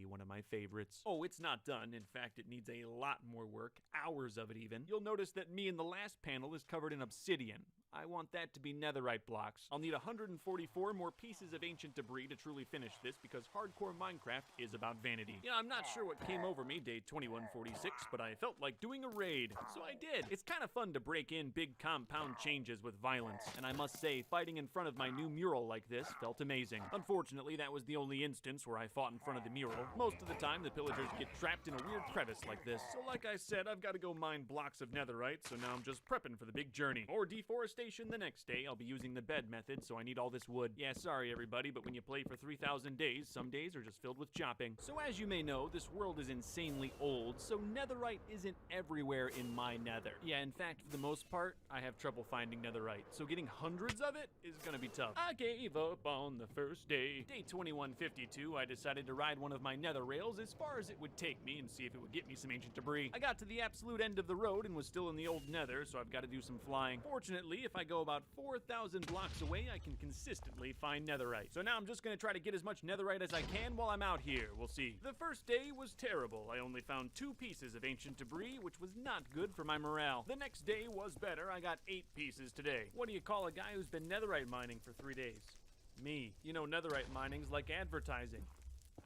one of my favorites. Oh, it's not done. In fact, it needs a lot more work, hours of it even. You'll notice that me in the last panel is covered in obsidian. I want that to be netherite blocks. I'll need 144 more pieces of ancient debris to truly finish this because hardcore Minecraft is about vanity. You know, I'm not sure what came over me day 2146, but I felt like doing a raid, so I did. It's kind of fun to break in big compound changes with violence, and I must say, fighting in front of my new mural like this felt amazing. Unfortunately, that was the only instance where I fought in front of the mural. Most of the time, the pillagers get trapped in a weird crevice like this, so like I said, I've got to go mine blocks of netherite, so now I'm just prepping for the big journey. More deforestation workstation the next day, I'll be using the bed method, so I need all this wood. Yeah, sorry everybody, but when you play for 3,000 days, some days are just filled with chopping. So as you may know, this world is insanely old, so netherite isn't everywhere in my nether. Yeah, in fact, for the most part, I have trouble finding netherite, so getting hundreds of it is gonna be tough. I gave up on the first day. Day 2152, I decided to ride one of my nether rails as far as it would take me and see if it would get me some ancient debris. I got to the absolute end of the road and was still in the old nether, so I've got to do some flying. Fortunately, if I go about 4,000 blocks away, I can consistently find netherite. So now I'm just gonna try to get as much netherite as I can while I'm out here. We'll see. The first day was terrible. I only found 2 pieces of ancient debris, which was not good for my morale. The next day was better. I got 8 pieces today. What do you call a guy who's been netherite mining for 3 days? Me. You know, netherite mining's like advertising.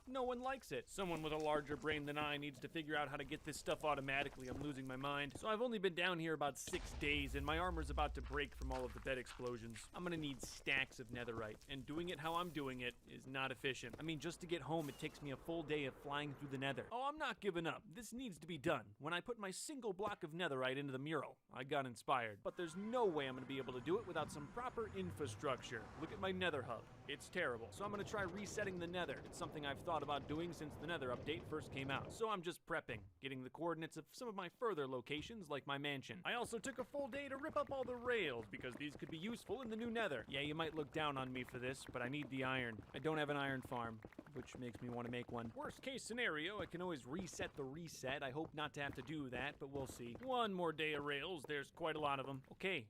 No one likes it. Someone with a larger brain than I needs to figure out how to get this stuff automatically. I'm losing my mind. So I've only been down here about 6 days, and my armor's about to break from all of the bed explosions. I'm gonna need stacks of netherite, and doing it how I'm doing it is not efficient. I mean, just to get home, it takes me a full day of flying through the nether. Oh, I'm not giving up. This needs to be done. When I put my single block of netherite into the mural, I got inspired. But there's no way I'm gonna be able to do it without some proper infrastructure. Look at my nether hub. It's terrible. So I'm gonna try resetting the nether. It's something I've thought about doing since the nether update first came out. So I'm just prepping, getting the coordinates of some of my further locations like my mansion. I also took a full day to rip up all the rails because these could be useful in the new nether. Yeah, you might look down on me for this, but I need the iron. I don't have an iron farm, which makes me want to make one. Worst case scenario, I can always reset the reset. I hope not to have to do that, but we'll see. One more day of rails. There's quite a lot of them. Okay,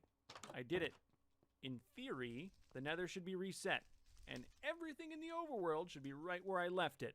I did it. In theory, the nether should be reset, and everything in the overworld should be right where I left it.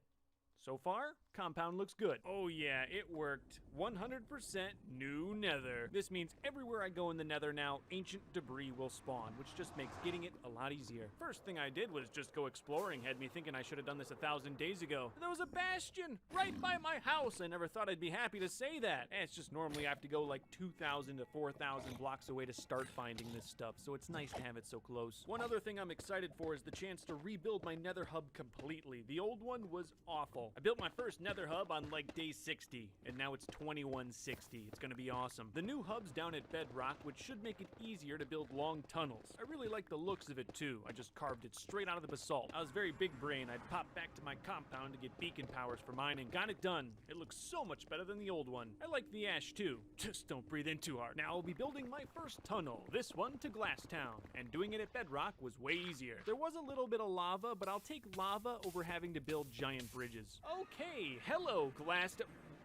So far, compound looks good. Oh yeah, it worked. 100% new nether. This means everywhere I go in the nether now, ancient debris will spawn, which just makes getting it a lot easier. First thing I did was just go exploring, had me thinking I should have done this 1,000 days ago. There was a bastion right by my house. I never thought I'd be happy to say that. It's just normally I have to go like 2,000 to 4,000 blocks away to start finding this stuff, so it's nice to have it so close. One other thing I'm excited for is the chance to rebuild my nether hub completely. The old one was awful. I built my first nether hub on like day 60, and now it's 2160. It's gonna be awesome. The new hub's down at Bedrock, which should make it easier to build long tunnels. I really like the looks of it too. I just carved it straight out of the basalt. I was very big brain. I'd pop back to my compound to get beacon powers for mining. Got it done. It looks so much better than the old one. I like the ash too. Just don't breathe in too hard. Now I'll be building my first tunnel, this one to Glasstown, and doing it at Bedrock was way easier. There was a little bit of lava, but I'll take lava over having to build giant bridges. Okay, hello Glasstown.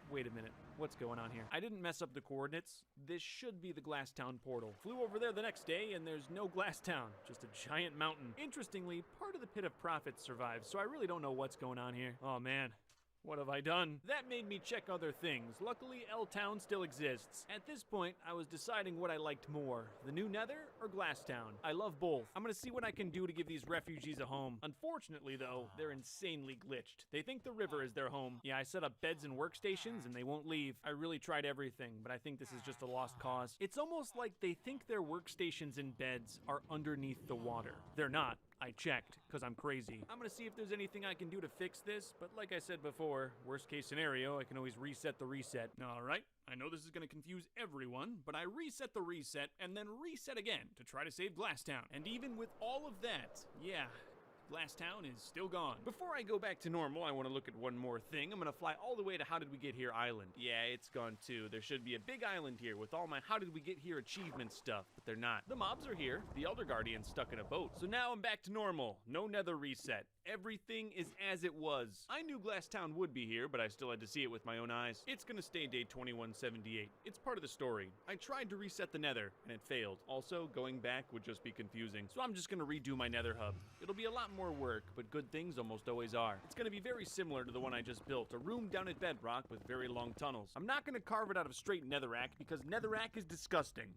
Wait a minute. What's going on here? I didn't mess up the coordinates. This should be the Glasstown portal. Flew over there the next day and there's no Glasstown, just a giant mountain. Interestingly, part of the Pit of Profits survived, so I really don't know what's going on here. Oh man. What have I done? That made me check other things. Luckily, L-Town still exists. At this point, I was deciding what I liked more, the new Nether or Glasstown. I love both. I'm gonna see what I can do to give these refugees a home. Unfortunately, though, they're insanely glitched. They think the river is their home. Yeah, I set up beds and workstations and they won't leave. I really tried everything, but I think this is just a lost cause. It's almost like they think their workstations and beds are underneath the water. They're not. I checked, because I'm crazy. I'm gonna see if there's anything I can do to fix this, but like I said before, worst case scenario, I can always reset the reset. Alright, I know this is gonna confuse everyone, but I reset the reset and then reset again to try to save Glasstown. And even with all of that, yeah, Glasstown is still gone. Before I go back to normal, I want to look at one more thing. I'm going to fly all the way to How Did We Get Here Island. Yeah, it's gone too. There should be a big island here with all my How Did We Get Here achievement stuff, but they're not. The mobs are here. The Elder Guardian's stuck in a boat. So now I'm back to normal. No nether reset. Everything is as it was. I knew Glasstown would be here, but I still had to see it with my own eyes. It's gonna stay day 2178. It's part of the story. I tried to reset the nether, and it failed. Also, going back would just be confusing. So I'm just gonna redo my nether hub. It'll be a lot more work, but good things almost always are. It's gonna be very similar to the one I just built, a room down at Bedrock with very long tunnels. I'm not gonna carve it out of straight netherrack because netherrack is disgusting.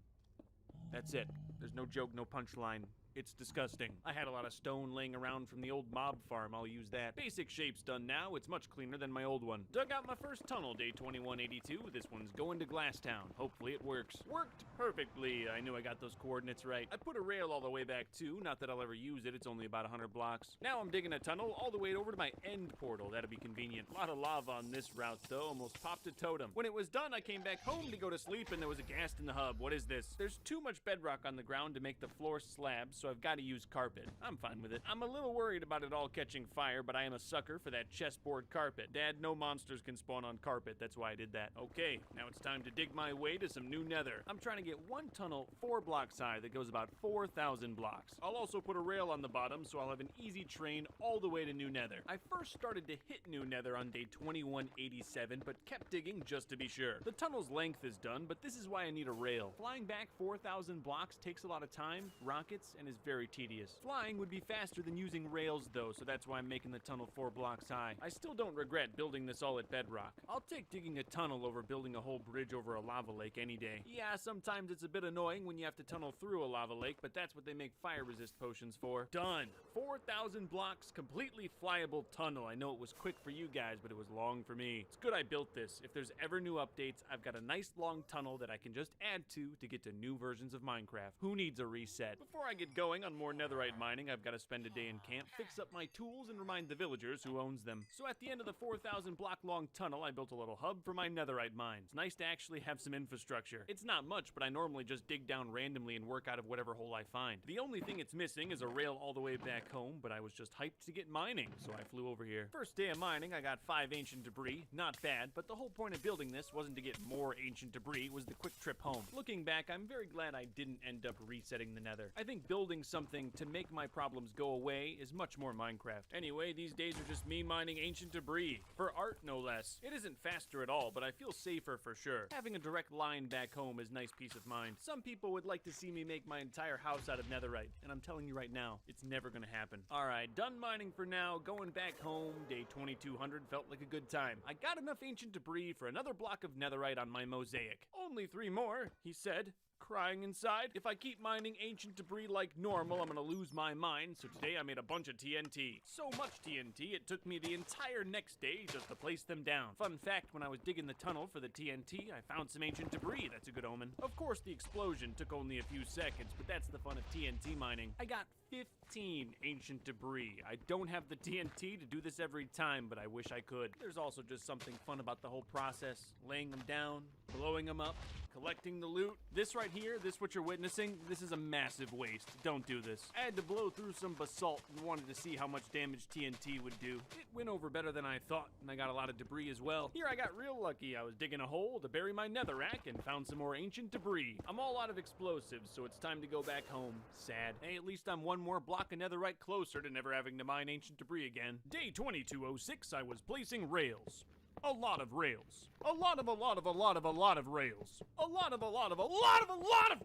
That's it. There's no joke, no punchline. It's disgusting. I had a lot of stone laying around from the old mob farm. I'll use that. Basic shape's done now. It's much cleaner than my old one. Dug out my first tunnel, day 2182. This one's going to Glasstown. Hopefully it works. Worked perfectly. I knew I got those coordinates right. I put a rail all the way back too. Not that I'll ever use it. It's only about 100 blocks. Now I'm digging a tunnel all the way over to my end portal. That'll be convenient. A lot of lava on this route though. Almost popped a totem. When it was done, I came back home to go to sleep and there was a ghast in the hub. What is this? There's too much bedrock on the ground to make the floor slab, so I've got to use carpet. I'm fine with it. I'm a little worried about it all catching fire, but I am a sucker for that chessboard carpet. Dad, no monsters can spawn on carpet. That's why I did that. Okay, now it's time to dig my way to some new nether. I'm trying to get one tunnel 4 blocks high that goes about 4,000 blocks. I'll also put a rail on the bottom so I'll have an easy train all the way to new nether. I first started to hit new nether on day 2187, but kept digging just to be sure. The tunnel's length is done, but this is why I need a rail. Flying back 4,000 blocks takes a lot of time, rockets, and is very tedious. Flying would be faster than using rails though, so that's why I'm making the tunnel 4 blocks high. I still don't regret building this all at bedrock. I'll take digging a tunnel over building a whole bridge over a lava lake any day. Yeah, sometimes it's a bit annoying when you have to tunnel through a lava lake, but that's what they make fire resist potions for. Done. 4,000 blocks, completely flyable tunnel. I know it was quick for you guys, but it was long for me. It's good I built this. If there's ever new updates, I've got a nice long tunnel that I can just add to get to new versions of Minecraft. Who needs a reset? Before I get going on more netherite mining, I've got to spend a day in camp, fix up my tools, and remind the villagers who owns them. So at the end of the 4,000 block long tunnel, I built a little hub for my netherite mine. It's nice to actually have some infrastructure. It's not much, but I normally just dig down randomly and work out of whatever hole I find. The only thing it's missing is a rail all the way back home, but I was just hyped to get mining, so I flew over here. First day of mining, I got 5 ancient debris. Not bad, but the whole point of building this wasn't to get more ancient debris, it was the quick trip home. Looking back, I'm very glad I didn't end up resetting the nether. I think building something to make my problems go away is much more Minecraft. Anyway, these days are just me mining ancient debris. For art, no less. It isn't faster at all, but I feel safer for sure. Having a direct line back home is nice peace of mind. Some people would like to see me make my entire house out of netherite, and I'm telling you right now, it's never gonna happen. Alright, done mining for now, going back home. Day 2200 felt like a good time. I got enough ancient debris for another block of netherite on my mosaic. Only 3 more, he said, crying inside. If I keep mining ancient debris like normal, I'm gonna lose my mind, so today I made a bunch of TNT. So much TNT, it took me the entire next day just to place them down. Fun fact, when I was digging the tunnel for the TNT, I found some ancient debris. That's a good omen. Of course, the explosion took only a few seconds, but that's the fun of TNT mining. I got 15 ancient debris. I don't have the TNT to do this every time, but I wish I could. There's also just something fun about the whole process. Laying them down, blowing them up, collecting the loot. This right here, this what you're witnessing, this is a massive waste. Don't do this. I had to blow through some basalt and wanted to see how much damage TNT would do. It went over better than I thought, and I got a lot of debris as well. Here I got real lucky. I was digging a hole to bury my netherrack and found some more ancient debris. I'm all out of explosives, so it's time to go back home. Sad. Hey, at least I'm one more block of netherite closer to never having to mine ancient debris again. Day 2206, I was placing rails. A lot of rails. A lot of rails. A lot of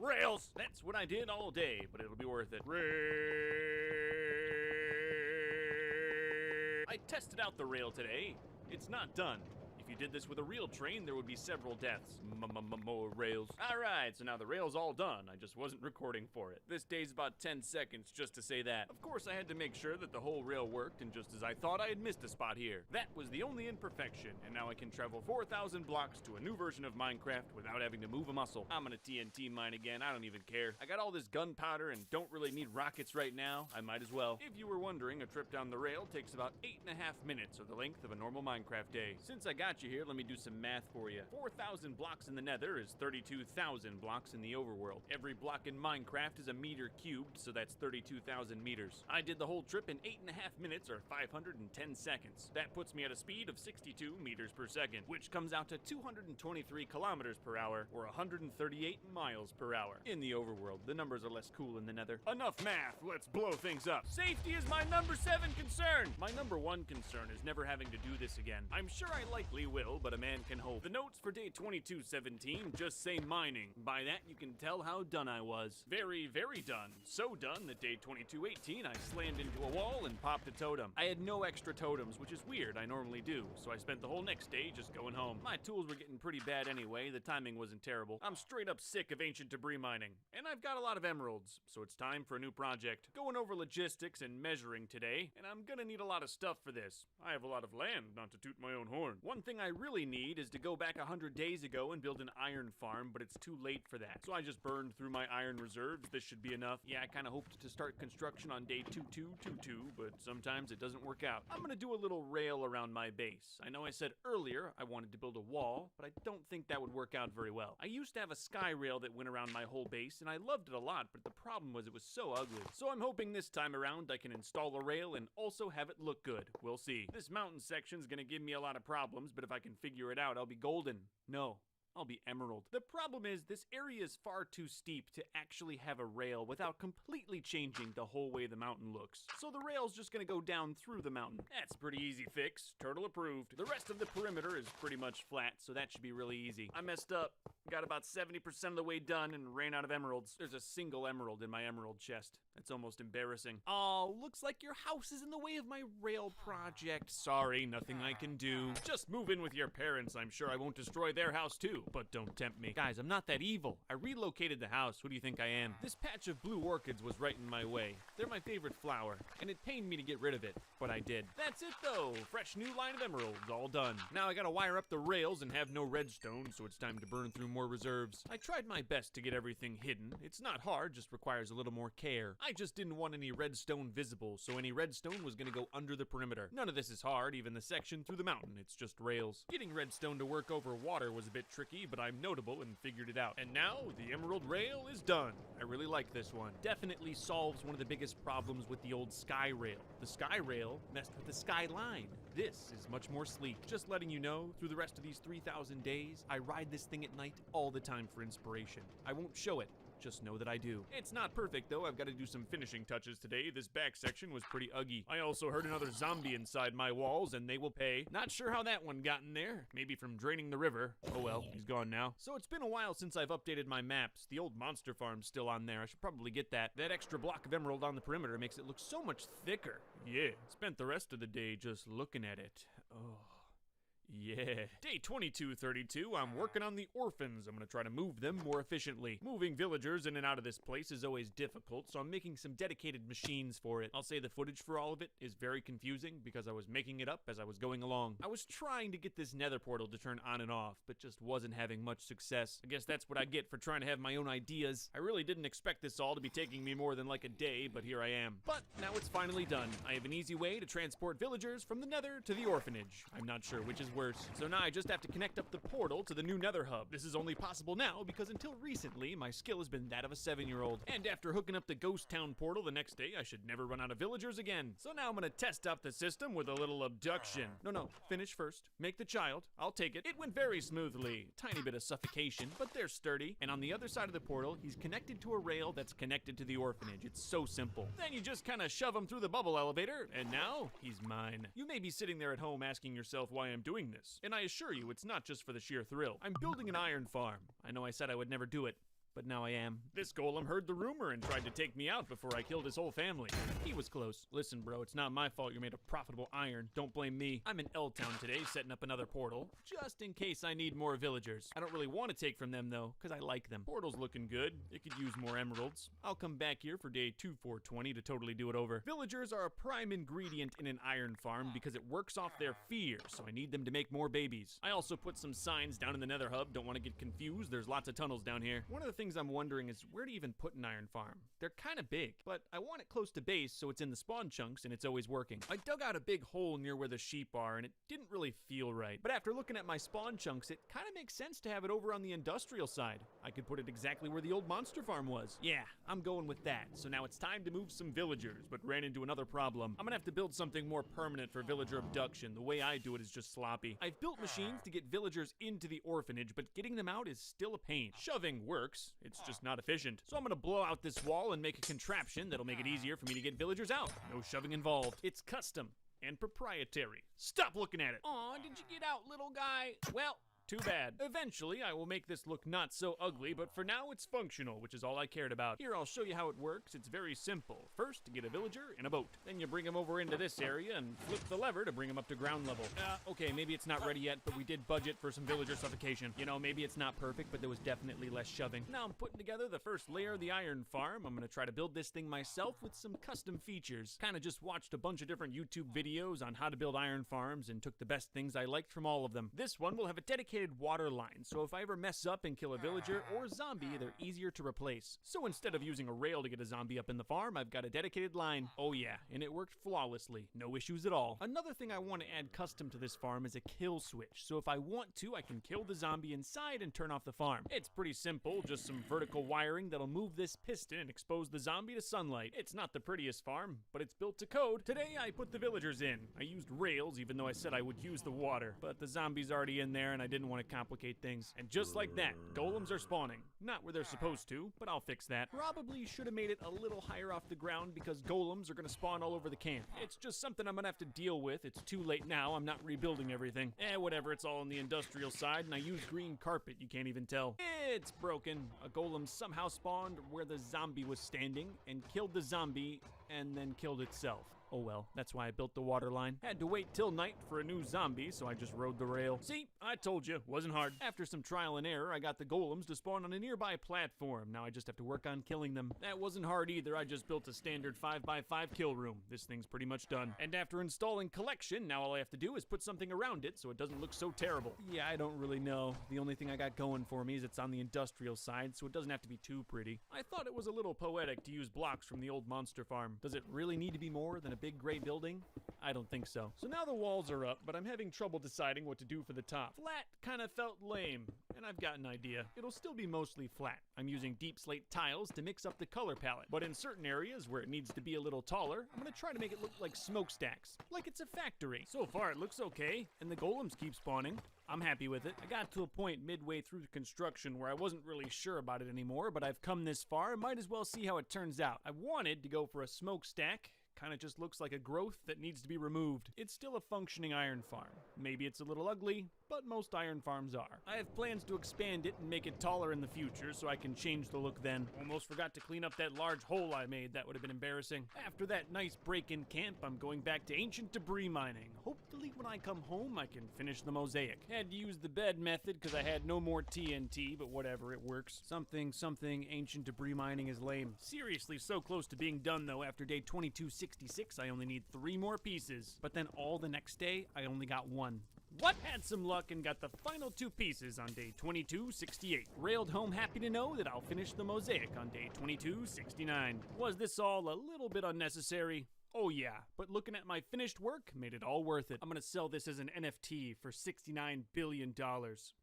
rails! That's what I did all day, but it'll be worth it. I tested out the rail today. It's not done. If you did this with a real train, there would be several deaths. More rails. Alright, so now the rail's all done. I just wasn't recording for it. This day's about 10 seconds just to say that. Of course, I had to make sure that the whole rail worked, and just as I thought, I had missed a spot here. That was the only imperfection, and now I can travel 4,000 blocks to a new version of Minecraft without having to move a muscle. I'm gonna TNT mine again, I don't even care. I got all this gunpowder and don't really need rockets right now. I might as well. If you were wondering, a trip down the rail takes about 8.5 minutes, or the length of a normal Minecraft day. Since I got you here, let me do some math for you. 4,000 blocks in the nether is 32,000 blocks in the overworld. Every block in Minecraft is a meter cubed, so that's 32,000 meters. I did the whole trip in 8.5 minutes, or 510 seconds. That puts me at a speed of 62 meters per second, which comes out to 223 kilometers per hour, or 138 miles per hour. In the overworld, the numbers are less cool in the nether. Enough math, let's blow things up. Safety is my number 7 concern. My number 1 concern is never having to do this again. I'm sure I likely rarely will, but a man can hope. The notes for day 2217 just say mining. By that, you can tell how done I was. Very, very done. So done that day 2218, I slammed into a wall and popped a totem. I had no extra totems, which is weird, I normally do, so I spent the whole next day just going home. My tools were getting pretty bad anyway, the timing wasn't terrible. I'm straight up sick of ancient debris mining, and I've got a lot of emeralds, so it's time for a new project. Going over logistics and measuring today, and I'm gonna need a lot of stuff for this. I have a lot of land, not to toot my own horn. One thing I really need is to go back 100 days ago and build an iron farm, but it's too late for that. So I just burned through my iron reserves. This should be enough. Yeah, I kinda hoped to start construction on day 2222, but sometimes it doesn't work out. I'm gonna do a little rail around my base. I know I said earlier I wanted to build a wall, but I don't think that would work out very well. I used to have a sky rail that went around my whole base, and I loved it a lot, but the problem was it was so ugly. So I'm hoping this time around I can install a rail and also have it look good. We'll see. This mountain section's gonna give me a lot of problems, but if I can figure it out, I'll be golden. No, I'll be emerald. The problem is this area is far too steep to actually have a rail without completely changing the whole way the mountain looks. So the rail's just gonna go down through the mountain. That's pretty easy fix. Turtle approved. The rest of the perimeter is pretty much flat, so that should be really easy. I messed up. Got about 70% of the way done and ran out of emeralds. There's a single emerald in my emerald chest. That's almost embarrassing. Oh, looks like your house is in the way of my rail project. Sorry, nothing I can do. Just move in with your parents. I'm sure I won't destroy their house too. But don't tempt me. Guys, I'm not that evil. I relocated the house. Who do you think I am? This patch of blue orchids was right in my way. They're my favorite flower, and it pained me to get rid of it, but I did. That's it though. Fresh new line of emeralds, all done. Now I gotta wire up the rails and have no redstone, so it's time to burn through more reserves. I tried my best to get everything hidden. It's not hard, just requires a little more care. I just didn't want any redstone visible, so any redstone was gonna go under the perimeter. None of this is hard, even the section through the mountain. It's just rails. Getting redstone to work over water was a bit tricky, but I'm notable and figured it out. And now the emerald rail is done. I really like this one. Definitely solves one of the biggest problems with the old sky rail. The sky rail messed with the skyline. This is much more sleek. Just letting you know, through the rest of these 3,000 days, I ride this thing at night all the time for inspiration. I won't show it. Just know that I do. It's not perfect though, I've got to do some finishing touches today. This back section was pretty uggy. I also heard another zombie inside my walls and they will pay. Not sure how that one got in there. Maybe from draining the river. Oh well, he's gone now. So it's been a while since I've updated my maps. The old monster farm's still on there. I should probably get that. That extra block of emerald on the perimeter makes it look so much thicker. Yeah, spent the rest of the day just looking at it. Oh. Yeah. Day 2232, I'm working on the orphans. I'm gonna try to move them more efficiently. Moving villagers in and out of this place is always difficult, so I'm making some dedicated machines for it. I'll say the footage for all of it is very confusing because I was making it up as I was going along. I was trying to get this nether portal to turn on and off, but just wasn't having much success. I guess that's what I get for trying to have my own ideas. I really didn't expect this all to be taking me more than like a day, but here I am. But now it's finally done. I have an easy way to transport villagers from the nether to the orphanage. I'm not sure which is worse. So now I just have to connect up the portal to the new nether hub. This is only possible now because until recently, my skill has been that of a 7-year-old. And after hooking up the ghost town portal the next day, I should never run out of villagers again. So now I'm gonna test out the system with a little abduction. No, finish first. Make the child. I'll take it. It went very smoothly. Tiny bit of suffocation, but they're sturdy. And on the other side of the portal, he's connected to a rail that's connected to the orphanage. It's so simple. Then you just kind of shove him through the bubble elevator, and now he's mine. You may be sitting there at home asking yourself why I'm doing this. And I assure you, it's not just for the sheer thrill. I'm building an iron farm. I know I said I would never do it, but now I am. This golem heard the rumor and tried to take me out before I killed his whole family. He was close. Listen, bro, it's not my fault you're made of profitable iron. Don't blame me. I'm in L-Town today, setting up another portal, just in case I need more villagers. I don't really want to take from them, though, because I like them. Portal's looking good. It could use more emeralds. I'll come back here for day 2420 to totally do it over. Villagers are a prime ingredient in an iron farm because it works off their fear, so I need them to make more babies. I also put some signs down in the nether hub. Don't want to get confused. There's lots of tunnels down here. One of the things I'm wondering is where to even put an iron farm. They're kind of big, but I want it close to base so it's in the spawn chunks and it's always working. I dug out a big hole near where the sheep are and it didn't really feel right. But after looking at my spawn chunks, it kind of makes sense to have it over on the industrial side. I could put it exactly where the old monster farm was. Yeah, I'm going with that. So now it's time to move some villagers, but ran into another problem. I'm gonna have to build something more permanent for villager abduction. The way I do it is just sloppy. I've built machines to get villagers into the orphanage, but getting them out is still a pain. Shoving works. It's just not efficient. So I'm gonna blow out this wall and make a contraption that'll make it easier for me to get villagers out. No shoving involved. It's custom. and proprietary. Stop looking at it. Aw, did you get out, little guy? Well, too bad. Eventually, I will make this look not so ugly, but for now it's functional, which is all I cared about. Here, I'll show you how it works. It's very simple. First, get a villager in a boat. Then you bring him over into this area and flip the lever to bring him up to ground level. Okay, maybe it's not ready yet, but we did budget for some villager suffocation. You know, maybe it's not perfect, but there was definitely less shoving. Now I'm putting together the first layer of the iron farm. I'm gonna try to build this thing myself with some custom features. Kinda just watched a bunch of different YouTube videos on how to build iron farms and took the best things I liked from all of them. This one will have a dedicated water line, so if I ever mess up and kill a villager or zombie, they're easier to replace. So instead of using a rail to get a zombie up in the farm, I've got a dedicated line. Oh yeah, and it worked flawlessly. No issues at all. Another thing I want to add custom to this farm is a kill switch, so if I want to, I can kill the zombie inside and turn off the farm. It's pretty simple, just some vertical wiring that'll move this piston and expose the zombie to sunlight. It's not the prettiest farm, but it's built to code. Today I put the villagers in. I used rails even though I said I would use the water, but the zombie's already in there and I didn't want to complicate things. And just like that, golems are spawning. Not where they're supposed to, but I'll fix that. Probably should have made it a little higher off the ground because golems are gonna spawn all over the camp. It's just something I'm gonna have to deal with. It's too late now, I'm not rebuilding everything. Whatever, it's all on the industrial side and I use green carpet, you can't even tell. It's broken. A golem somehow spawned where the zombie was standing and killed the zombie and then killed itself. Oh well, that's why I built the water line. Had to wait till night for a new zombie, so I just rode the rail. See, I told you, wasn't hard. After some trial and error, I got the golems to spawn on a nearby platform. Now I just have to work on killing them. That wasn't hard either, I just built a standard 5x5 kill room. This thing's pretty much done. And after installing collection, now all I have to do is put something around it so it doesn't look so terrible. Yeah, I don't really know. The only thing I got going for me is it's on the industrial side, so it doesn't have to be too pretty. I thought it was a little poetic to use blocks from the old monster farm. Does it really need to be more than a big gray building? I don't think so. So now the walls are up, but I'm having trouble deciding what to do for the top. Flat kind of felt lame, and I've got an idea. It'll still be mostly flat. I'm using deep slate tiles to mix up the color palette, but in certain areas where it needs to be a little taller, I'm gonna try to make it look like smokestacks, like it's a factory. So far it looks okay, and the golems keep spawning. I'm happy with it. I got to a point midway through the construction where I wasn't really sure about it anymore, but I've come this far, might as well see how it turns out. I wanted to go for a smokestack. Kind of just looks like a growth that needs to be removed. It's still a functioning iron farm. Maybe it's a little ugly, but most iron farms are. I have plans to expand it and make it taller in the future so I can change the look then. Almost forgot to clean up that large hole I made. That would have been embarrassing. After that nice break in camp, I'm going back to ancient debris mining. Hopefully when I come home, I can finish the mosaic. Had to use the bed method because I had no more TNT, but whatever, it works. Something, ancient debris mining is lame. Seriously, so close to being done though. After day 2266, I only need 3 more pieces. But then all the next day, I only got 1. What? Had some luck and got the final 2 pieces on day 2268. Railed home happy to know that I'll finish the mosaic on day 2269. Was this all a little bit unnecessary? Oh yeah, but looking at my finished work made it all worth it. I'm gonna sell this as an NFT for $69 billion.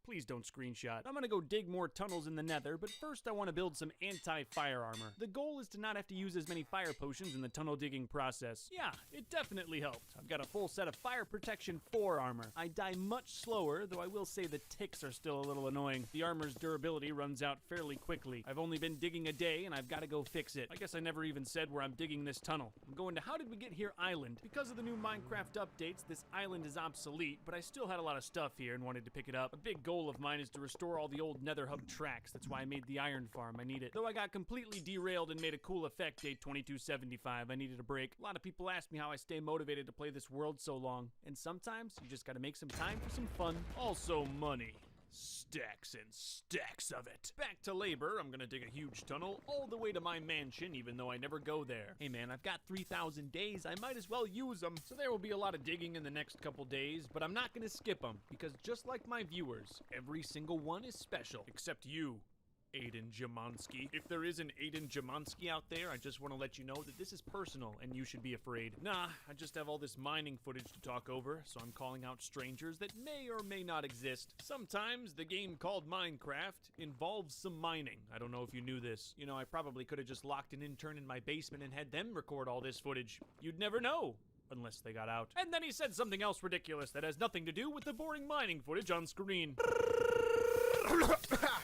Please don't screenshot. I'm gonna go dig more tunnels in the nether, but first I wanna build some anti-fire armor. The goal is to not have to use as many fire potions in the tunnel digging process. Yeah, it definitely helped. I've got a full set of fire protection 4 armor. I die much slower, though I will say the ticks are still a little annoying. The armor's durability runs out fairly quickly. I've only been digging a day and I've gotta go fix it. I guess I never even said where I'm digging this tunnel. I'm going to How Did We Get Here Island. Because of the new Minecraft updates, this island is obsolete, but I still had a lot of stuff here and wanted to pick it up. A big goal of mine is to restore all the old nether hub tracks. That's why I made the iron farm. I need it. Though I got completely derailed and made a cool effect day 2275, I needed a break. A lot of people ask me how I stay motivated to play this world so long, and sometimes you just gotta make some time for some fun. Also money. Stacks and stacks of it. Back to labor, I'm gonna dig a huge tunnel all the way to my mansion, even though I never go there. Hey man, I've got 3,000 days, I might as well use them. So there will be a lot of digging in the next couple days, but I'm not gonna skip them, because just like my viewers, every single one is special. Except you, Aiden Jamonski. If there is an Aiden Jamonski out there, I just want to let you know that this is personal and you should be afraid. Nah, I just have all this mining footage to talk over, so I'm calling out strangers that may or may not exist. Sometimes the game called Minecraft involves some mining. I don't know if you knew this. You know, I probably could have just locked an intern in my basement and had them record all this footage. You'd never know. Unless they got out. And then he said something else ridiculous that has nothing to do with the boring mining footage on screen.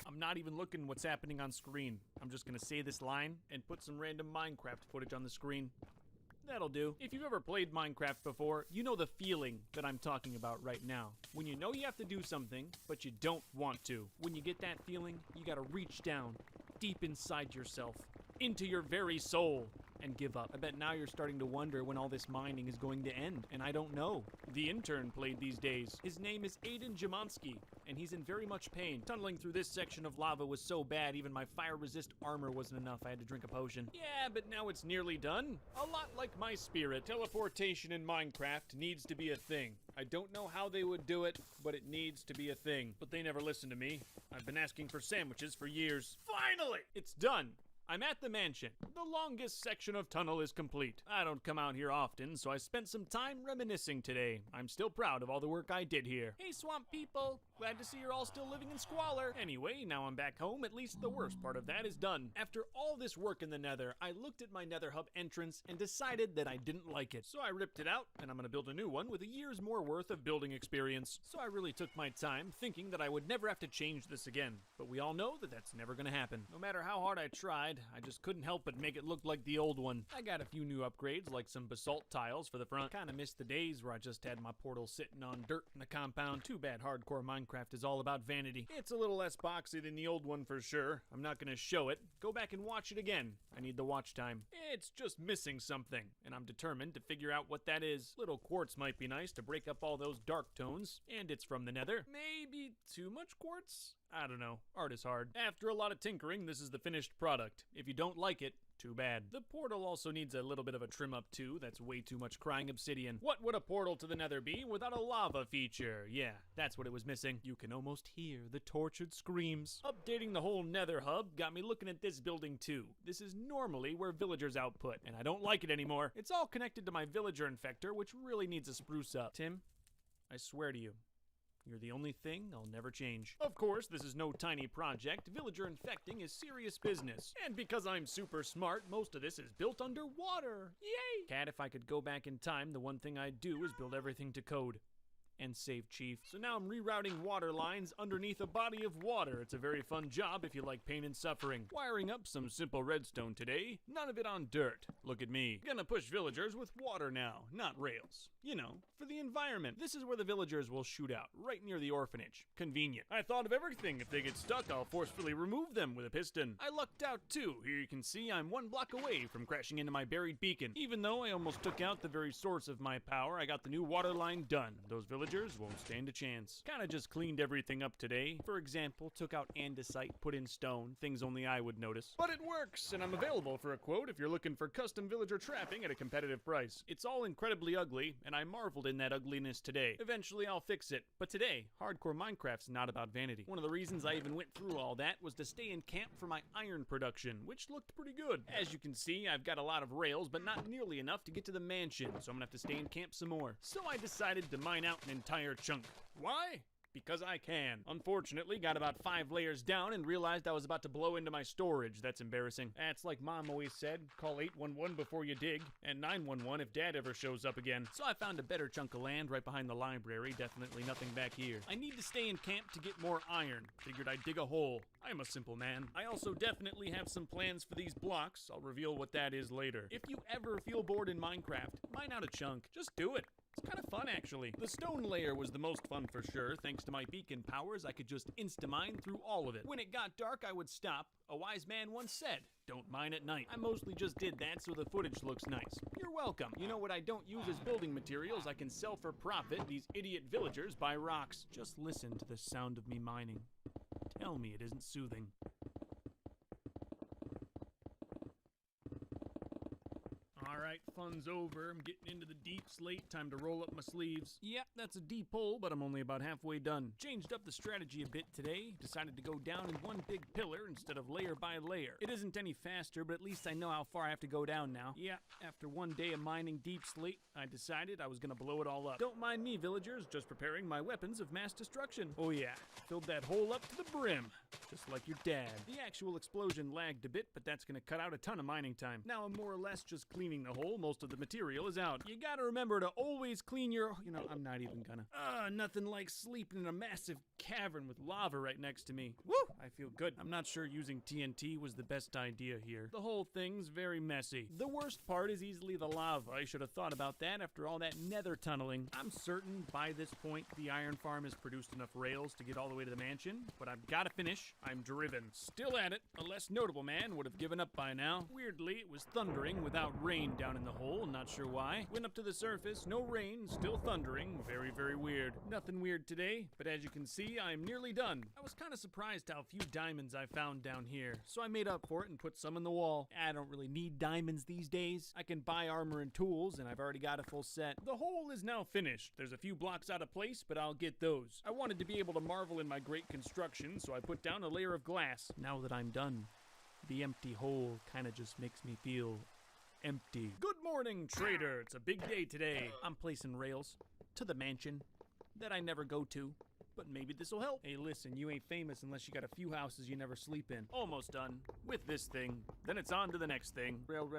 I'm not even looking what's happening on screen. I'm just gonna say this line and put some random Minecraft footage on the screen. That'll do. If you've ever played Minecraft before, you know the feeling that I'm talking about right now. When you know you have to do something, but you don't want to. When you get that feeling, you gotta reach down, deep inside yourself, into your very soul, and give up. I bet now you're starting to wonder when all this mining is going to end, and I don't know. The intern played these days. His name is Aiden Jamonski, and he's in very much pain. Tunneling through this section of lava was so bad, even my fire-resist armor wasn't enough. I had to drink a potion. Yeah, but now it's nearly done. A lot like my spirit, teleportation in Minecraft needs to be a thing. I don't know how they would do it, but it needs to be a thing. But they never listen to me. I've been asking for sandwiches for years. Finally! It's done! I'm at the mansion. The longest section of tunnel is complete. I don't come out here often, so I spent some time reminiscing today. I'm still proud of all the work I did here. Hey, swamp people! Glad to see you're all still living in squalor. Anyway, now I'm back home. At least the worst part of that is done. After all this work in the nether, I looked at my nether hub entrance and decided that I didn't like it. So I ripped it out, and I'm gonna build a new one with a year's more worth of building experience. So I really took my time, thinking that I would never have to change this again. But we all know that that's never gonna happen. No matter how hard I tried, I just couldn't help but make it look like the old one. I got a few new upgrades, like some basalt tiles for the front. Kinda missed the days where I just had my portal sitting on dirt in the compound. Too bad hardcore Minecraft is all about vanity. It's a little less boxy than the old one for sure. I'm not gonna show it. Go back and watch it again. I need the watch time. It's just missing something, and I'm determined to figure out what that is. Little quartz might be nice to break up all those dark tones, and it's from the nether. Maybe too much quartz? I don't know. Art is hard. After a lot of tinkering, this is the finished product. If you don't like it, too bad. The portal also needs a little bit of a trim up too. That's way too much crying obsidian. What would a portal to the nether be without a lava feature? Yeah, that's what it was missing. You can almost hear the tortured screams. Updating the whole nether hub got me looking at this building too. This is normally where villagers output, and I don't like it anymore. It's all connected to my villager infector, which really needs a spruce up. Tim, I swear to you, you're the only thing I'll never change. Of course, this is no tiny project. Villager infecting is serious business. And because I'm super smart, most of this is built underwater. Yay! Cat, if I could go back in time, the one thing I'd do is build everything to code. And save Chief. So now I'm rerouting water lines underneath a body of water. It's a very fun job if you like pain and suffering. Wiring up some simple redstone today. None of it on dirt. Look at me. Gonna push villagers with water now, not rails. You know, for the environment. This is where the villagers will shoot out, right near the orphanage. Convenient. I thought of everything. If they get stuck, I'll forcefully remove them with a piston. I lucked out too. Here you can see I'm 1 block away from crashing into my buried beacon. Even though I almost took out the very source of my power, I got the new water line done. Those villagers won't stand a chance. Kinda just cleaned everything up today. For example, took out andesite, put in stone, things only I would notice. But it works, and I'm available for a quote if you're looking for custom villager trapping at a competitive price. It's all incredibly ugly, and I marveled in that ugliness today. Eventually I'll fix it, but today, hardcore Minecraft's not about vanity. One of the reasons I even went through all that was to stay in camp for my iron production, which looked pretty good. As you can see, I've got a lot of rails, but not nearly enough to get to the mansion, so I'm gonna have to stay in camp some more. So I decided to mine out an entire chunk. Why? Because I can. Unfortunately, got about 5 layers down and realized I was about to blow into my storage. That's embarrassing. That's like Mom always said, call 811 before you dig, and 911 if Dad ever shows up again. So I found a better chunk of land right behind the library, definitely nothing back here. I need to stay in camp to get more iron. Figured I'd dig a hole. I'm a simple man. I also definitely have some plans for these blocks. I'll reveal what that is later. If you ever feel bored in Minecraft, mine out a chunk. Just do it. It's kind of fun, actually. The stone layer was the most fun for sure. Thanks to my beacon powers, I could just insta-mine through all of it. When it got dark, I would stop. A wise man once said, don't mine at night. I mostly just did that so the footage looks nice. You're welcome. You know what I don't use as building materials I can sell for profit? These idiot villagers buy rocks. Just listen to the sound of me mining. Tell me it isn't soothing. Alright, fun's over. I'm getting into the deep slate. Time to roll up my sleeves. Yep, that's a deep hole, but I'm only about halfway done. Changed up the strategy a bit today. Decided to go down in one big pillar instead of layer by layer. It isn't any faster, but at least I know how far I have to go down now. Yeah, after one day of mining deep slate, I decided I was gonna blow it all up. Don't mind me, villagers, just preparing my weapons of mass destruction. Oh yeah, filled that hole up to the brim. Just like your dad. The actual explosion lagged a bit, but that's gonna cut out a ton of mining time. Now I'm more or less just cleaning the hole, most of the material is out. You gotta remember to always clean your, I'm not even gonna. Nothing like sleeping in a massive cavern with lava right next to me. Woo! I feel good. I'm not sure using TNT was the best idea here. The whole thing's very messy. The worst part is easily the lava. I should have thought about that after all that nether tunneling. I'm certain by this point the iron farm has produced enough rails to get all the way to the mansion, but I've gotta finish. I'm driven. Still at it. A less notable man would have given up by now. Weirdly, it was thundering without rain down in the hole, not sure why. Went up to the surface, no rain, still thundering. Very, very weird. Nothing weird today, but as you can see, I'm nearly done. I was kind of surprised how few diamonds I found down here, so I made up for it and put some in the wall. I don't really need diamonds these days. I can buy armor and tools, and I've already got a full set. The hole is now finished. There's a few blocks out of place, but I'll get those. I wanted to be able to marvel in my great construction, so I put down a layer of glass. Now that I'm done, the empty hole kind of just makes me feel empty. Good morning, trader. It's a big day today. I'm placing rails to the mansion that I never go to, but maybe this will help. Hey, listen, you ain't famous unless you got a few houses you never sleep in. Almost done with this thing. Then it's on to the next thing. Rail.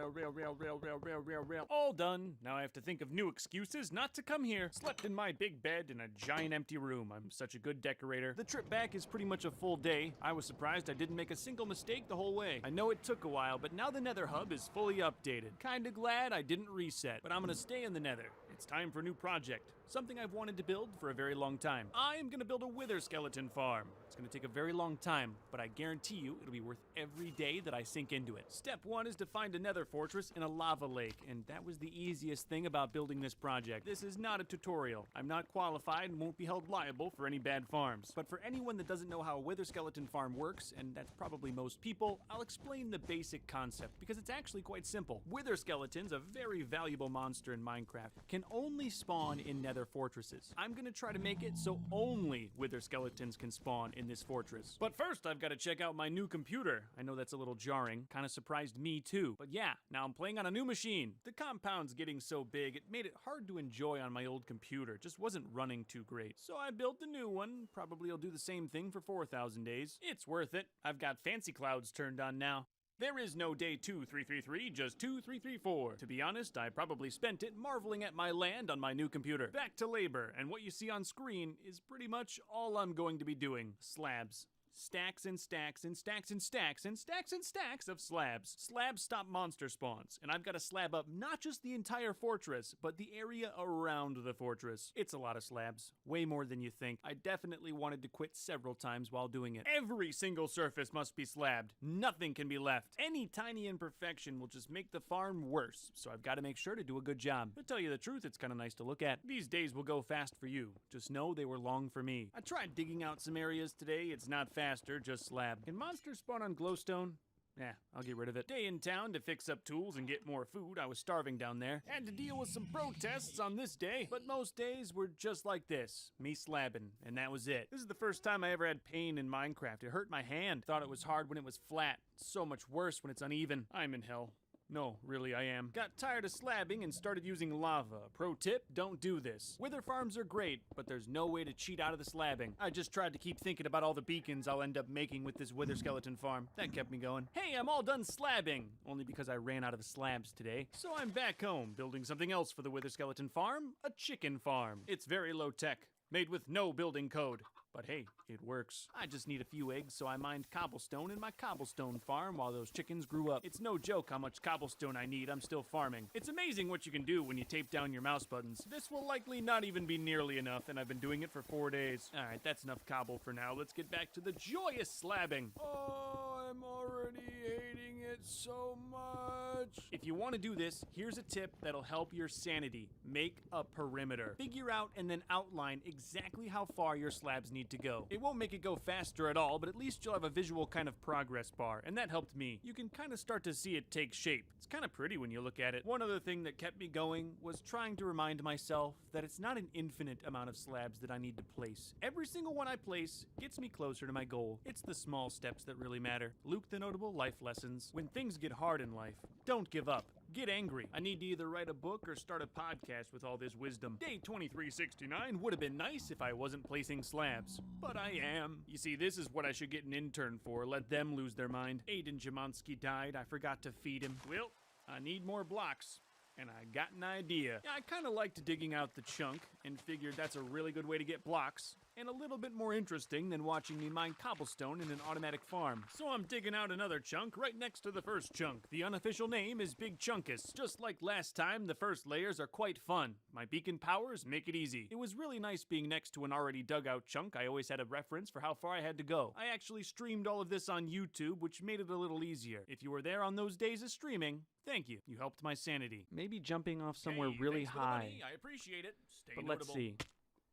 All done. Now I have to think of new excuses not to come here. Slept in my big bed in a giant empty room. I'm such a good decorator. The trip back is pretty much a full day. I was surprised I didn't make a single mistake the whole way. I know it took a while, but now the nether hub is fully updated. Kinda glad I didn't reset, but I'm gonna stay in the nether. It's time for a new project. Something I've wanted to build for a very long time. I am gonna build a wither skeleton farm. It's gonna take a very long time, but I guarantee you it'll be worth every day that I sink into it. Step 1 is to find a nether fortress in a lava lake, and that was the easiest thing about building this project. This is not a tutorial. I'm not qualified and won't be held liable for any bad farms. But for anyone that doesn't know how a wither skeleton farm works, and that's probably most people, I'll explain the basic concept because it's actually quite simple. Wither skeletons, a very valuable monster in Minecraft, can only spawn in nether fortresses. I'm gonna try to make it so only wither skeletons can spawn in this fortress. But first, I've got to check out my new computer. I know that's a little jarring, kind of surprised me too. But yeah, now I'm playing on a new machine. The compound's getting so big, it made it hard to enjoy on my old computer. It just wasn't running too great. So I built a new one. Probably I'll do the same thing for 4,000 days. It's worth it. I've got fancy clouds turned on now. There is no day 2333, just 2334. To be honest, I probably spent it marveling at my land on my new computer. Back to labor, and what you see on screen is pretty much all I'm going to be doing. Slabs. Stacks and stacks and stacks and stacks and stacks and stacks of slabs. Slabs stop monster spawns, and I've got to slab up not just the entire fortress, but the area around the fortress. It's a lot of slabs, way more than you think. I definitely wanted to quit several times while doing it. Every single surface must be slabbed. Nothing can be left. Any tiny imperfection will just make the farm worse, so I've got to make sure to do a good job. To tell you the truth, it's kind of nice to look at. These days will go fast for you. Just know they were long for me. I tried digging out some areas today. It's not faster, just slab. Can monsters spawn on glowstone? Yeah, I'll get rid of it. Day in town to fix up tools and get more food. I was starving down there. Had to deal with some protests on this day, but most days were just like this. Me slabbing, and that was it. This is the first time I ever had pain in Minecraft. It hurt my hand. Thought it was hard when it was flat. So much worse when it's uneven. I'm in hell. No, really, I am. Got tired of slabbing and started using lava. Pro tip, don't do this. Wither farms are great, but there's no way to cheat out of the slabbing. I just tried to keep thinking about all the beacons I'll end up making with this wither skeleton farm. That kept me going. Hey, I'm all done slabbing! Only because I ran out of slabs today. So I'm back home, building something else for the wither skeleton farm. A chicken farm. It's very low tech. Made with no building code. But hey, it works. I just need a few eggs, so I mined cobblestone in my cobblestone farm while those chickens grew up. It's no joke how much cobblestone I need. I'm still farming. It's amazing what you can do when you tape down your mouse buttons. This will likely not even be nearly enough, and I've been doing it for 4 days. Alright, that's enough cobble for now. Let's get back to the joyous slabbing. Oh, I'm already hating it so much. If you want to do this, here's a tip that'll help your sanity. Make a perimeter. Figure out and then outline exactly how far your slabs need to go. It won't make it go faster at all, but at least you'll have a visual kind of progress bar, and that helped me. You can kind of start to see it take shape. It's kind of pretty when you look at it. One other thing that kept me going was trying to remind myself that it's not an infinite amount of slabs that I need to place. Every single one I place gets me closer to my goal. It's the small steps that really matter. Luke the Notable life lessons. When things get hard in life, don't give up. Get angry. I need to either write a book or start a podcast with all this wisdom. Day 2369 would have been nice if I wasn't placing slabs, but I am. You see, this is what I should get an intern for. Let them lose their mind. Aiden Jamonski died. I forgot to feed him. Well, I need more blocks. and I got an idea. Yeah, I kind of liked digging out the chunk and figured that's a really good way to get blocks, and a little bit more interesting than watching me mine cobblestone in an automatic farm. So I'm digging out another chunk right next to the first chunk. The unofficial name is Big Chunkus. Just like last time, the first layers are quite fun. My beacon powers make it easy. It was really nice being next to an already dug out chunk. I always had a reference for how far I had to go. I actually streamed all of this on YouTube, which made it a little easier. If you were there on those days of streaming, thank you. You helped my sanity. Maybe jumping off somewhere Hey, really thanks for the high. money. I appreciate it. Stay But notable. let's see.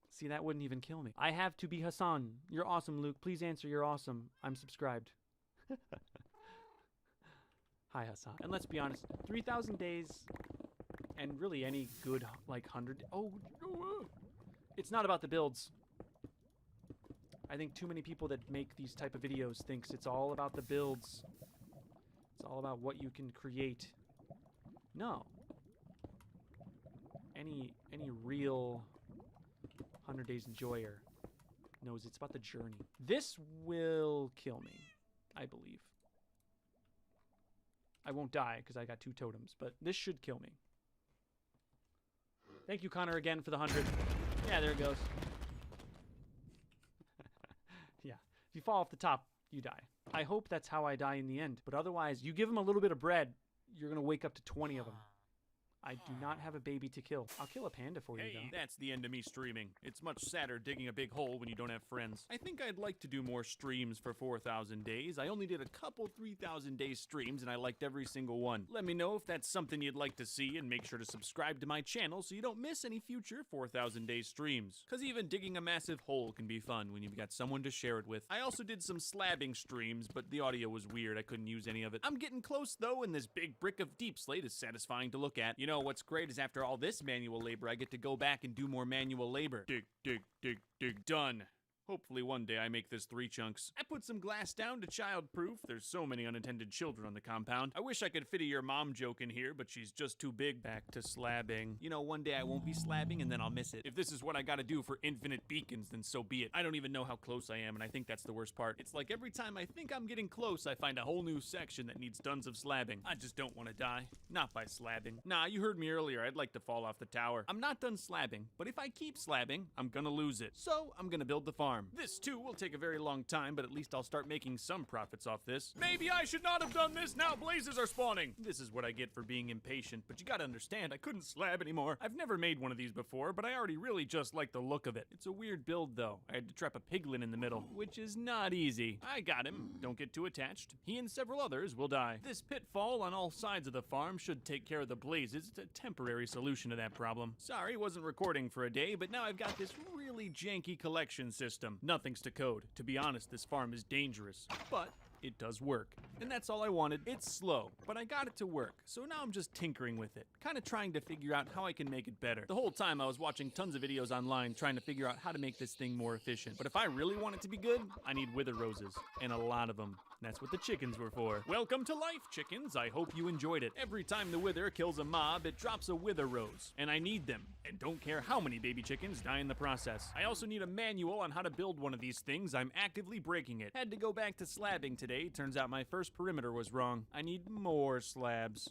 See, that wouldn't even kill me. I have to be Hassan. You're awesome, Luke. Please answer. You're awesome. I'm subscribed. Hi, Hassan. And let's be honest, 3,000 days, and really any good, like, 100... it's not about the builds. I think too many people that make these type of videos thinks it's all about the builds. It's all about what you can create. No. Any real 100 Days Enjoyer knows it's about the journey. This will kill me, I believe. I won't die because I got 2 totems, but this should kill me. Thank you, Connor, again for the 100. Yeah, there it goes. Yeah, if you fall off the top, you die. I hope that's how I die in the end, but otherwise, you give them a little bit of bread, you're going to wake up to 20 of them. I do not have a baby to kill. I'll kill a panda for you, Hey, though. that's the end of me streaming. It's much sadder digging a big hole when you don't have friends. I think I'd like to do more streams for 4,000 days. I only did a couple 3,000 day streams and I liked every single one. Let me know if that's something you'd like to see and make sure to subscribe to my channel so you don't miss any future 4,000 day streams. Cause even digging a massive hole can be fun when you've got someone to share it with. I also did some slabbing streams, but the audio was weird. I couldn't use any of it. I'm getting close though, and this big brick of deep slate is satisfying to look at. You know what's great is after all this manual labor, I get to go back and do more manual labor. Dig, dig, dig, dig, done. Hopefully one day I make this 3 chunks. I put some glass down to child-proof. There's so many unattended children on the compound. I wish I could fit a your mom joke in here, but she's just too big. Back to slabbing. You know, one day I won't be slabbing and then I'll miss it. If this is what I gotta do for infinite beacons, then so be it. I don't even know how close I am, and I think that's the worst part. It's like every time I think I'm getting close, I find a whole new section that needs tons of slabbing. I just don't want to die. Not by slabbing. Nah, you heard me earlier. I'd like to fall off the tower. I'm not done slabbing, but if I keep slabbing, I'm gonna lose it. So I'm gonna build the farm. This too will take a very long time, but at least I'll start making some profits off this. Maybe I should not have done this. Now blazes are spawning. This is what I get for being impatient, but you gotta understand, I couldn't slab anymore. I've never made one of these before, but I already really just like the look of it. It's a weird build though. I had to trap a piglin in the middle, which is not easy. I got him. Don't get too attached. He and several others will die. This pitfall on all sides of the farm should take care of the blazes. It's a temporary solution to that problem. Sorry, wasn't recording for a day, but now I've got this really janky collection system. Nothing's to code. To be honest, this farm is dangerous, but it does work. And that's all I wanted. It's slow, but I got it to work. So now I'm just tinkering with it, kind of trying to figure out how I can make it better. The whole time I was watching tons of videos online trying to figure out how to make this thing more efficient. But if I really want it to be good, I need wither roses, and a lot of them. That's what the chickens were for. Welcome to life, chickens. I hope you enjoyed it. Every time the wither kills a mob, it drops a wither rose, and I need them, and don't care how many baby chickens die in the process. I also need a manual on how to build one of these things. I'm actively breaking it. Had to go back to slabbing today. Turns out my first perimeter was wrong. I need more slabs.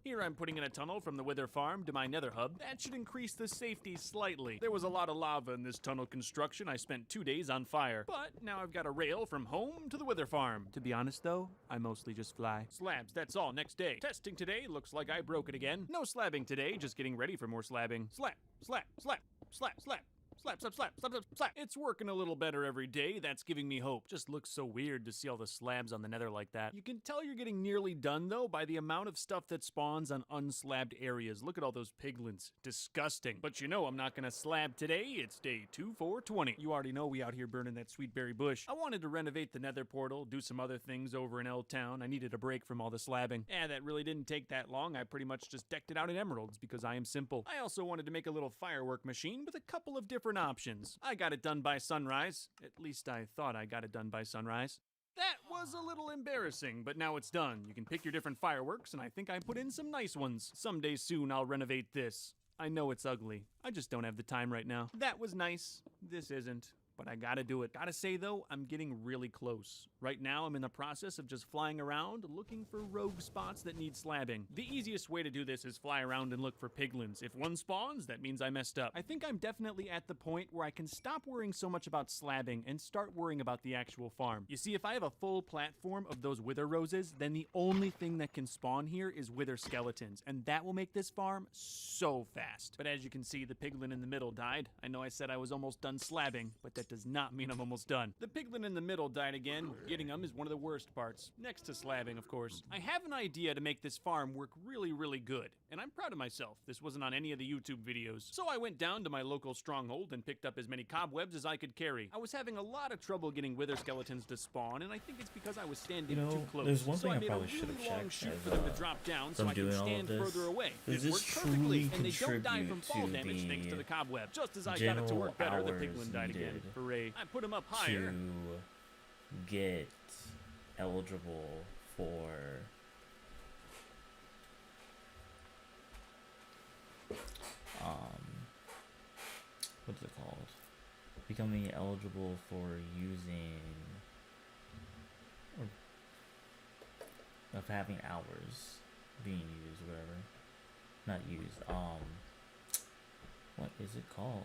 Here I'm putting in a tunnel from the wither farm to my nether hub. That should increase the safety slightly. There was a lot of lava in this tunnel construction. I spent 2 days on fire. But now I've got a rail from home to the wither farm. To be honest though, I mostly just fly. Slabs, that's all. Next day. Testing today. Looks like I broke it again. No slabbing today, just getting ready for more slabbing. Slap, slap, slap, slap, slap. Slap, slap, slap, slap, slap, slap. It's working a little better every day. That's giving me hope. Just looks so weird to see all the slabs on the nether like that. You can tell you're getting nearly done, though, by the amount of stuff that spawns on unslabbed areas. Look at all those piglins. Disgusting. But you know I'm not gonna slab today. It's day 2420. You already know we out here burning that sweet berry bush. I wanted to renovate the nether portal, do some other things over in L-Town. I needed a break from all the slabbing. That really didn't take that long. I pretty much just decked it out in emeralds because I am simple. I also wanted to make a little firework machine with a couple of different options. I got it done by sunrise. At least I thought I got it done by sunrise. That was a little embarrassing, but now it's done. You can pick your different fireworks, and I think I put in some nice ones. Someday soon I'll renovate this. I know it's ugly. I just don't have the time right now. That was nice. This isn't. but I gotta do it. Gotta say though, I'm getting really close. Right now, I'm in the process of just flying around looking for rogue spots that need slabbing. The easiest way to do this is fly around and look for piglins. If one spawns, that means I messed up. I think I'm definitely at the point where I can stop worrying so much about slabbing and start worrying about the actual farm. You see, if I have a full platform of those wither roses, then the only thing that can spawn here is wither skeletons, and that will make this farm so fast. But as you can see, the piglin in the middle died. I know I said I was almost done slabbing, but that does not mean I'm almost done. The piglin in the middle died again. Getting them is one of the worst parts, next to slabbing, of course. I have an idea to make this farm work really, really good, and I'm proud of myself. This wasn't on any of the YouTube videos. So I went down to my local stronghold and picked up as many cobwebs as I could carry. I was having a lot of trouble getting wither skeletons to spawn, and I think it's because I was standing too close. There's one so thing I made probably a should really have long checked chute as, for them to drop down so from I can doing all of stand this. further away. Does It this worked perfectly, truly and they don't die from contribute fall to damage thanks to the the cobweb. Just as I got it to general work better, the hours piglin died again. needed Hooray. I put him up higher. to get eligible for what's it called? Becoming eligible for using or of having hours being used, whatever. Not used. What is it called?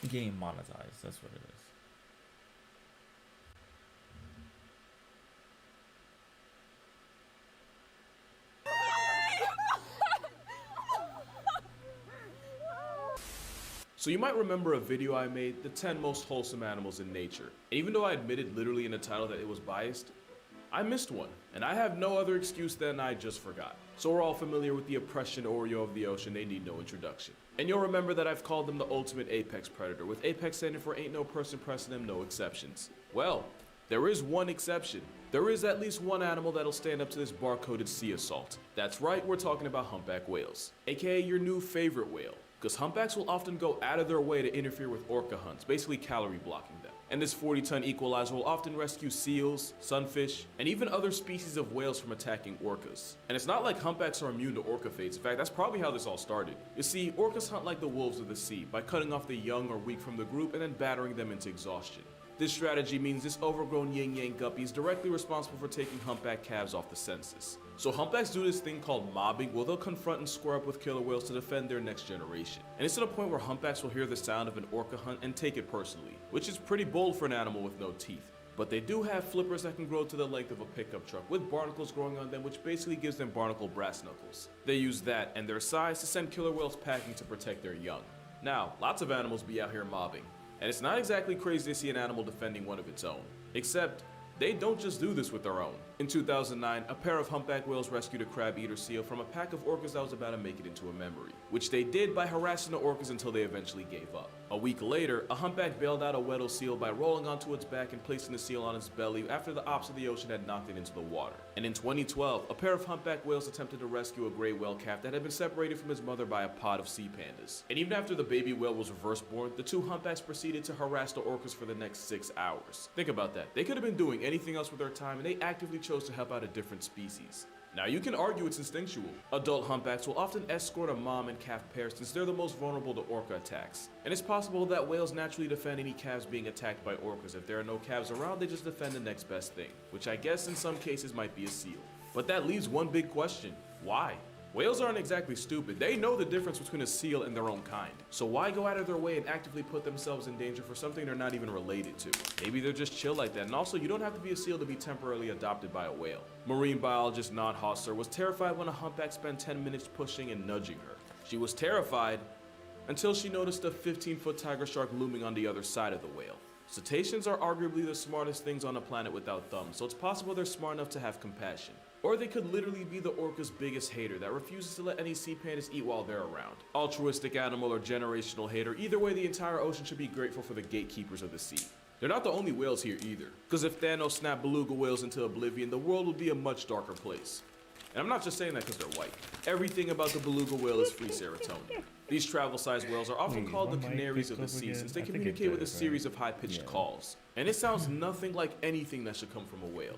Getting monetized, that's what it is. So you might remember a video I made, the 10 most wholesome animals in nature. And even though I admitted literally in the title that it was biased, I missed one. And I have no other excuse than I just forgot. So we're all familiar with the oppression Oreo of the ocean, they need no introduction. And you'll remember that I've called them the ultimate apex predator, with apex standing for ain't no person pressing them, no exceptions. Well, there is one exception. There is at least one animal that'll stand up to this barcoded sea assault. That's right, we're talking about humpback whales, aka your new favorite whale. Because humpbacks will often go out of their way to interfere with orca hunts, basically calorie blocking them. And this 40-ton equalizer will often rescue seals, sunfish, and even other species of whales from attacking orcas. And it's not like humpbacks are immune to orca fates. In fact, that's probably how this all started. You see, orcas hunt like the wolves of the sea, by cutting off the young or weak from the group and then battering them into exhaustion. This strategy means this overgrown yin-yang guppy is directly responsible for taking humpback calves off the census. So humpbacks do this thing called mobbing, where they'll confront and square up with killer whales to defend their next generation. And it's to the point where humpbacks will hear the sound of an orca hunt and take it personally, which is pretty bold for an animal with no teeth. But they do have flippers that can grow to the length of a pickup truck, with barnacles growing on them, which basically gives them barnacle brass knuckles. They use that and their size to send killer whales packing to protect their young. Now, lots of animals be out here mobbing, and it's not exactly crazy to see an animal defending one of its own. Except, they don't just do this with their own. In 2009, a pair of humpback whales rescued a crab-eater seal from a pack of orcas that was about to make it into a memory, which they did by harassing the orcas until they eventually gave up. A week later, a humpback bailed out a Weddell seal by rolling onto its back and placing the seal on its belly after the ops of the ocean had knocked it into the water. And in 2012, a pair of humpback whales attempted to rescue a gray whale calf that had been separated from his mother by a pod of sea pandas. And even after the baby whale was reverse born, the two humpbacks proceeded to harass the orcas for the next 6 hours. Think about that. They could have been doing anything else with their time, and they actively chose to help out a different species. Now you can argue it's instinctual. Adult humpbacks will often escort a mom and calf pair since they're the most vulnerable to orca attacks. And it's possible that whales naturally defend any calves being attacked by orcas. If there are no calves around, they just defend the next best thing, which I guess in some cases might be a seal. But that leaves one big question. Why? Whales aren't exactly stupid. They know the difference between a seal and their own kind. So why go out of their way and actively put themselves in danger for something they're not even related to? Maybe they're just chill like that. And also, you don't have to be a seal to be temporarily adopted by a whale. Marine biologist Nod Hosser was terrified when a humpback spent 10 minutes pushing and nudging her. She was terrified until she noticed a 15-foot tiger shark looming on the other side of the whale. Cetaceans are arguably the smartest things on the planet without thumbs, so it's possible they're smart enough to have compassion. Or they could literally be the orca's biggest hater that refuses to let any sea pandas eat while they're around. Altruistic animal or generational hater, either way the entire ocean should be grateful for the gatekeepers of the sea. They're not the only whales here either, because if Thanos snapped beluga whales into oblivion, the world would be a much darker place. And I'm not just saying that because they're white. Everything about the beluga whale is free serotonin. These travel-sized whales are often called the canaries of the sea since they communicate with a series of high-pitched calls. And it sounds nothing like anything that should come from a whale.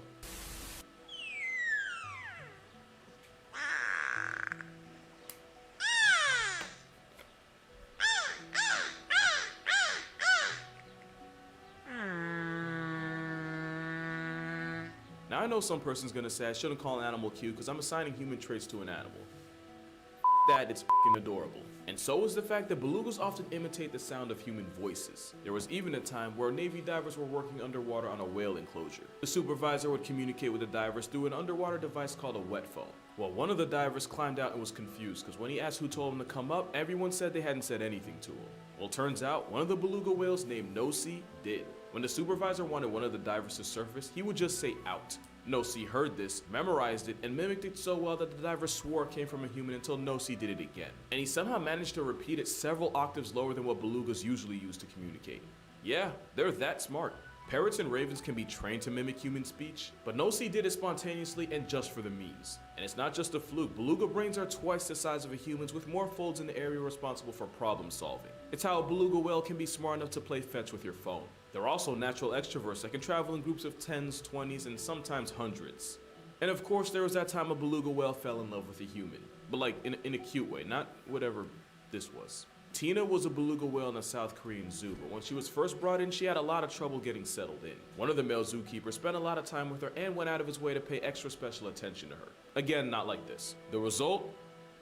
I know some person's gonna say I shouldn't call an animal cute because I'm assigning human traits to an animal. That, it's f***ing adorable. And so is the fact that belugas often imitate the sound of human voices. There was even a time where Navy divers were working underwater on a whale enclosure. The supervisor would communicate with the divers through an underwater device called a wet phone. Well, one of the divers climbed out and was confused because when he asked who told him to come up, everyone said they hadn't said anything to him. Well, turns out one of the beluga whales named Nosy did. When the supervisor wanted one of the divers to surface, he would just say out. Nosy heard this, memorized it, and mimicked it so well that the diver swore it came from a human until Nosy did it again. And he somehow managed to repeat it several octaves lower than what belugas usually use to communicate. Yeah, they're that smart. Parrots and ravens can be trained to mimic human speech, but Nosy did it spontaneously and just for the memes. And it's not just a fluke, beluga brains are twice the size of a human's with more folds in the area responsible for problem solving. It's how a beluga whale can be smart enough to play fetch with your phone. They're also natural extroverts that can travel in groups of 10s, 20s, and sometimes hundreds. And of course there was that time a beluga whale fell in love with a human, but like in a cute way, not whatever this was. Tina was a beluga whale in a South Korean zoo, but when she was first brought in, she had a lot of trouble getting settled in. One of the male zookeepers spent a lot of time with her and went out of his way to pay extra special attention to her. Again, not like this. The result?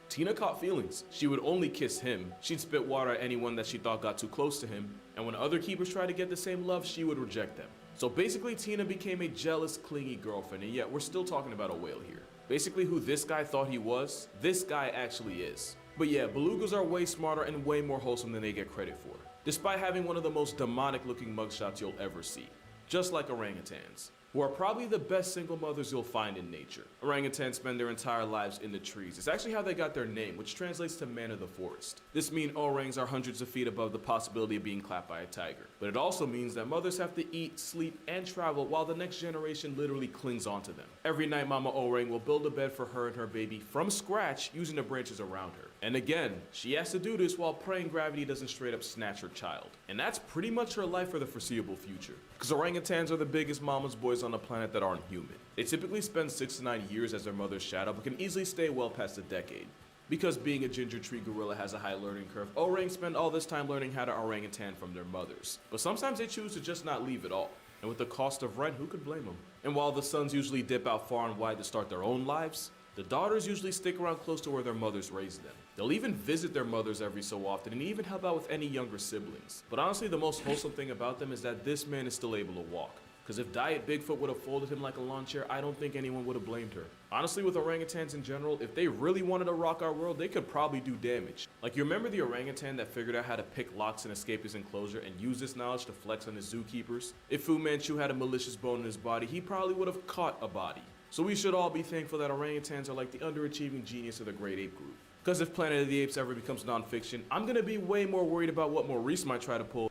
Tina caught feelings. She would only kiss him, she'd spit water at anyone that she thought got too close to him, and when other keepers tried to get the same love, she would reject them. So basically Tina became a jealous, clingy girlfriend, and yet we're still talking about a whale here. Basically who this guy thought he was, this guy actually is. But yeah, belugas are way smarter and way more wholesome than they get credit for, despite having one of the most demonic looking mugshots you'll ever see. Just like orangutans, who are probably the best single mothers you'll find in nature. Orangutans spend their entire lives in the trees. It's actually how they got their name, which translates to man of the forest. This means orangs are hundreds of feet above the possibility of being clapped by a tiger. But it also means that mothers have to eat, sleep, and travel while the next generation literally clings onto them. Every night Mama Orang will build a bed for her and her baby from scratch using the branches around her. And again, she has to do this while praying gravity doesn't straight up snatch her child. And that's pretty much her life for the foreseeable future. Because orangutans are the biggest mama's boys on the planet that aren't human. They typically spend 6 to 9 years as their mother's shadow, but can easily stay well past a decade. Because being a ginger tree gorilla has a high learning curve, orangs spend all this time learning how to orangutan from their mothers. But sometimes they choose to just not leave at all. And with the cost of rent, who could blame them? And while the sons usually dip out far and wide to start their own lives, the daughters usually stick around close to where their mothers raised them. They'll even visit their mothers every so often and even help out with any younger siblings. But honestly, the most wholesome thing about them is that this man is still able to walk. Because if Diet Bigfoot would have folded him like a lawn chair, I don't think anyone would have blamed her. Honestly, with orangutans in general, if they really wanted to rock our world, they could probably do damage. Like, you remember the orangutan that figured out how to pick locks and escape his enclosure and use this knowledge to flex on his zookeepers? If Fu Manchu had a malicious bone in his body, he probably would have caught a body. So we should all be thankful that orangutans are like the underachieving genius of the great ape group. Because if Planet of the Apes ever becomes nonfiction, I'm gonna be way more worried about what Maurice might try to pull.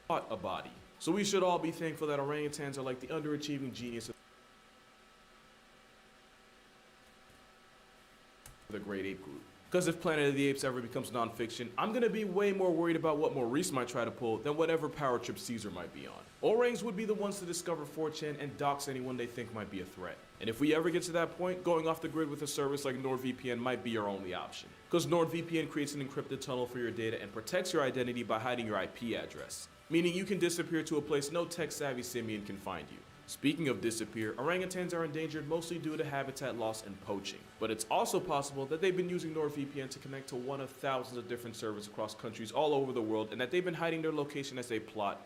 Caught a body. So we should all be thankful that orangutans are like the underachieving genius of the great ape group. Because if Planet of the Apes ever becomes nonfiction, I'm gonna be way more worried about what Maurice might try to pull than whatever power trip Caesar might be on. Orangs would be the ones to discover 4chan and dox anyone they think might be a threat. And if we ever get to that point, going off the grid with a service like NordVPN might be your only option. Because NordVPN creates an encrypted tunnel for your data and protects your identity by hiding your IP address. Meaning you can disappear to a place no tech-savvy simian can find you. Speaking of disappear, orangutans are endangered mostly due to habitat loss and poaching. But it's also possible that they've been using NordVPN to connect to one of thousands of different servers across countries all over the world, and that they've been hiding their location as they plot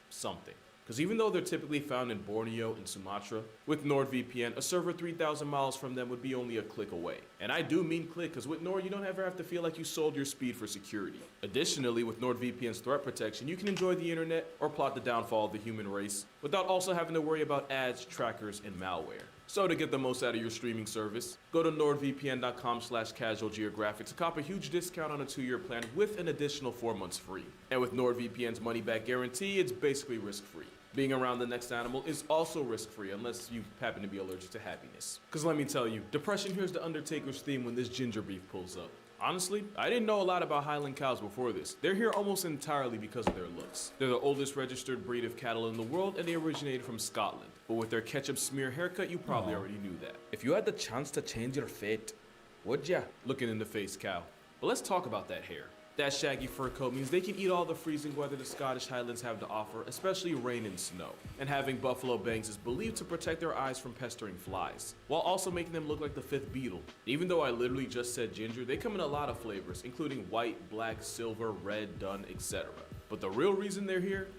something. Because even though they're typically found in Borneo and Sumatra, with NordVPN, a server 3,000 miles from them would be only a click away. And I do mean click, because with Nord, you don't ever have to feel like you sold your speed for security. Additionally, with NordVPN's threat protection, you can enjoy the internet or plot the downfall of the human race without also having to worry about ads, trackers, and malware. So to get the most out of your streaming service, go to nordvpn.com/casualgeographic to cop a huge discount on a 2-year plan with an additional 4 months free. And with NordVPN's money-back guarantee, it's basically risk-free. Being around the next animal is also risk-free unless you happen to be allergic to happiness. Cause let me tell you, depression hears the Undertaker's theme when this ginger beef pulls up. Honestly, I didn't know a lot about Highland cows before this. They're here almost entirely because of their looks. They're the oldest registered breed of cattle in the world and they originated from Scotland. But with their ketchup smear haircut, you probably already knew that. If you had the chance to change your fate, would ya? Looking in the face, cow. But let's talk about that hair. That shaggy fur coat means they can eat all the freezing weather the Scottish Highlands have to offer, especially rain and snow. And having buffalo bangs is believed to protect their eyes from pestering flies, while also making them look like the fifth beetle. Even though I literally just said ginger, they come in a lot of flavors, including white, black, silver, red, dun, etc. But the real reason they're here?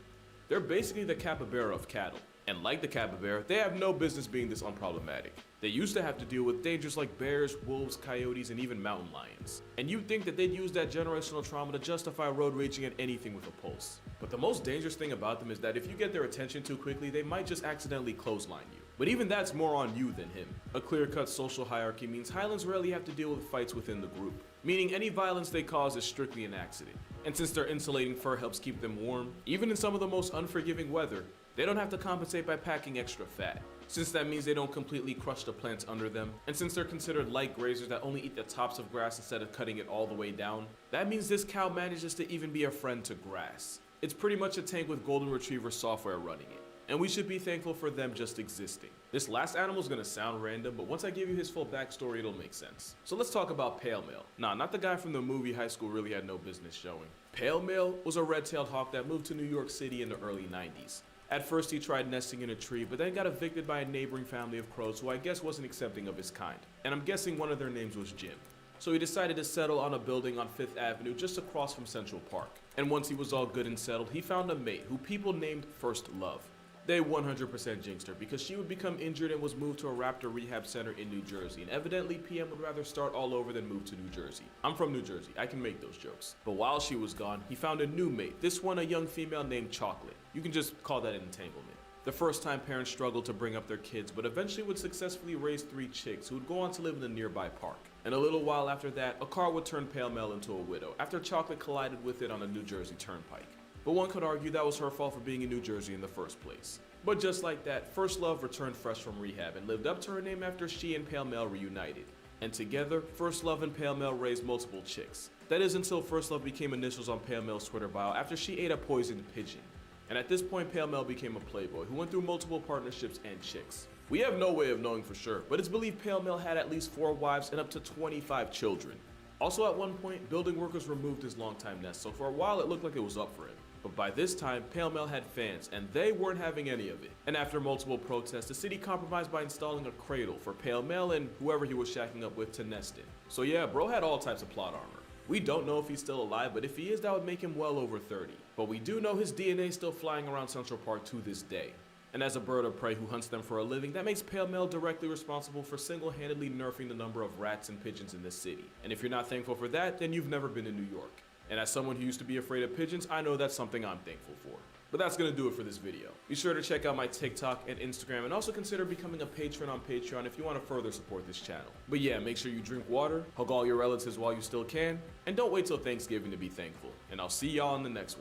They're basically the capybara of cattle. And like the capybara, they have no business being this unproblematic. They used to have to deal with dangers like bears, wolves, coyotes, and even mountain lions. And you'd think that they'd use that generational trauma to justify road raging at anything with a pulse. But the most dangerous thing about them is that if you get their attention too quickly, they might just accidentally clothesline you. But even that's more on you than him. A clear-cut social hierarchy means Highlands rarely have to deal with fights within the group, meaning any violence they cause is strictly an accident. And since their insulating fur helps keep them warm, even in some of the most unforgiving weather, they don't have to compensate by packing extra fat, since that means they don't completely crush the plants under them, and since they're considered light grazers that only eat the tops of grass instead of cutting it all the way down, that means this cow manages to even be a friend to grass. It's pretty much a tank with golden retriever software running it, and we should be thankful for them just existing. This last animal is gonna sound random, but once I give you his full backstory, it'll make sense. So let's talk about Pale Male. Nah, not the guy from the movie High School Really Had No Business Showing. Pale Male was a red-tailed hawk that moved to New York City in the early 90s. At first he tried nesting in a tree, but then got evicted by a neighboring family of crows who I guess wasn't accepting of his kind. And I'm guessing one of their names was Jim. So he decided to settle on a building on 5th Avenue just across from Central Park. And once he was all good and settled, he found a mate who people named First Love. They 100% jinxed her because she would become injured and was moved to a raptor rehab center in New Jersey, and evidently PM would rather start all over than move to New Jersey. I'm from New Jersey, I can make those jokes. But while she was gone, he found a new mate, this one a young female named Chocolate. You can just call that an entanglement. The first time parents struggled to bring up their kids, but eventually would successfully raise 3 chicks who would go on to live in a nearby park. And a little while after that, a car would turn Pale Male into a widow after Chocolate collided with it on a New Jersey turnpike. But one could argue that was her fault for being in New Jersey in the first place. But just like that, First Love returned fresh from rehab and lived up to her name after she and Pale Male reunited. And together, First Love and Pale Male raised multiple chicks. That is until First Love became initials on Pale Male's Twitter bio after she ate a poisoned pigeon. And at this point, Pale Male became a playboy who went through multiple partnerships and chicks. We have no way of knowing for sure, but it's believed Pale Male had at least 4 wives and up to 25 children. Also at one point, building workers removed his longtime nest, so for a while it looked like it was up for him. But by this time, Pale Male had fans, and they weren't having any of it. And after multiple protests, the city compromised by installing a cradle for Pale Male and whoever he was shacking up with to nest in. So yeah, bro had all types of plot armor. We don't know if he's still alive, but if he is, that would make him well over 30. But we do know his DNA is still flying around Central Park to this day. And as a bird of prey who hunts them for a living, that makes Pale Male directly responsible for single-handedly nerfing the number of rats and pigeons in this city. And if you're not thankful for that, then you've never been to New York. And as someone who used to be afraid of pigeons, I know that's something I'm thankful for. But that's gonna do it for this video. Be sure to check out my TikTok and Instagram, and also consider becoming a patron on Patreon if you want to further support this channel. But yeah, make sure you drink water, hug all your relatives while you still can, and don't wait till Thanksgiving to be thankful. And I'll see y'all in the next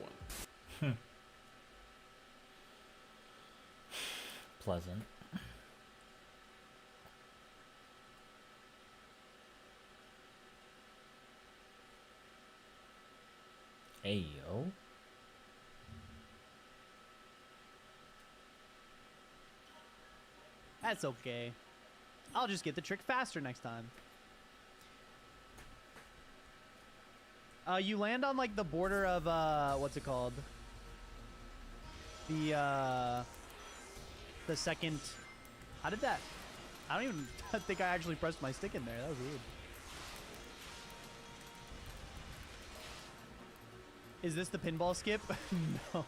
one. Pleasant. Hey, yo. That's okay. I'll just get the trick faster next time. You land on like the border of what's it called? The second. How did that? I don't even think I actually pressed my stick in there. That was weird. Is this the pinball skip? No.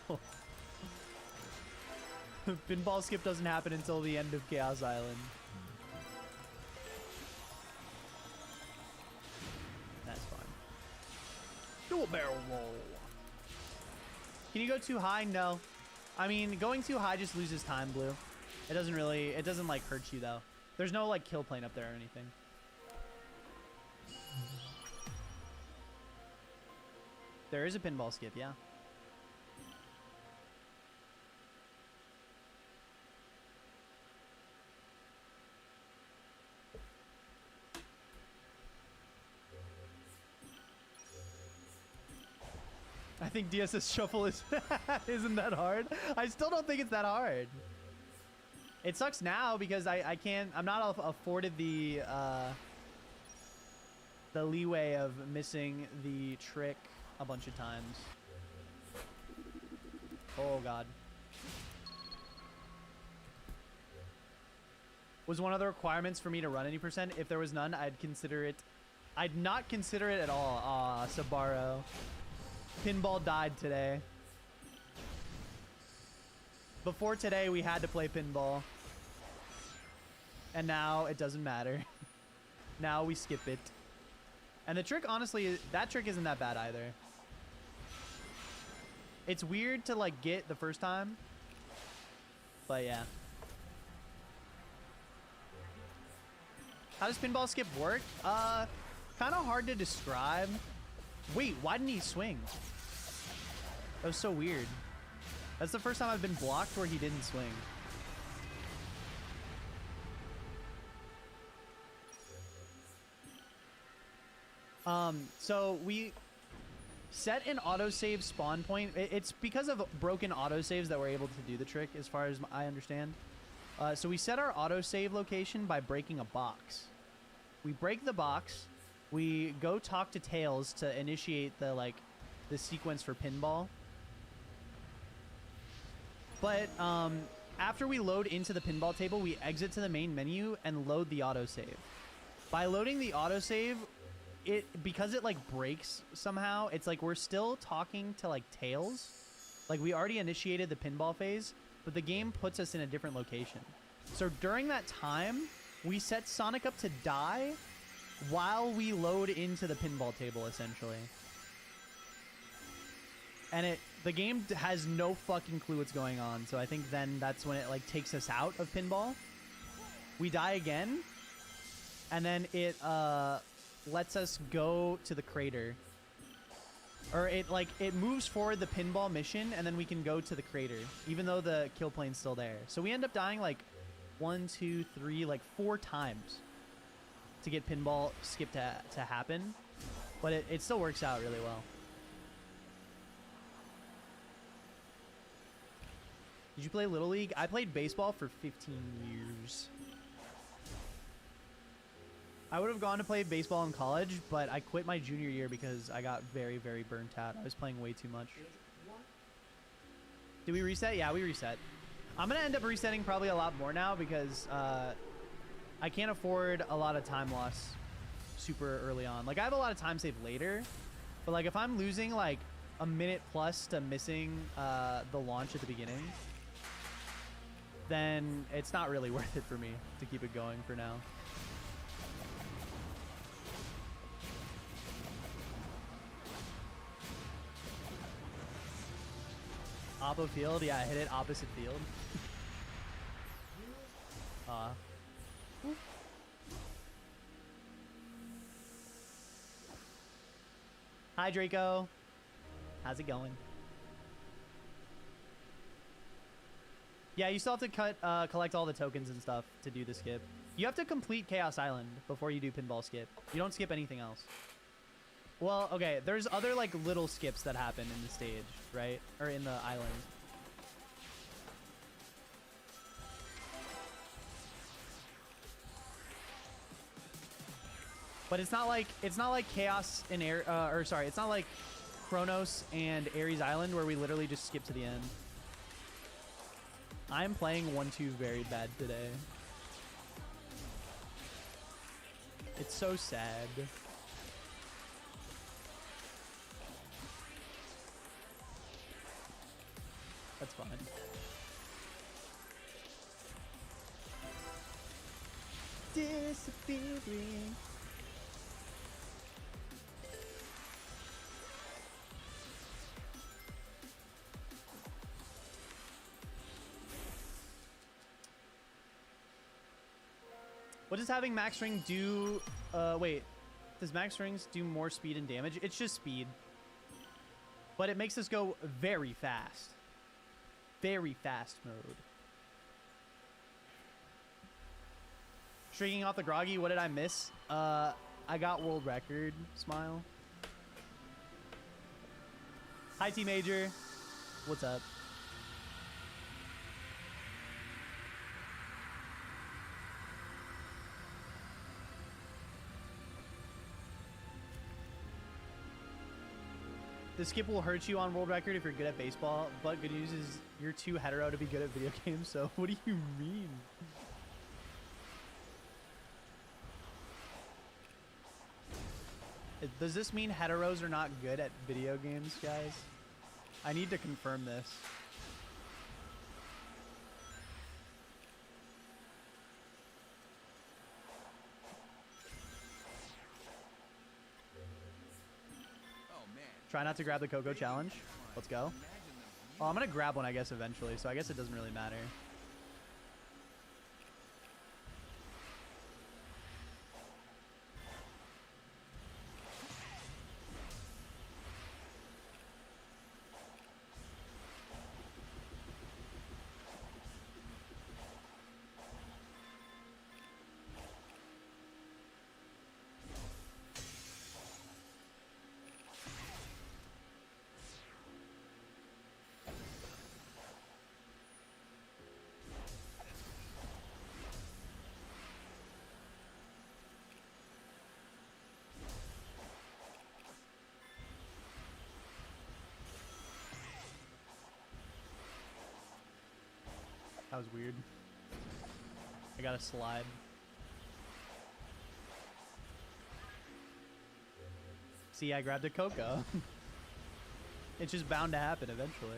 Pinball skip doesn't happen until the end of Chaos Island. That's fine. Do a barrel roll. Can you go too high? No. I mean, going too high just loses time, Blue. It doesn't like hurt you though. There's no like kill plane up there or anything. There is a pinball skip, yeah. I think DSS Shuffle is isn't that hard. I still don't think it's that hard. It sucks now because I'm not afforded the leeway of missing the trick a bunch of times. Oh god. Was one of the requirements for me to run any percent? If there was none, I'd consider it. I'd not consider it at all. Aw, Sabaro. Pinball died today. Before today, we had to play pinball. And now it doesn't matter. Now we skip it. And the trick, honestly, that trick isn't that bad either. It's weird to, like, get the first time. But, yeah. How does pinball skip work? Kind of hard to describe. Wait, why didn't he swing? That was so weird. That's the first time I've been blocked where he didn't swing. So we set an autosave spawn point. It's because of broken autosaves that we're able to do the trick, as far as I understand. So we set our autosave location by breaking a box. We break the box. We go talk to Tails to initiate the sequence for pinball. But after we load into the pinball table, we exit to the main menu and load the autosave. By loading the autosave, because it breaks somehow, it's like we're still talking to Tails. Like we already initiated the pinball phase, but the game puts us in a different location. So during that time, we set Sonic up to die while we load into the pinball table, essentially. And the game has no fucking clue what's going on, so I think then that's when it takes us out of pinball. We die again, and then it lets us go to the crater. Or it moves forward the pinball mission, and then we can go to the crater, even though the kill plane's still there. So we end up dying 1, 2, 3, 4 times to get pinball skip to happen. But it still works out really well. Did you play Little League? I played baseball for 15 years. I would have gone to play baseball in college, but I quit my junior year because I got very, very burnt out. I was playing way too much. Did we reset? Yeah, we reset. I'm going to end up resetting probably a lot more now because I can't afford a lot of time loss super early on. I have a lot of time saved later, but if I'm losing a minute plus to missing the launch at the beginning, then it's not really worth it for me to keep it going for now. Oppo field? Yeah, I hit it opposite field. Hi, Draco. How's it going? Yeah, you still have to collect all the tokens and stuff to do the skip. You have to complete Chaos Island before you do pinball skip. You don't skip anything else. Well, okay, there's other little skips that happen in the stage, right? Or in the island. But it's not like Chaos and it's not like Chronos and Ares Island where we literally just skip to the end. I'm playing 1-2 very bad today. It's so sad. That's fine. Disappearing. What does having max ring do? Wait. Does max rings do more speed and damage? It's just speed. But it makes us go very fast. Very fast mode. Shrinking off the groggy, what did I miss? I got world record, Smile. Hi, T Major. What's up? The skip will hurt you on world record if you're good at baseball, but good news is you're too hetero to be good at video games, so what do you mean? Does this mean heteros are not good at video games, guys? I need to confirm this. Try not to grab the Coco challenge. Let's go. Oh, I'm gonna grab one, I guess, eventually, so I guess it doesn't really matter. That was weird. I gotta slide. See, I grabbed a Coco. It's just bound to happen eventually.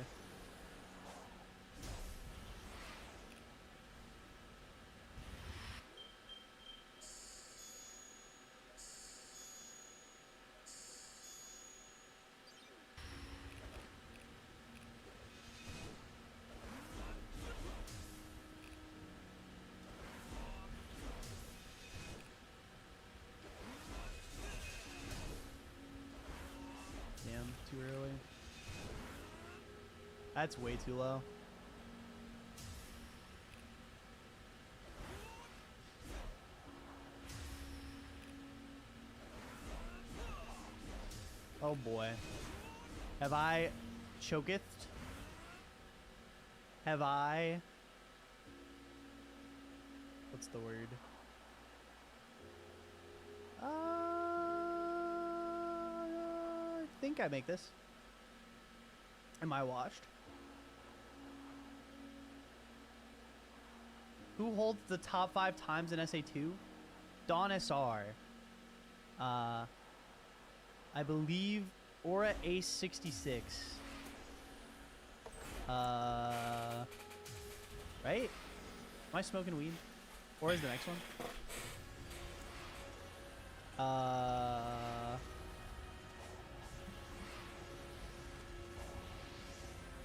Too early. That's way too low. Oh boy. Have I choketh? Have I? What's the word? I think I make this. Am I washed? Who holds the top 5 times in SA2? Dawn SR. I believe Aura Ace 66. Right? Am I smoking weed? Or is the next one?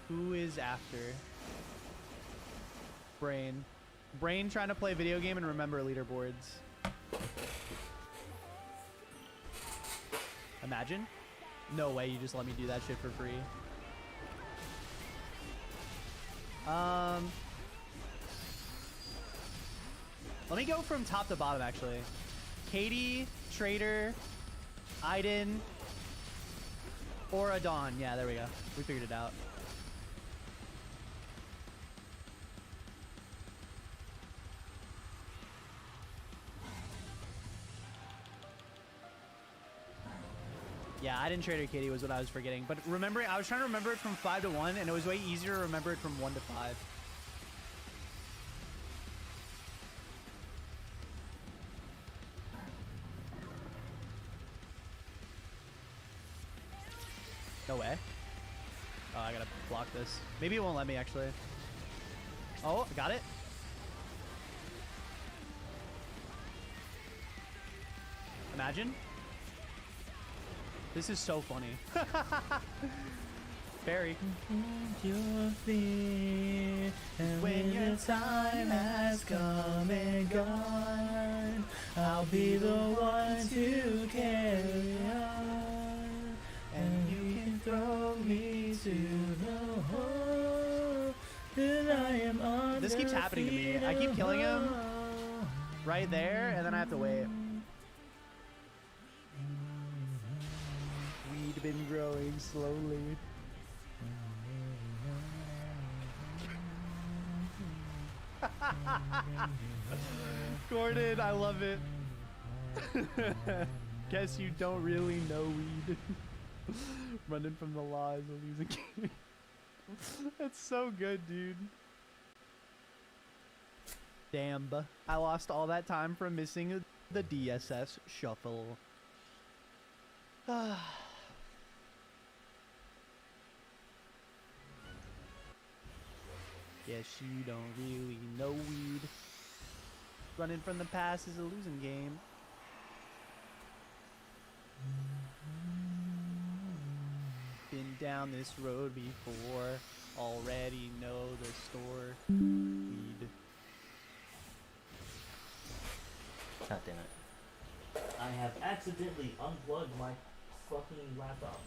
Who is after? Brain. Brain trying to play a video game and remember leaderboards. Imagine. No way you just let me do that shit for free. Let me go from top to bottom, actually. Katie, Trader, Aiden, Aura, Dawn. Yeah, there we go. We figured it out. Yeah, I didn't Trader Katie was what I was forgetting. But remembering, I was trying to remember it from 5 to 1, and it was way easier to remember it from 1 to 5. No way. Oh, I gotta block this. Maybe it won't let me, actually. Oh, got it. Imagine. This is so funny. Barry. When your time has come and gone, I'll be the one to carry on, and you can throw me to the hole that I am on. This keeps happening to me. I keep killing him right there, and then I have to wait. Weed been growing slowly. Gordon, I love it. Guess you don't really know weed. Running from the law is a losing game. That's so good, dude. Damn, I lost all that time from missing the DSS shuffle. Guess you don't really know weed. Running from the past is a losing game. Been down this road before. Already know the store. Weed. God damn it. I have accidentally unplugged my fucking laptop.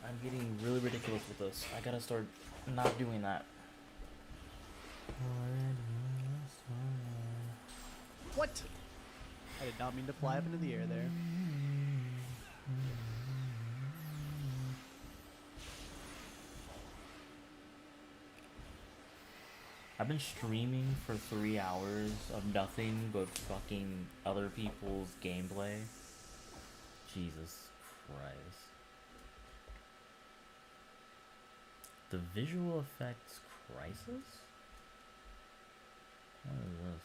I'm getting really ridiculous with this. I gotta start not doing that. What? I did not mean to fly up into the air there. I've been streaming for 3 hours of nothing but fucking other people's gameplay. Jesus Christ. The visual effects crisis? What is this?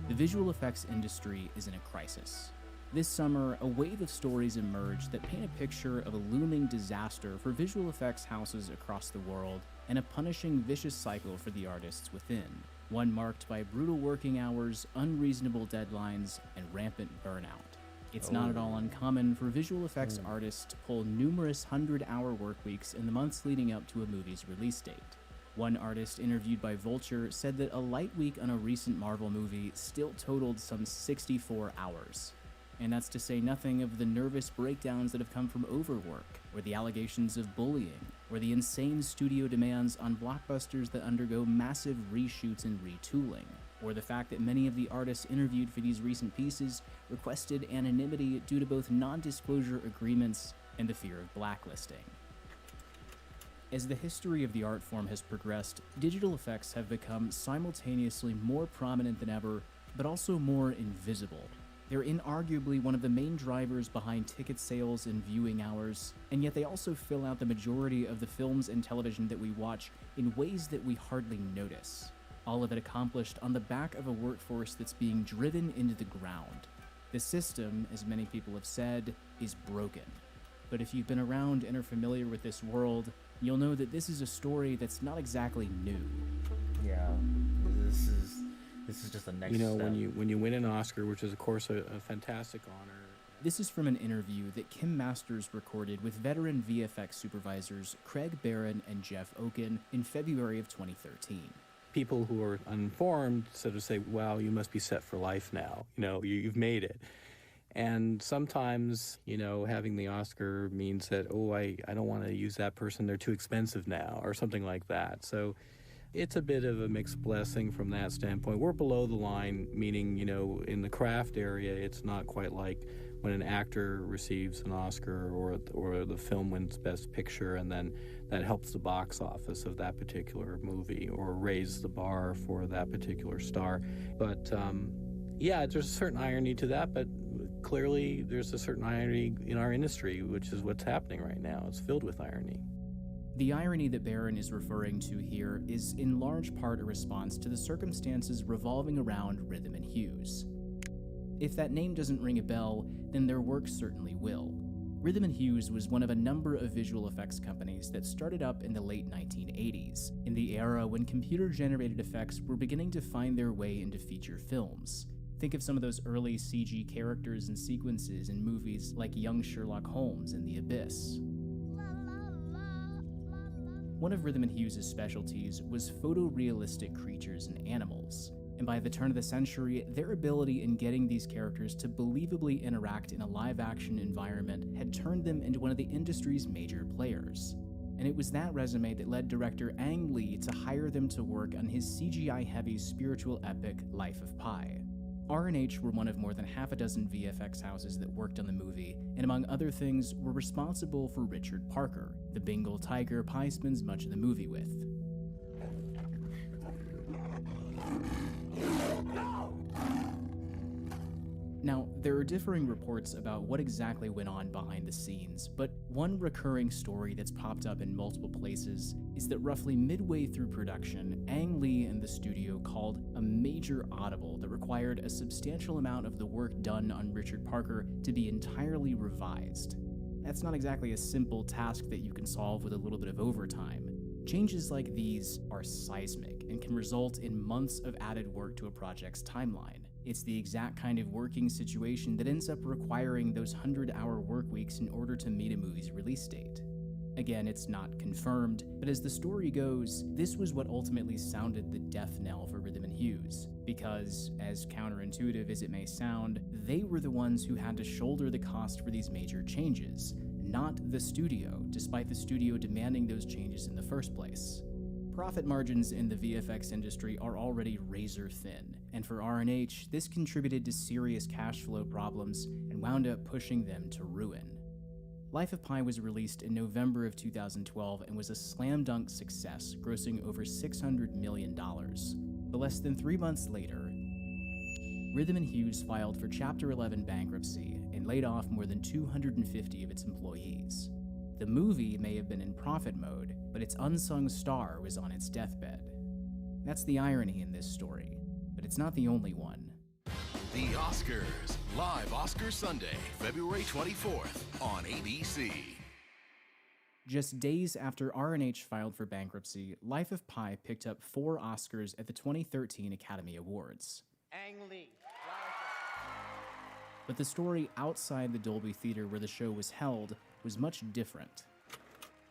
The visual effects industry is in a crisis. This summer, a wave of stories emerged that paint a picture of a looming disaster for visual effects houses across the world and a punishing, vicious cycle for the artists within, one marked by brutal working hours, unreasonable deadlines, and rampant burnout. It's not at all uncommon for visual effects artists to pull numerous 100-hour work weeks in the months leading up to a movie's release date. One artist interviewed by Vulture said that a light week on a recent Marvel movie still totaled some 64 hours. And that's to say nothing of the nervous breakdowns that have come from overwork, or the allegations of bullying, or the insane studio demands on blockbusters that undergo massive reshoots and retooling, or the fact that many of the artists interviewed for these recent pieces requested anonymity due to both non-disclosure agreements and the fear of blacklisting. As the history of the art form has progressed, digital effects have become simultaneously more prominent than ever, but also more invisible. They're inarguably one of the main drivers behind ticket sales and viewing hours, and yet they also fill out the majority of the films and television that we watch in ways that we hardly notice. All of it accomplished on the back of a workforce that's being driven into the ground. The system, as many people have said, is broken. But if you've been around and are familiar with this world, you'll know that this is a story that's not exactly new. Yeah, this is just the next You know, step. when you win an Oscar, which is of course a fantastic honor. This is from an interview that Kim Masters recorded with veteran VFX supervisors Craig Barron and Jeff Oken in February of 2013. People who are uninformed sort of say, "Wow, you must be set for life now. You know, you've made it." And sometimes, you know, having the Oscar means that, oh, I don't want to use that person, they're too expensive now, or something like that. So it's a bit of a mixed blessing from that standpoint. We're below the line, meaning, you know, in the craft area, it's not quite like when an actor receives an Oscar or the film wins Best Picture, and then that helps the box office of that particular movie or raise the bar for that particular star. But yeah, there's a certain irony to that, but clearly there's a certain irony in our industry, which is what's happening right now. It's filled with irony. The irony that Barron is referring to here is in large part a response to the circumstances revolving around Rhythm and Hues. If that name doesn't ring a bell, then their work certainly will. Rhythm and Hues was one of a number of visual effects companies that started up in the late 1980s, in the era when computer-generated effects were beginning to find their way into feature films. Think of some of those early CG characters and sequences in movies like Young Sherlock Holmes and The Abyss. One of Rhythm and Hues' specialties was photorealistic creatures and animals, and by the turn of the century, their ability in getting these characters to believably interact in a live-action environment had turned them into one of the industry's major players. And it was that resume that led director Ang Lee to hire them to work on his CGI-heavy spiritual epic Life of Pi. R&H were one of more than half a dozen VFX houses that worked on the movie, and among other things, were responsible for Richard Parker, the Bengal tiger Pi spends much of the movie with. Now, there are differing reports about what exactly went on behind the scenes, but one recurring story that's popped up in multiple places is that roughly midway through production, Ang Lee and the studio called a major audible that required a substantial amount of the work done on Richard Parker to be entirely revised. That's not exactly a simple task that you can solve with a little bit of overtime. Changes like these are seismic and can result in months of added work to a project's timeline. It's the exact kind of working situation that ends up requiring those 100-hour work weeks in order to meet a movie's release date. Again, it's not confirmed, but as the story goes, this was what ultimately sounded the death knell for Rhythm and Hughes, because, as counterintuitive as it may sound, they were the ones who had to shoulder the cost for these major changes, not the studio, despite the studio demanding those changes in the first place. Profit margins in the VFX industry are already razor thin, and for R&H, this contributed to serious cash flow problems and wound up pushing them to ruin. Life of Pi was released in November of 2012 and was a slam dunk success, grossing over $600 million. But less than 3 months later, Rhythm and Hughes filed for Chapter 11 bankruptcy and laid off more than 250 of its employees. The movie may have been in profit mode, but its unsung star was on its deathbed. That's the irony in this story, but it's not the only one. The Oscars, live Oscar Sunday, February 24th on ABC. Just days after R&H filed for bankruptcy, Life of Pi picked up 4 Oscars at the 2013 Academy Awards. Ang Lee. But the story outside the Dolby Theater where the show was held was much different.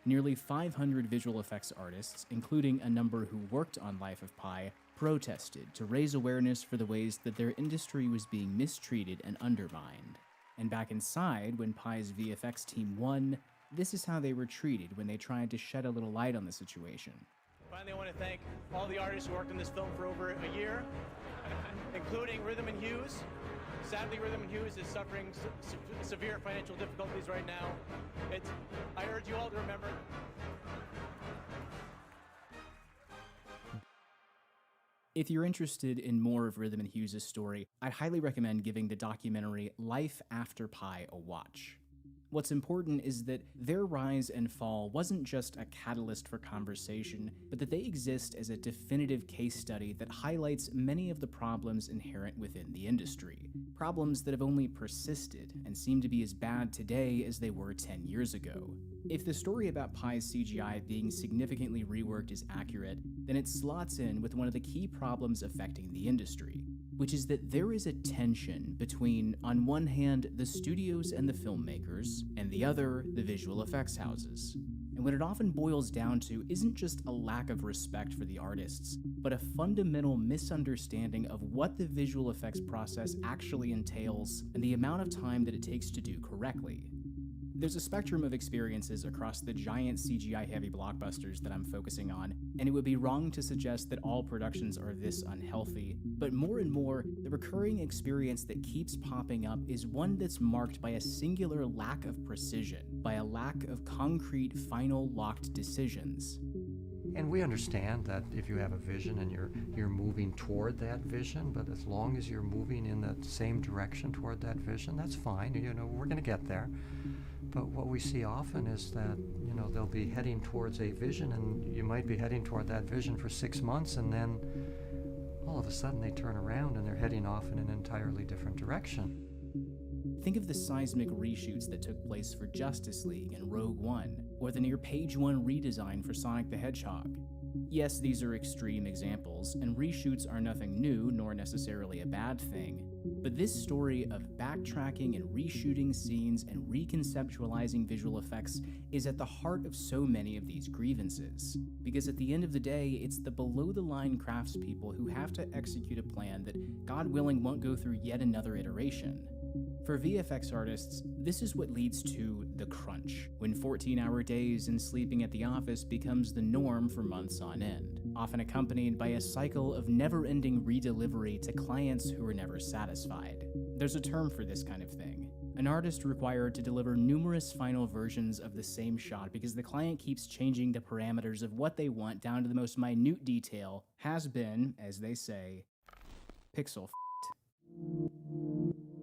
Nearly 500 visual effects artists, including a number who worked on Life of Pi, protested to raise awareness for the ways that their industry was being mistreated and undermined. And back inside, when Pi's VFX team won, this is how they were treated when they tried to shed a little light on the situation. Finally, I want to thank all the artists who worked on this film for over a year, including Rhythm and Hughes. Sadly, Rhythm and Hughes is suffering severe financial difficulties right now. I urge you all to remember. If you're interested in more of Rhythm and Hughes' story, I'd highly recommend giving the documentary Life After Pi a watch. What's important is that their rise and fall wasn't just a catalyst for conversation, but that they exist as a definitive case study that highlights many of the problems inherent within the industry. Problems that have only persisted and seem to be as bad today as they were 10 years ago. If the story about Pi's CGI being significantly reworked is accurate, then it slots in with one of the key problems affecting the industry, which is that there is a tension between, on one hand, the studios and the filmmakers, and the other, the visual effects houses. And what it often boils down to isn't just a lack of respect for the artists, but a fundamental misunderstanding of what the visual effects process actually entails and the amount of time that it takes to do correctly. There's a spectrum of experiences across the giant CGI-heavy blockbusters that I'm focusing on, and it would be wrong to suggest that all productions are this unhealthy, but more and more, the recurring experience that keeps popping up is one that's marked by a singular lack of precision, by a lack of concrete, final, locked decisions. And we understand that if you have a vision and you're moving toward that vision, but as long as you're moving in the same direction toward that vision, that's fine. You know, we're going to get there. But what we see often is that, you know, they'll be heading towards a vision, and you might be heading toward that vision for 6 months, and then all of a sudden they turn around and they're heading off in an entirely different direction. Think of the seismic reshoots that took place for Justice League and Rogue One, or the near page one redesign for Sonic the Hedgehog. Yes, these are extreme examples, and reshoots are nothing new nor necessarily a bad thing, but this story of backtracking and reshooting scenes and reconceptualizing visual effects is at the heart of so many of these grievances, because at the end of the day, it's the below-the-line craftspeople who have to execute a plan that, God willing, won't go through yet another iteration. For VFX artists, this is what leads to the crunch, when 14-hour days and sleeping at the office becomes the norm for months on end, often accompanied by a cycle of never-ending redelivery to clients who are never satisfied. There's a term for this kind of thing. An artist required to deliver numerous final versions of the same shot because the client keeps changing the parameters of what they want down to the most minute detail has been, as they say, pixel f***ed.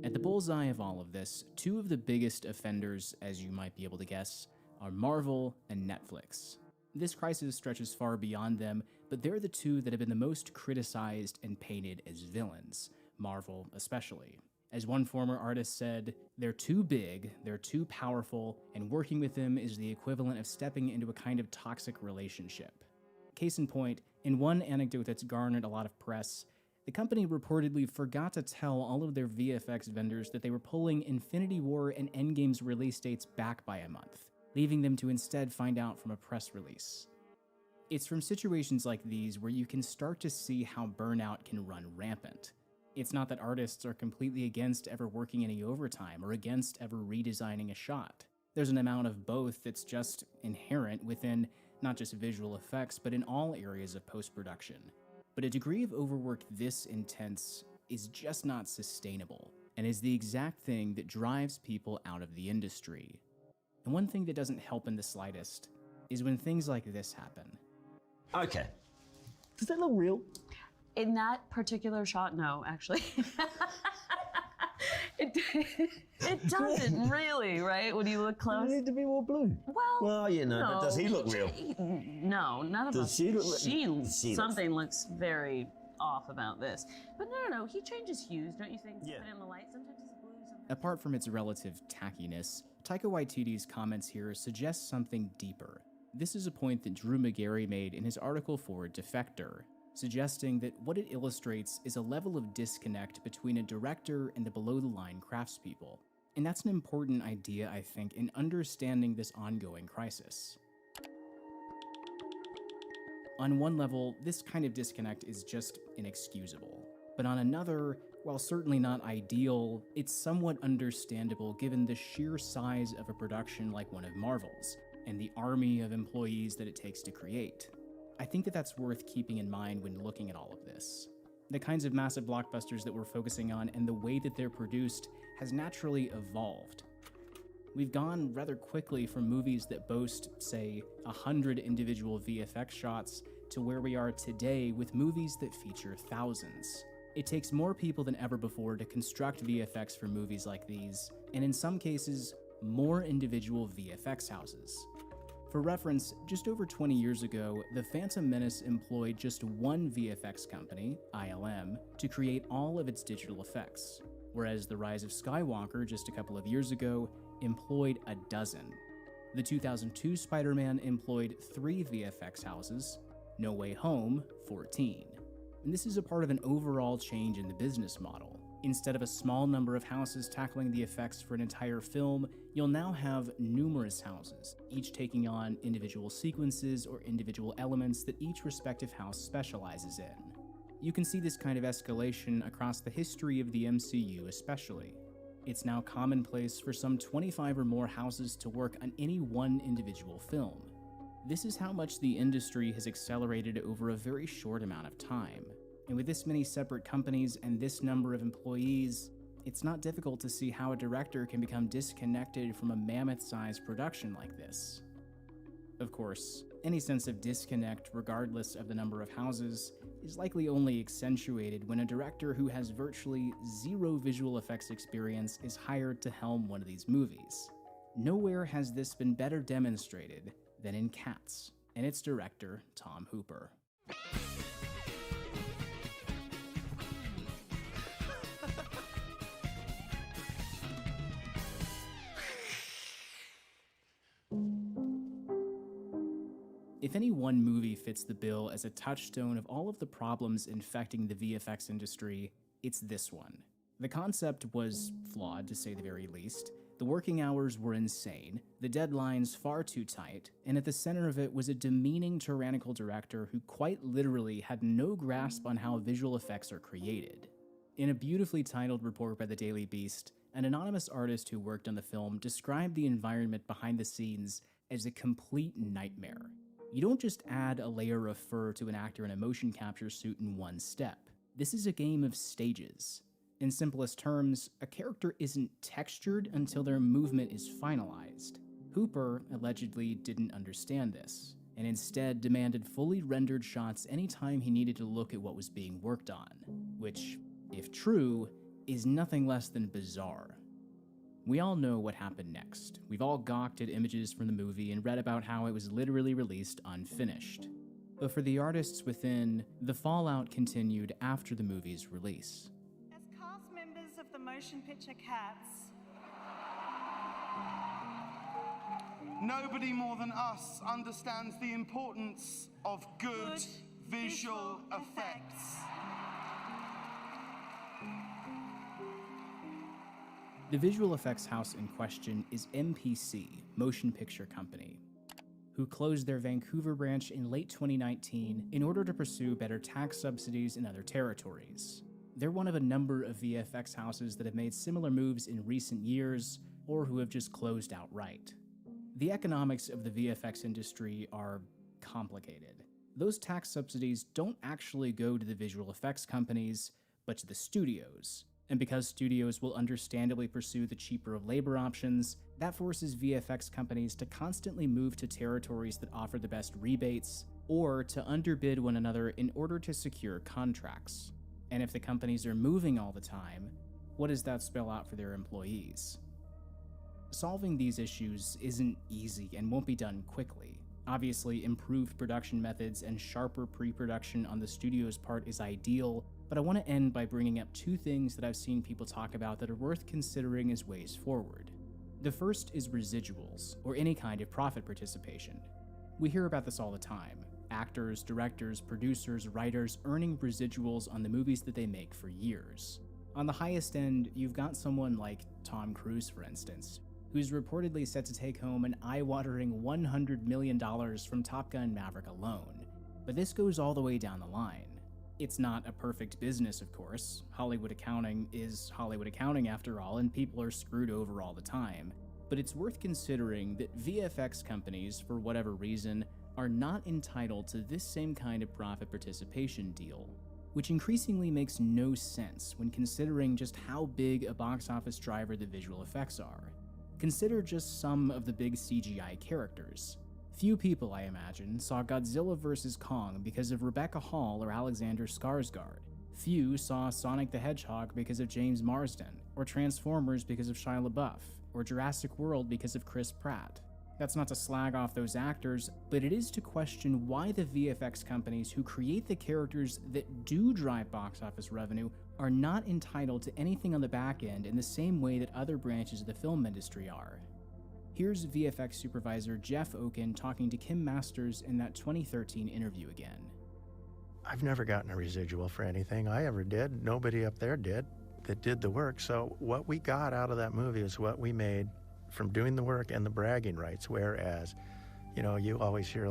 At the bullseye of all of this, two of the biggest offenders, as you might be able to guess, are Marvel and Netflix. This crisis stretches far beyond them, but they're the two that have been the most criticized and painted as villains, Marvel especially. As one former artist said, they're too big, they're too powerful, and working with them is the equivalent of stepping into a kind of toxic relationship. Case in point, in one anecdote that's garnered a lot of press, the company reportedly forgot to tell all of their VFX vendors that they were pulling Infinity War and Endgame's release dates back by a month, leaving them to instead find out from a press release. It's from situations like these where you can start to see how burnout can run rampant. It's not that artists are completely against ever working any overtime or against ever redesigning a shot. There's an amount of both that's just inherent within not just visual effects, but in all areas of post-production. But a degree of overwork this intense is just not sustainable, and is the exact thing that drives people out of the industry. And one thing that doesn't help in the slightest is when things like this happen. Okay. Does that look real? In that particular shot, no, actually. It doesn't really, right? When you look close. You need to be more blue. Well, you know, but does he look real? No, none of Does us. she look- Something looks very off about this. But no, he changes hues, don't you think? Yeah. Put in the light, sometimes it's blue, sometimes. Apart from its relative tackiness, Taika Waititi's comments here suggest something deeper. This is a point that Drew Magary made in his article for Defector, suggesting that what it illustrates is a level of disconnect between a director and the below-the-line craftspeople. And that's an important idea, I think, in understanding this ongoing crisis. On one level, this kind of disconnect is just inexcusable. But on another, while certainly not ideal, it's somewhat understandable given the sheer size of a production like one of Marvel's, and the army of employees that it takes to create. I think that that's worth keeping in mind when looking at all of this. The kinds of massive blockbusters that we're focusing on and the way that they're produced has naturally evolved. We've gone rather quickly from movies that boast, say, 100 individual VFX shots to where we are today with movies that feature thousands. It takes more people than ever before to construct VFX for movies like these, and in some cases, more individual VFX houses. For reference, just over 20 years ago, The Phantom Menace employed just one VFX company, ILM, to create all of its digital effects, whereas The Rise of Skywalker just a couple of years ago employed a dozen. The 2002 Spider-Man employed 3 VFX houses, No Way Home, 14. And this is a part of an overall change in the business model. Instead of a small number of houses tackling the effects for an entire film, you'll now have numerous houses, each taking on individual sequences or individual elements that each respective house specializes in. You can see this kind of escalation across the history of the MCU especially. It's now commonplace for some 25 or more houses to work on any one individual film. This is how much the industry has accelerated over a very short amount of time. And with this many separate companies and this number of employees, it's not difficult to see how a director can become disconnected from a mammoth-sized production like this. Of course, any sense of disconnect, regardless of the number of houses, is likely only accentuated when a director who has virtually zero visual effects experience is hired to helm one of these movies. Nowhere has this been better demonstrated than in Cats, and its director, Tom Hooper. If any one movie fits the bill as a touchstone of all of the problems infecting the VFX industry, it's this one. The concept was flawed, to say the very least. The working hours were insane, the deadlines far too tight, and at the center of it was a demeaning, tyrannical director who quite literally had no grasp on how visual effects are created. In a beautifully titled report by the Daily Beast, an anonymous artist who worked on the film described the environment behind the scenes as a complete nightmare. You don't just add a layer of fur to an actor in a motion capture suit in one step. This is a game of stages. In simplest terms, a character isn't textured until their movement is finalized. Hooper allegedly didn't understand this, and instead demanded fully rendered shots anytime he needed to look at what was being worked on, which, if true, is nothing less than bizarre. We all know what happened next. We've all gawked at images from the movie and read about how it was literally released unfinished. But for the artists within, the fallout continued after the movie's release. As cast members of the motion picture Cats, nobody more than us understands the importance of good visual effects. The visual effects house in question is MPC, Motion Picture Company, who closed their Vancouver branch in late 2019 in order to pursue better tax subsidies in other territories. They're one of a number of VFX houses that have made similar moves in recent years, or who have just closed outright. The economics of the VFX industry are complicated. Those tax subsidies don't actually go to the visual effects companies, but to the studios. And because studios will understandably pursue the cheaper of labor options, that forces VFX companies to constantly move to territories that offer the best rebates, or to underbid one another in order to secure contracts. And if the companies are moving all the time, what does that spell out for their employees? Solving these issues isn't easy and won't be done quickly. Obviously, improved production methods and sharper pre-production on the studio's part is ideal, but I want to end by bringing up two things that I've seen people talk about that are worth considering as ways forward. The first is residuals, or any kind of profit participation. We hear about this all the time. Actors, directors, producers, writers earning residuals on the movies that they make for years. On the highest end, you've got someone like Tom Cruise, for instance, who's reportedly set to take home an eye-watering $100 million from Top Gun Maverick alone. But this goes all the way down the line. It's not a perfect business, of course. Hollywood accounting is Hollywood accounting after all, and people are screwed over all the time. But it's worth considering that VFX companies, for whatever reason, are not entitled to this same kind of profit participation deal, which increasingly makes no sense when considering just how big a box office driver the visual effects are. Consider just some of the big CGI characters. Few people, I imagine, saw Godzilla vs. Kong because of Rebecca Hall or Alexander Skarsgård. Few saw Sonic the Hedgehog because of James Marsden, or Transformers because of Shia LaBeouf, or Jurassic World because of Chris Pratt. That's not to slag off those actors, but it is to question why the VFX companies who create the characters that do drive box office revenue are not entitled to anything on the back end in the same way that other branches of the film industry are. Here's VFX supervisor Jeff Oken talking to Kim Masters in that 2013 interview again. I've never gotten a residual for anything I ever did. Nobody up there did that did the work. So what we got out of that movie is what we made from doing the work and the bragging rights. Whereas, you always hear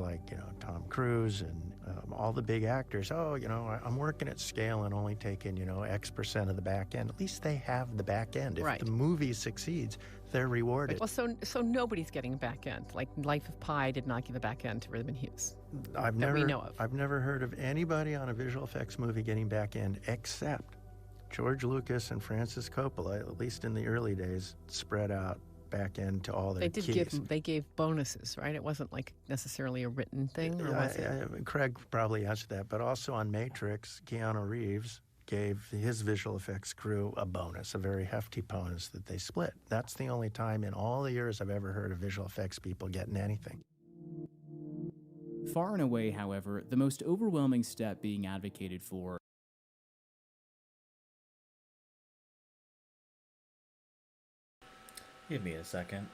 Tom Cruise and all the big actors, I'm working at scale and only taking, X% of the back end. At least they have the back end. If the movie succeeds, they're rewarded. Well, so nobody's getting a back end. Like Life of Pi did not give a back end to Rhythm and Hughes. I've that we know of. I've never heard of anybody on a visual effects movie getting back end except George Lucas and Francis Coppola, at least in the early days, spread out back end to all their keys. They gave bonuses, right? It wasn't like necessarily a written thing, or was it? Craig probably answered that, but also on Matrix, Keanu Reeves gave his visual effects crew a bonus, a very hefty bonus that they split. That's the only time in all the years I've ever heard of visual effects people getting anything. Far and away, however, the most overwhelming step being advocated for Give me a second.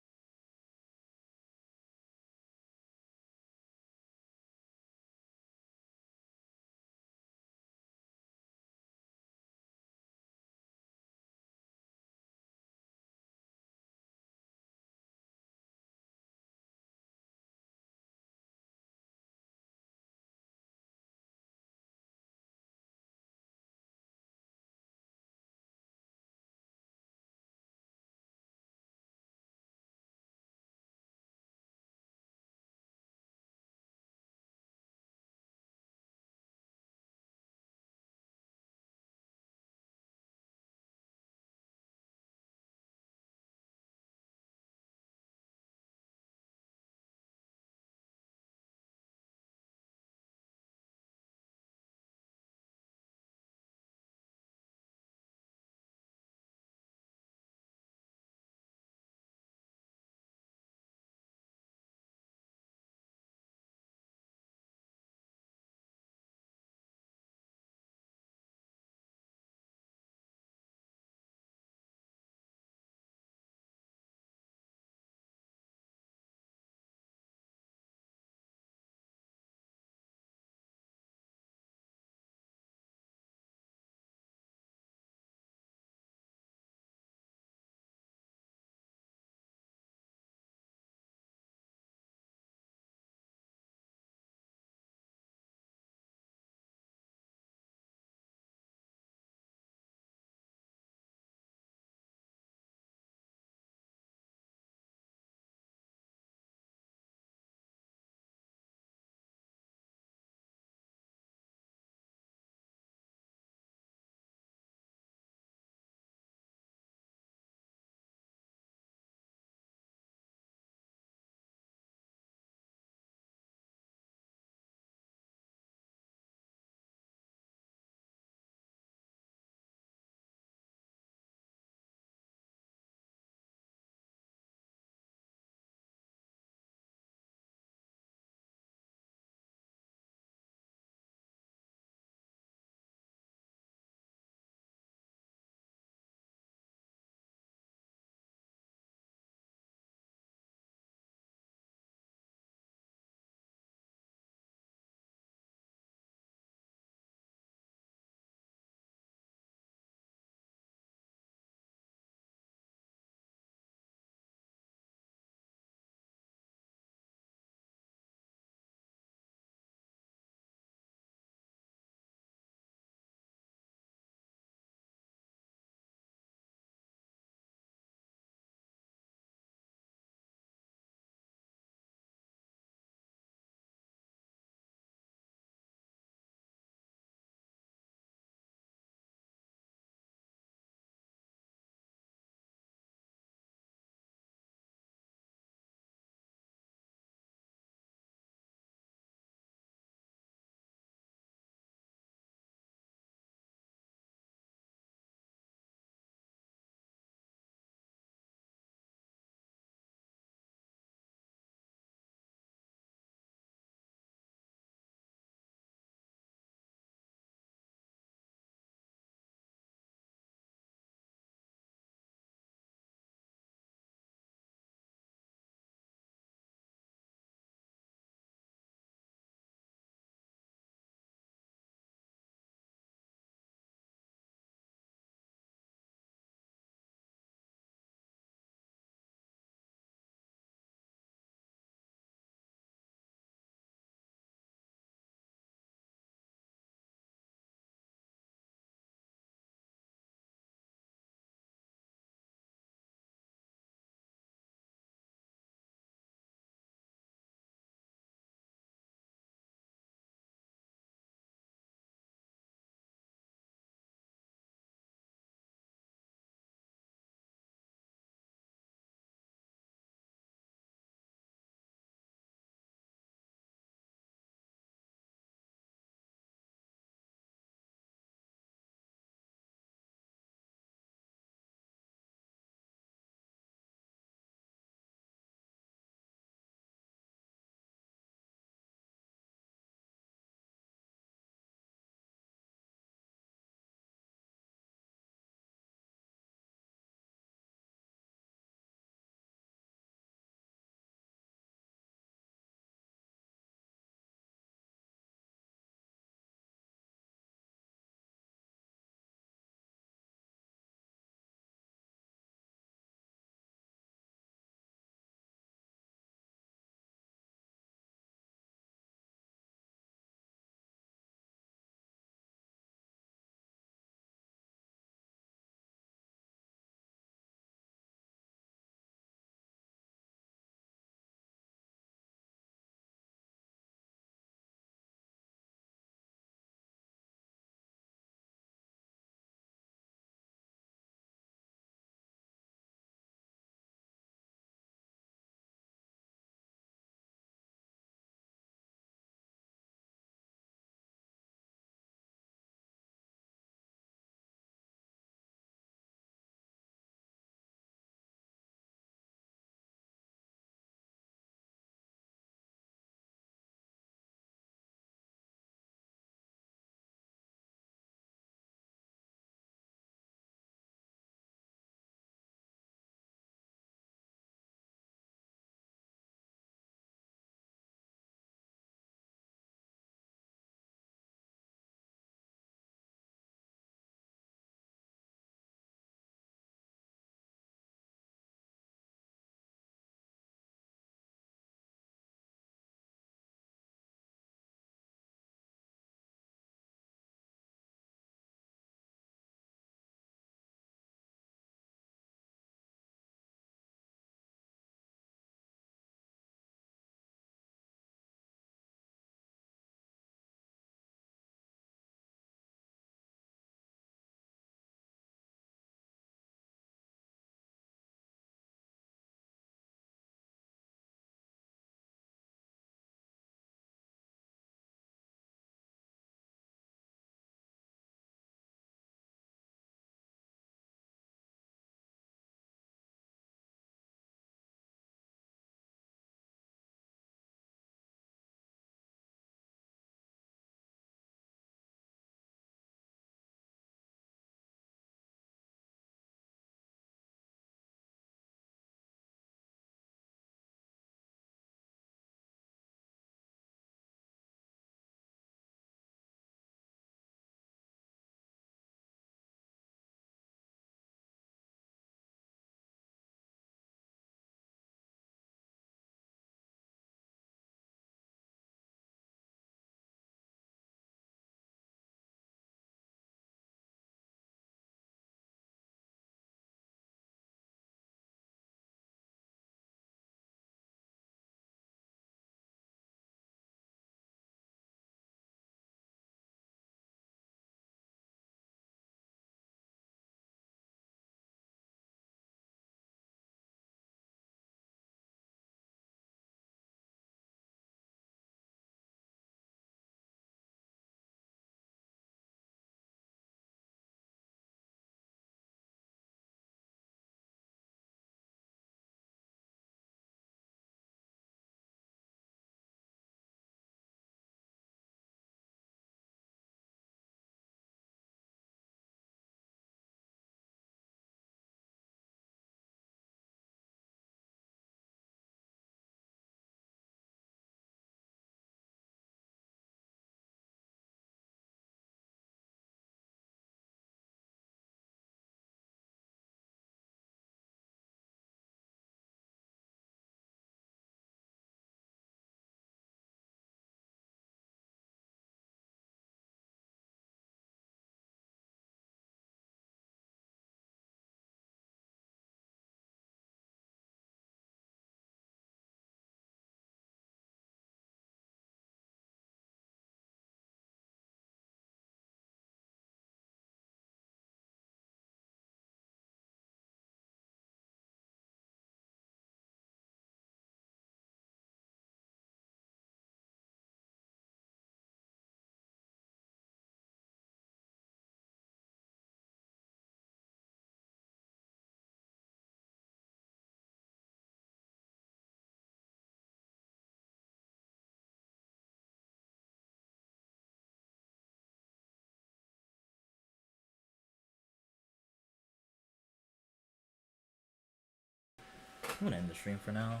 I'm gonna end the stream for now.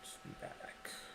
Just be badass.